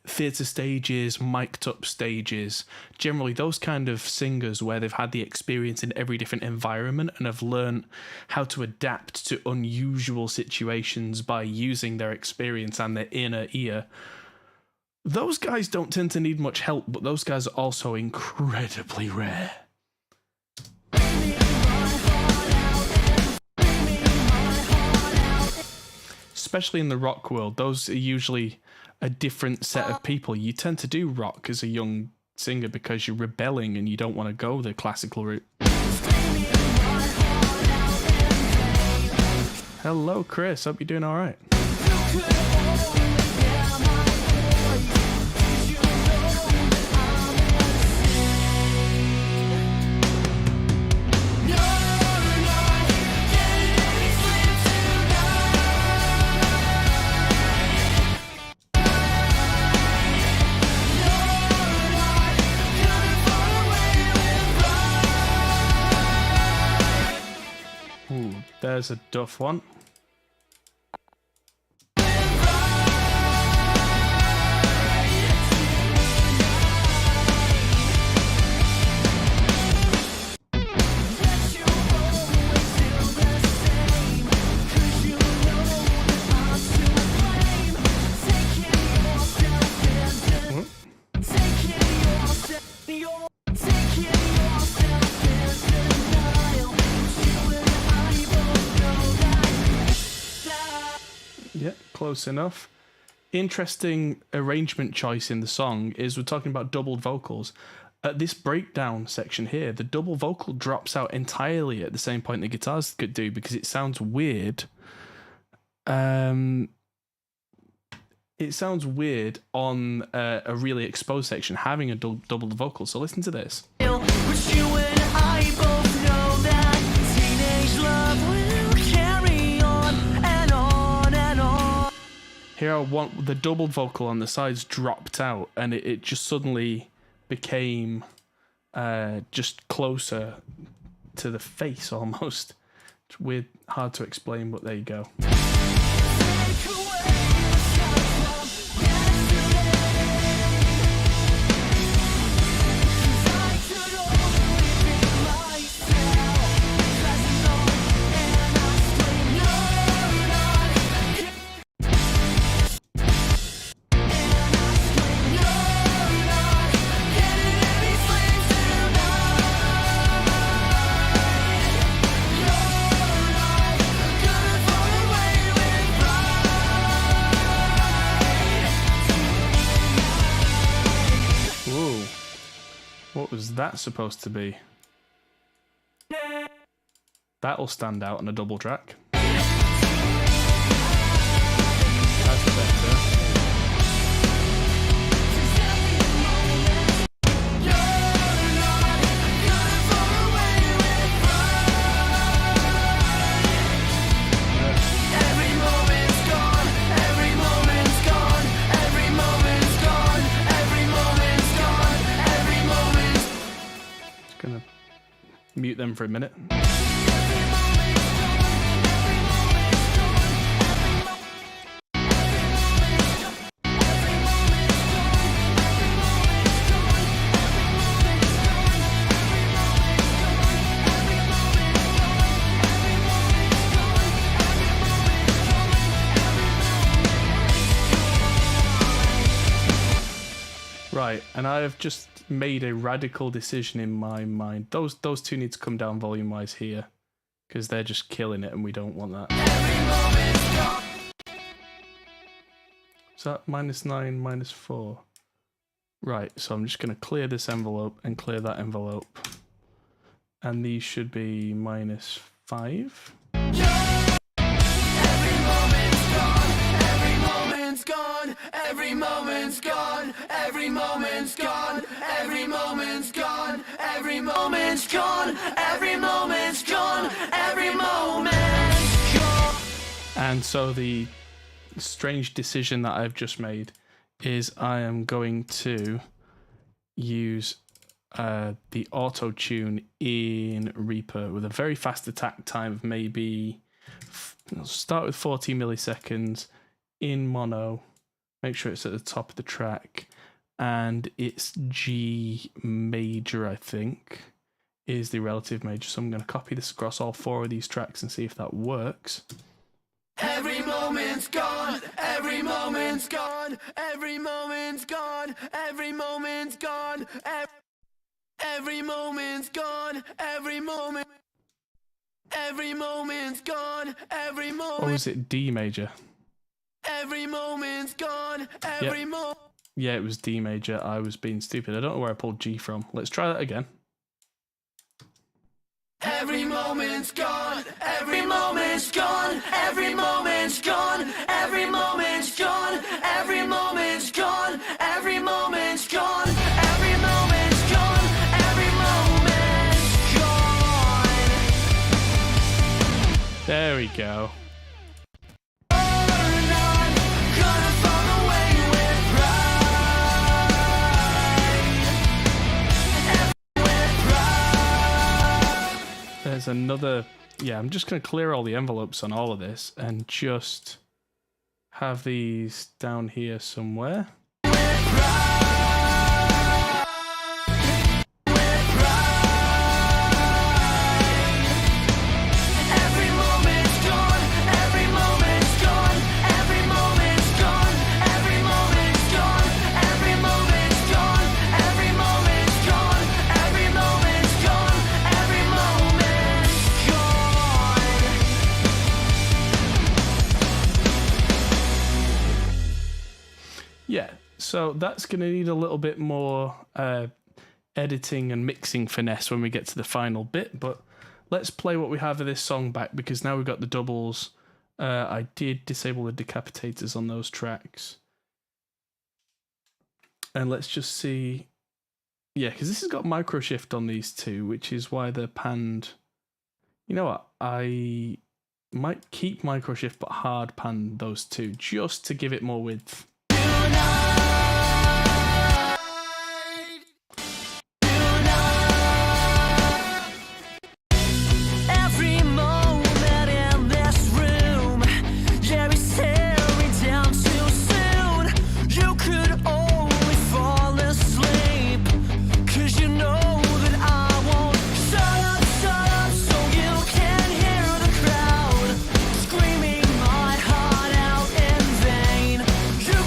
theatre stages, mic'd up stages, generally those kind of singers where they've had the experience in every different environment and have learned how to adapt to unusual situations by using their experience and their inner ear. Those guys don't tend to need much help, but those guys are also incredibly rare. Especially in the rock world, those are usually a different set of people. You tend to do rock as a young singer because you're rebelling and you don't want to go the classical route. Hello, Chris. Hope you're doing all right. There's a Duff one. Yeah, close enough. Interesting arrangement choice in the song is we're talking about doubled vocals. At this breakdown section here, the double vocal drops out entirely at the same point the guitars could do because it sounds weird. It sounds weird on a really exposed section having a doubled vocal. So listen to this. But you and I both know that teenage love will carry on and on and on. Here I want the doubled vocal on the sides dropped out and it just suddenly became just closer to the face almost. It's weird, hard to explain, but there you go. What was that supposed to be? That'll stand out on a double track. That's better. Gonna mute them for a minute. Right, and I have just made a radical decision in my mind. Those two need to come down volume-wise here, because they're just killing it and we don't want that. Is that -9, -4? Right, so I'm just going to clear this envelope and clear that envelope. And these should be -5. Every moment's gone, every moment's gone, every moment's gone, every moment's gone, every moment's gone, every moment's gone, every moment's gone, every moment's gone. And so the strange decision that I've just made is I am going to use the auto tune in Reaper with a very fast attack time of maybe, I'll start with 40 milliseconds in mono, make sure it's at the top of the track, and it's G major, I think, is the relative major. So I'm going to copy this across all 4 of these tracks and see if that works. Every moment's gone, every moment's gone, every moment's gone, every moment's gone, every moment's gone, every moment's gone, every moment. Or is it D major? Every moment's gone, every moment. Yeah, it was D major. I was being stupid. I don't know where I pulled G from. Let's try that again. Every moment's gone, every moment's gone, every moment's gone, every moment's gone, every moment's gone, every moment's gone, every moment's gone, every moment's gone. There we go. Gonna fall away with pride. There's another. Yeah, I'm just going to clear all the envelopes on all of this and just have these down here somewhere. Yeah, so that's going to need a little bit more editing and mixing finesse when we get to the final bit, but let's play what we have of this song back, because now we've got the doubles. I did disable the decapitators on those tracks. And let's just see. Yeah, because this has got microshift on these two, which is why they're panned. You know what? I might keep microshift but hard pan those two just to give it more width. Every moment in this room, Jerry stared me down too soon. You could only fall asleep, 'cause you know that I won't shut up so you can hear the crowd screaming my heart out in vain. You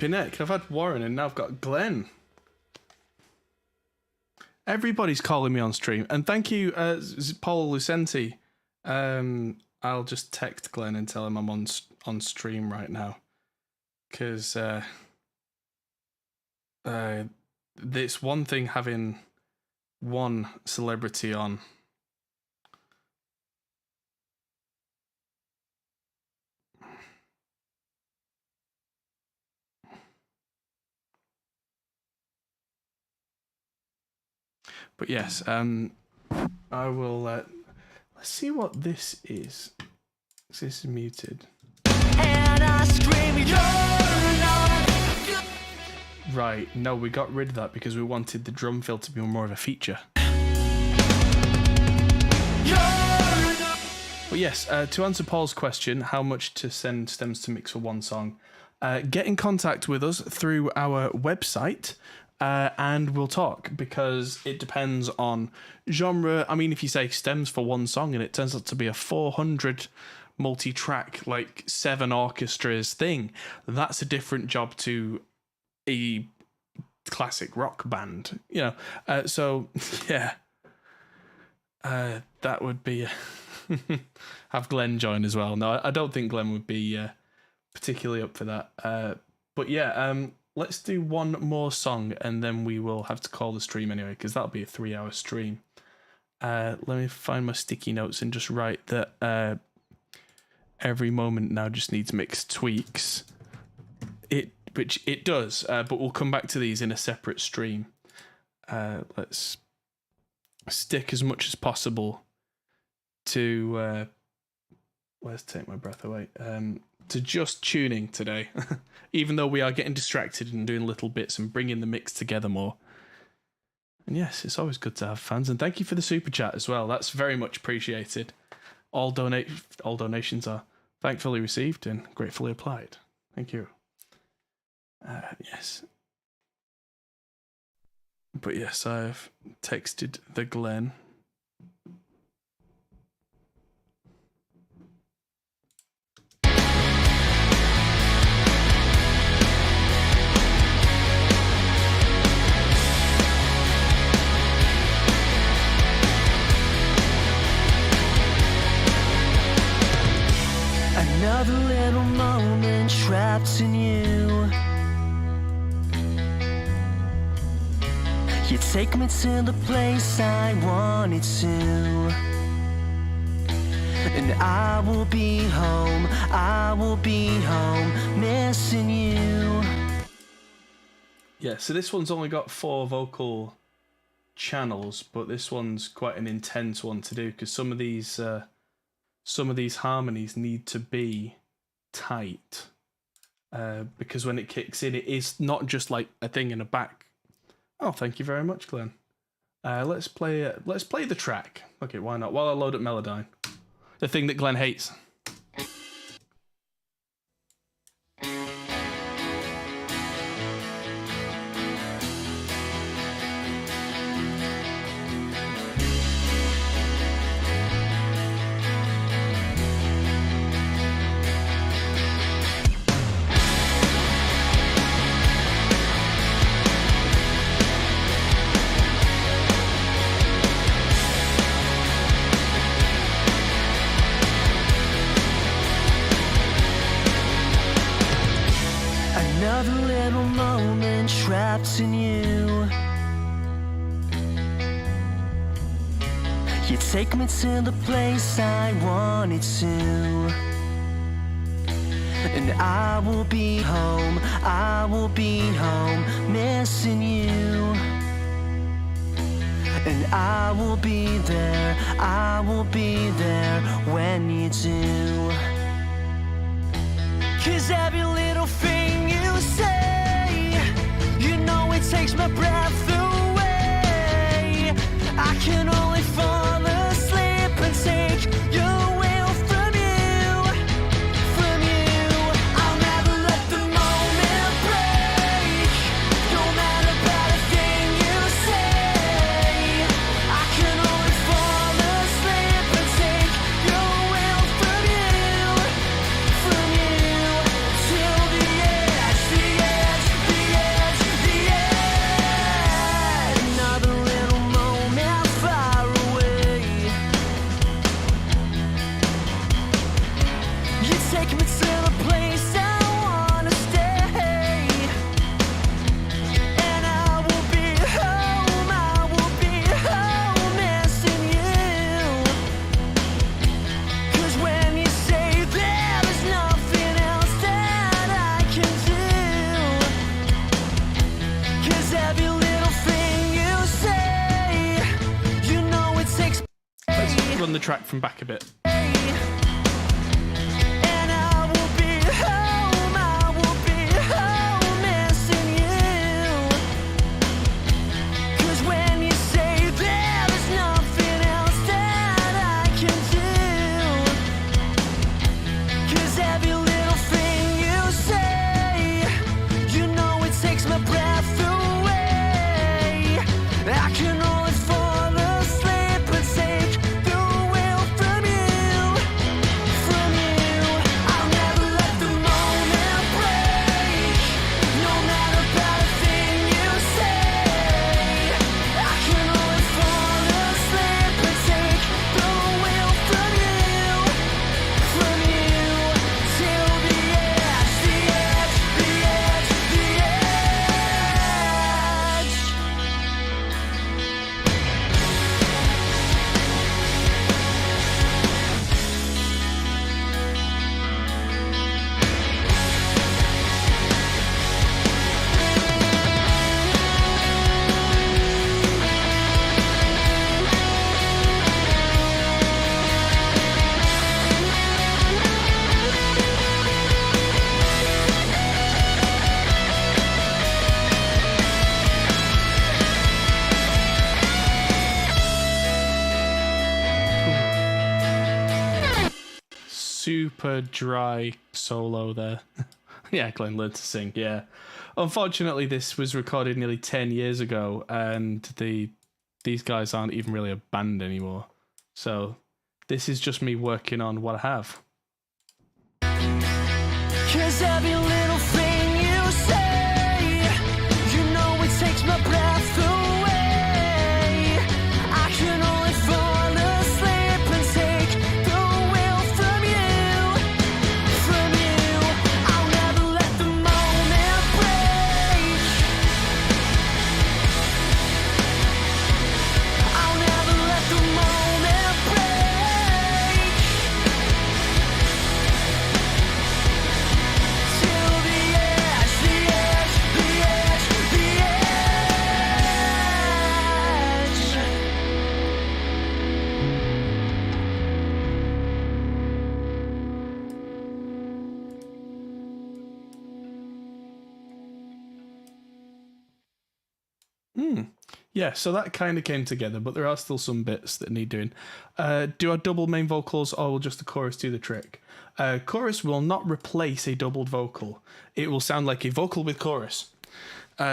flipping heck. I've had Warren and now I've got Glenn. Everybody's calling me on stream. And thank you, Paul Lucenti. I'll just text Glenn and tell him I'm on stream right now. Because it's one thing having one celebrity on. But yes, I will. Let's see what this is. This is muted. And I scream, you're not. Right, no, we got rid of that because we wanted the drum fill to be more of a feature. But yes, to answer Paul's question, how much to send stems to mix for one song, get in contact with us through our website. And we'll talk, because it depends on genre. I mean, if you say stems for one song and it turns out to be a 400 multi-track, like 7 orchestras thing, that's a different job to a classic rock band, you know. So yeah, that would be have Glenn join as well. No, I don't think Glenn would be particularly up for that. But yeah, let's do one more song and then we will have to call the stream anyway, because that'll be a 3-hour stream. Let me find my sticky notes and just write that every moment now just needs mixed tweaks. Which it does, but we'll come back to these in a separate stream. Let's stick as much as possible to let's take my breath away. To just tuning today, even though we are getting distracted and doing little bits and bringing the mix together more. And yes, it's always good to have fans, and thank you for the super chat as well. That's very much appreciated. All donations are thankfully received and gratefully applied. Thank you. Yes. But yes, I've texted the Glenn. Another little moment trapped in you. You take me to the place I wanted to, and I will be home, missing you. Yeah, so this one's only got 4 vocal channels, but this one's quite an intense one to do, because some of these harmonies need to be tight, because when it kicks in, it is not just like a thing in a back. Oh, thank you very much, Glenn. Let's play the track. Okay, why not? While I load up Melodyne, the thing that Glenn hates. Another little moment trapped in you. You take me to the place I wanted to, and I will be home, missing you. And I will be there when you do. 'Cause every little thing you say, you know it takes my breath away. I can only fall asleep and take your will from you. I'll never let the moment break, no matter about a thing you say. I can only fall asleep and take your will from you till the edge, run the track from back a bit. And I will be home missing you. 'Cause when you say there is nothing else that I can do. 'Cause every little thing you say, you know it takes my breath away. I can only fall asleep and take the will from you, from you. I'll never let the moment break, no matter about a thing you say. I can only fall asleep and take the will from you, till the edge, the edge, the edge, the edge. Super dry solo there. Yeah, Glenn learned to sing. Yeah. Unfortunately, this was recorded nearly 10 years ago, and these guys aren't even really a band anymore. So this is just me working on what I have. 'Cause every little thing you say, you know it takes my breath away. I can only fall asleep and take the will from you, from you. I'll never let the moment break. I'll never let the moment break. Till the edge, the edge, the edge, the edge. Yeah, so that kind of came together, but there are still some bits that need doing. Do I double main vocals, or will just the chorus do the trick? Chorus will not replace a doubled vocal. It will sound like a vocal with chorus.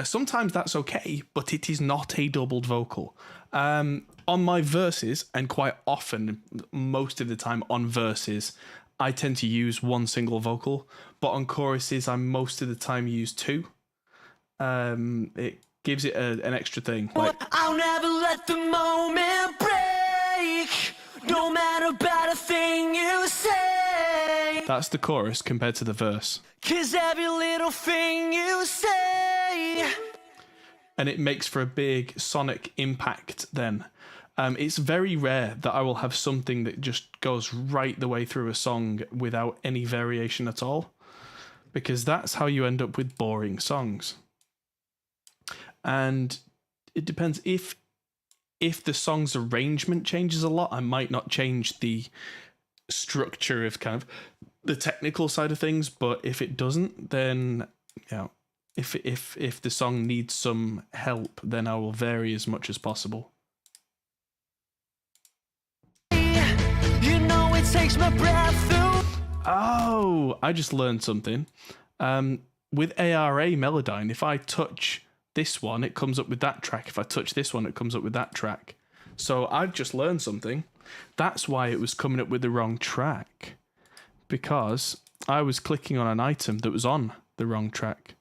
Sometimes that's okay, but it is not a doubled vocal. On my verses, and quite often, most of the time on verses, I tend to use one single vocal, but on choruses, I most of the time use two. It gives it an extra thing. Like, I'll never let the moment break, no matter about a thing you say. that's the chorus compared to the verse. 'Cause every little thing you say, And it makes for a big sonic impact then. It's very rare that I will have something that just goes right the way through a song without any variation at all, because that's how you end up with boring songs. And it depends if the song's arrangement changes a lot, I might not change the structure of kind of the technical side of things, but if it doesn't, then if the song needs some help, then I will vary as much as possible. you know it takes my breath away. Oh, I just learned something. With ARA Melodyne, if I touch this one, it comes up with that track. If I touch this one, it comes up with that track. So I've just learned something. That's why it was coming up with the wrong track, because I was clicking on an item that was on the wrong track.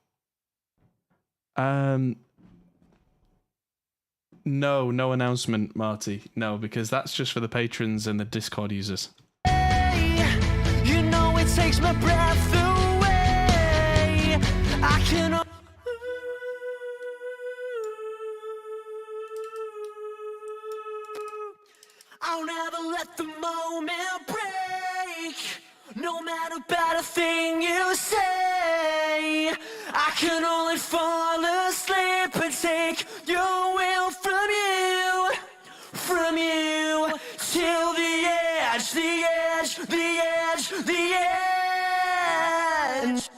No announcement, Marty. No, because that's just for the patrons and the Discord users. You know it takes my breath away. I can. I'll never let the moment break, no matter about a thing you say. I can only fall asleep and take your will from you, till the end. the edge.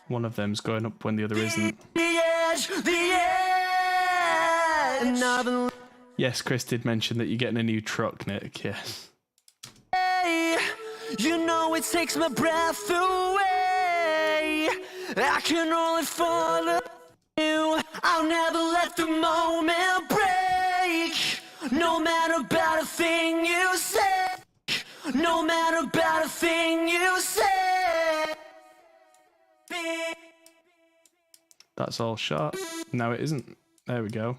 One of them's going up when the other isn't. The edge. And I've been Yes, Chris did mention that you're getting a new truck, Nick. Yes. you know it takes my breath away. I can only follow you. I'll never let the moment break. No matter about a thing you say. No matter about a thing you say. That's all sharp. No, it isn't. There we go.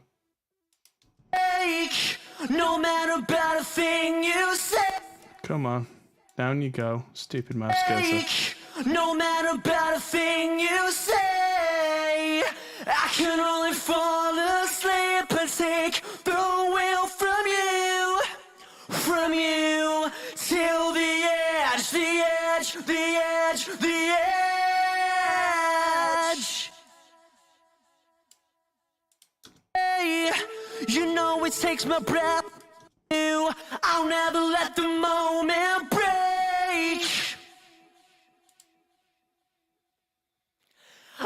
No matter about a thing you say. Come on. Down you go. Stupid mouse cursor. No matter about a thing you say. I can only fall asleep and take the wheel from you. From you till the edge, the edge, the edge, the edge. Hey, you know it takes my breath. You, I'll never let the moment break.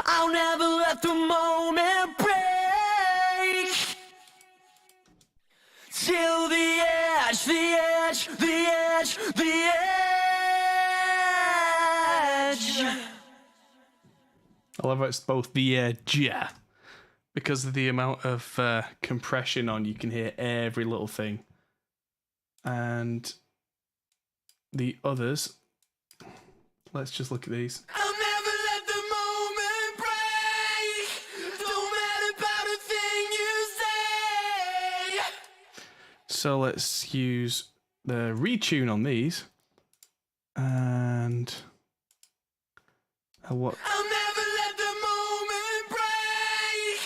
I'll never let the moment break. Till the edge, the edge, the edge, the edge. I love how it's both the edge, because of the amount of compression on, you can hear every little thing. And the others, let's just look at these. I'll never let the moment break. Don't matter about a thing you say. So let's use the retune on these. And what? I'll never let the moment break.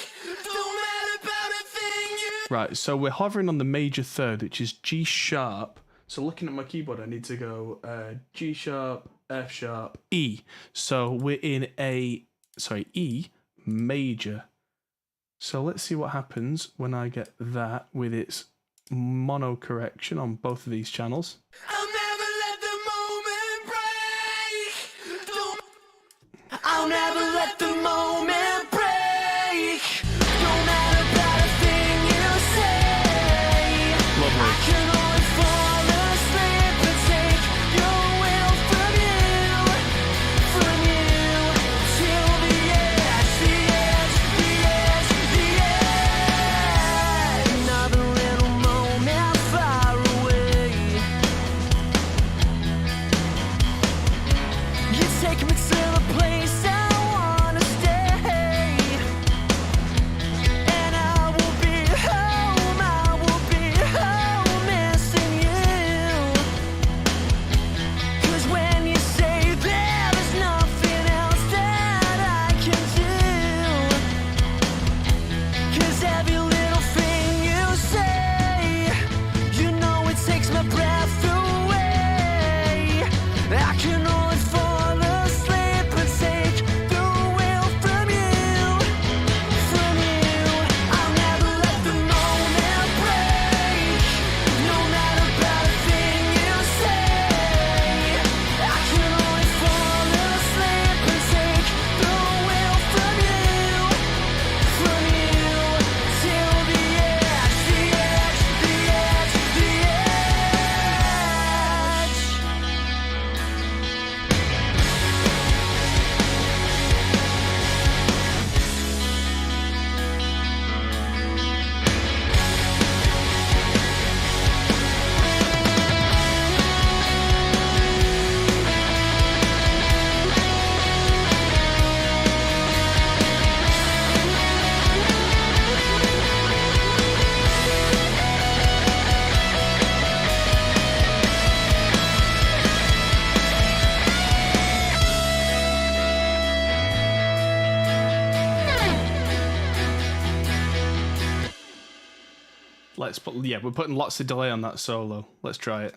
Don't matter about a thing you. Right, so we're hovering on the major third, which is G sharp. So looking at my keyboard, I need to go G sharp, F sharp, E. So we're in E major. So let's see what happens when I get that with its mono correction on both of these channels. I'll never let the moment break. Don't. I'll never let the moment break. Don't matter about a thing you say. Lovely. I can only fall asleep and take your will from you till the edge, the edge, the edge, the edge. Another little moment far away. You take me to the place I wanna stay, and I will be home missing you. 'Cause when you say there is nothing else that I can do, 'cause every little thing you say, you know it takes my breath away. I can only fall asleep and take the wheel from you. From you, I'll never let the moment break. No matter about a thing you say, I can only fall asleep and take the wheel from you. From you till the edge, the edge, the edge, the edge. Let's put, we're putting lots of delay on that solo. Let's try it.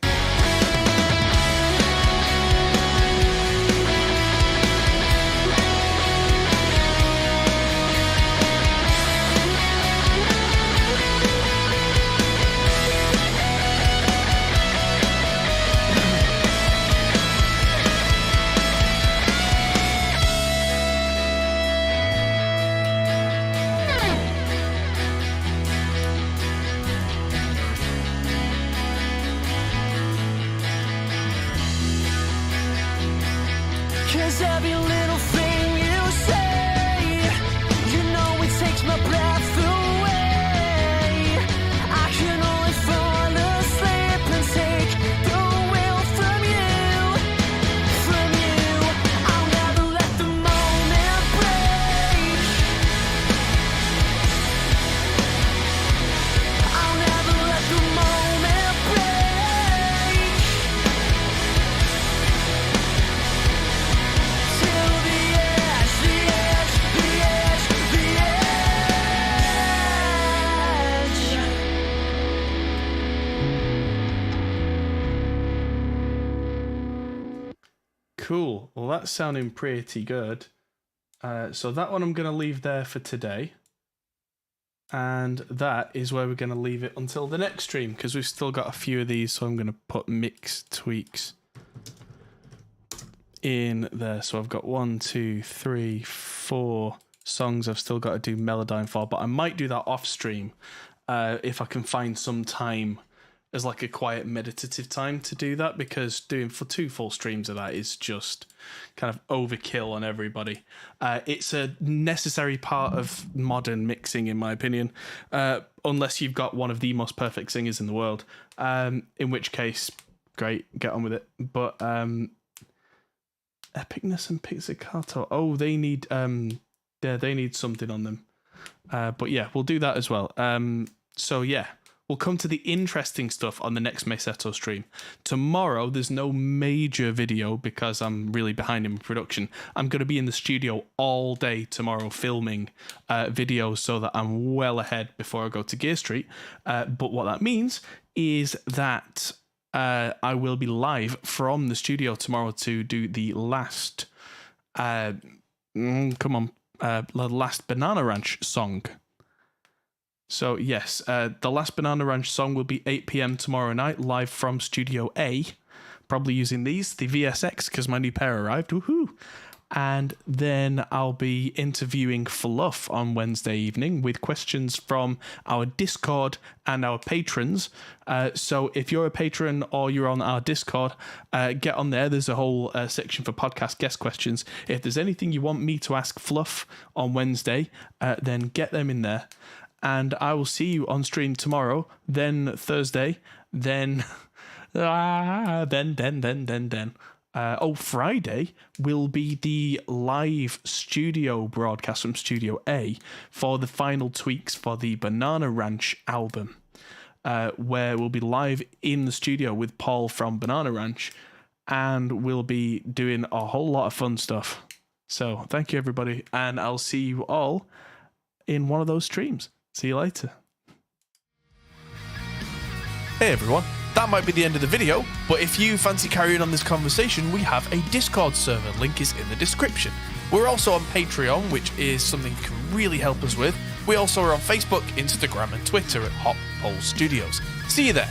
'cause every little thing you say, you know it takes my breath away. I can only fall asleep and take the will from you, from you. I'll never let the moment break. I'll never let the moment break. Till the edge, the edge, the edge, the edge. Cool. Well, that's sounding pretty good. So that one I'm going to leave there for today. And that is where we're going to leave it until the next stream, because we've still got a few of these, so I'm going to put mix tweaks in there. So I've got 1, 2, 3, 4 songs I've still got to do Melodyne for, but I might do that off stream if I can find some time as like a quiet meditative time to do that, because doing for 2 full streams of that is just kind of overkill on everybody. It's a necessary part of modern mixing, in my opinion, unless you've got one of the most perfect singers in the world, in which case, great, get on with it. But Epicness and Pizzicato, they need they need something on them. But yeah, we'll do that as well. So yeah, we'll come to the interesting stuff on the next Meseto stream. Tomorrow, there's no major video because I'm really behind in production. I'm going to be in the studio all day tomorrow filming videos so that I'm well ahead before I go to Gear Street. But what that means is that I will be live from the studio tomorrow to do the last... the last Banana Ranch song. So yes, the last Banana Ranch song will be 8 p.m. tomorrow night, live from Studio A. Probably using the VSX, because my new pair arrived. Woohoo! And then I'll be interviewing Fluff on Wednesday evening with questions from our Discord and our patrons. So if you're a patron or you're on our Discord, get on there. There's a whole section for podcast guest questions. If there's anything you want me to ask Fluff on Wednesday, then get them in there. And I will see you on stream tomorrow, then Thursday, then Friday will be the live studio broadcast from Studio A for the final tweaks for the Banana Ranch album, where we'll be live in the studio with Paul from Banana Ranch, and we'll be doing a whole lot of fun stuff. So thank you, everybody, and I'll see you all in one of those streams. See you later. Hey everyone, that might be the end of the video, but if you fancy carrying on this conversation, we have a Discord server, link is in the description. We're also on Patreon, which is something you can really help us with. We also are on Facebook, Instagram and Twitter at Hot Pole Studios. See you there.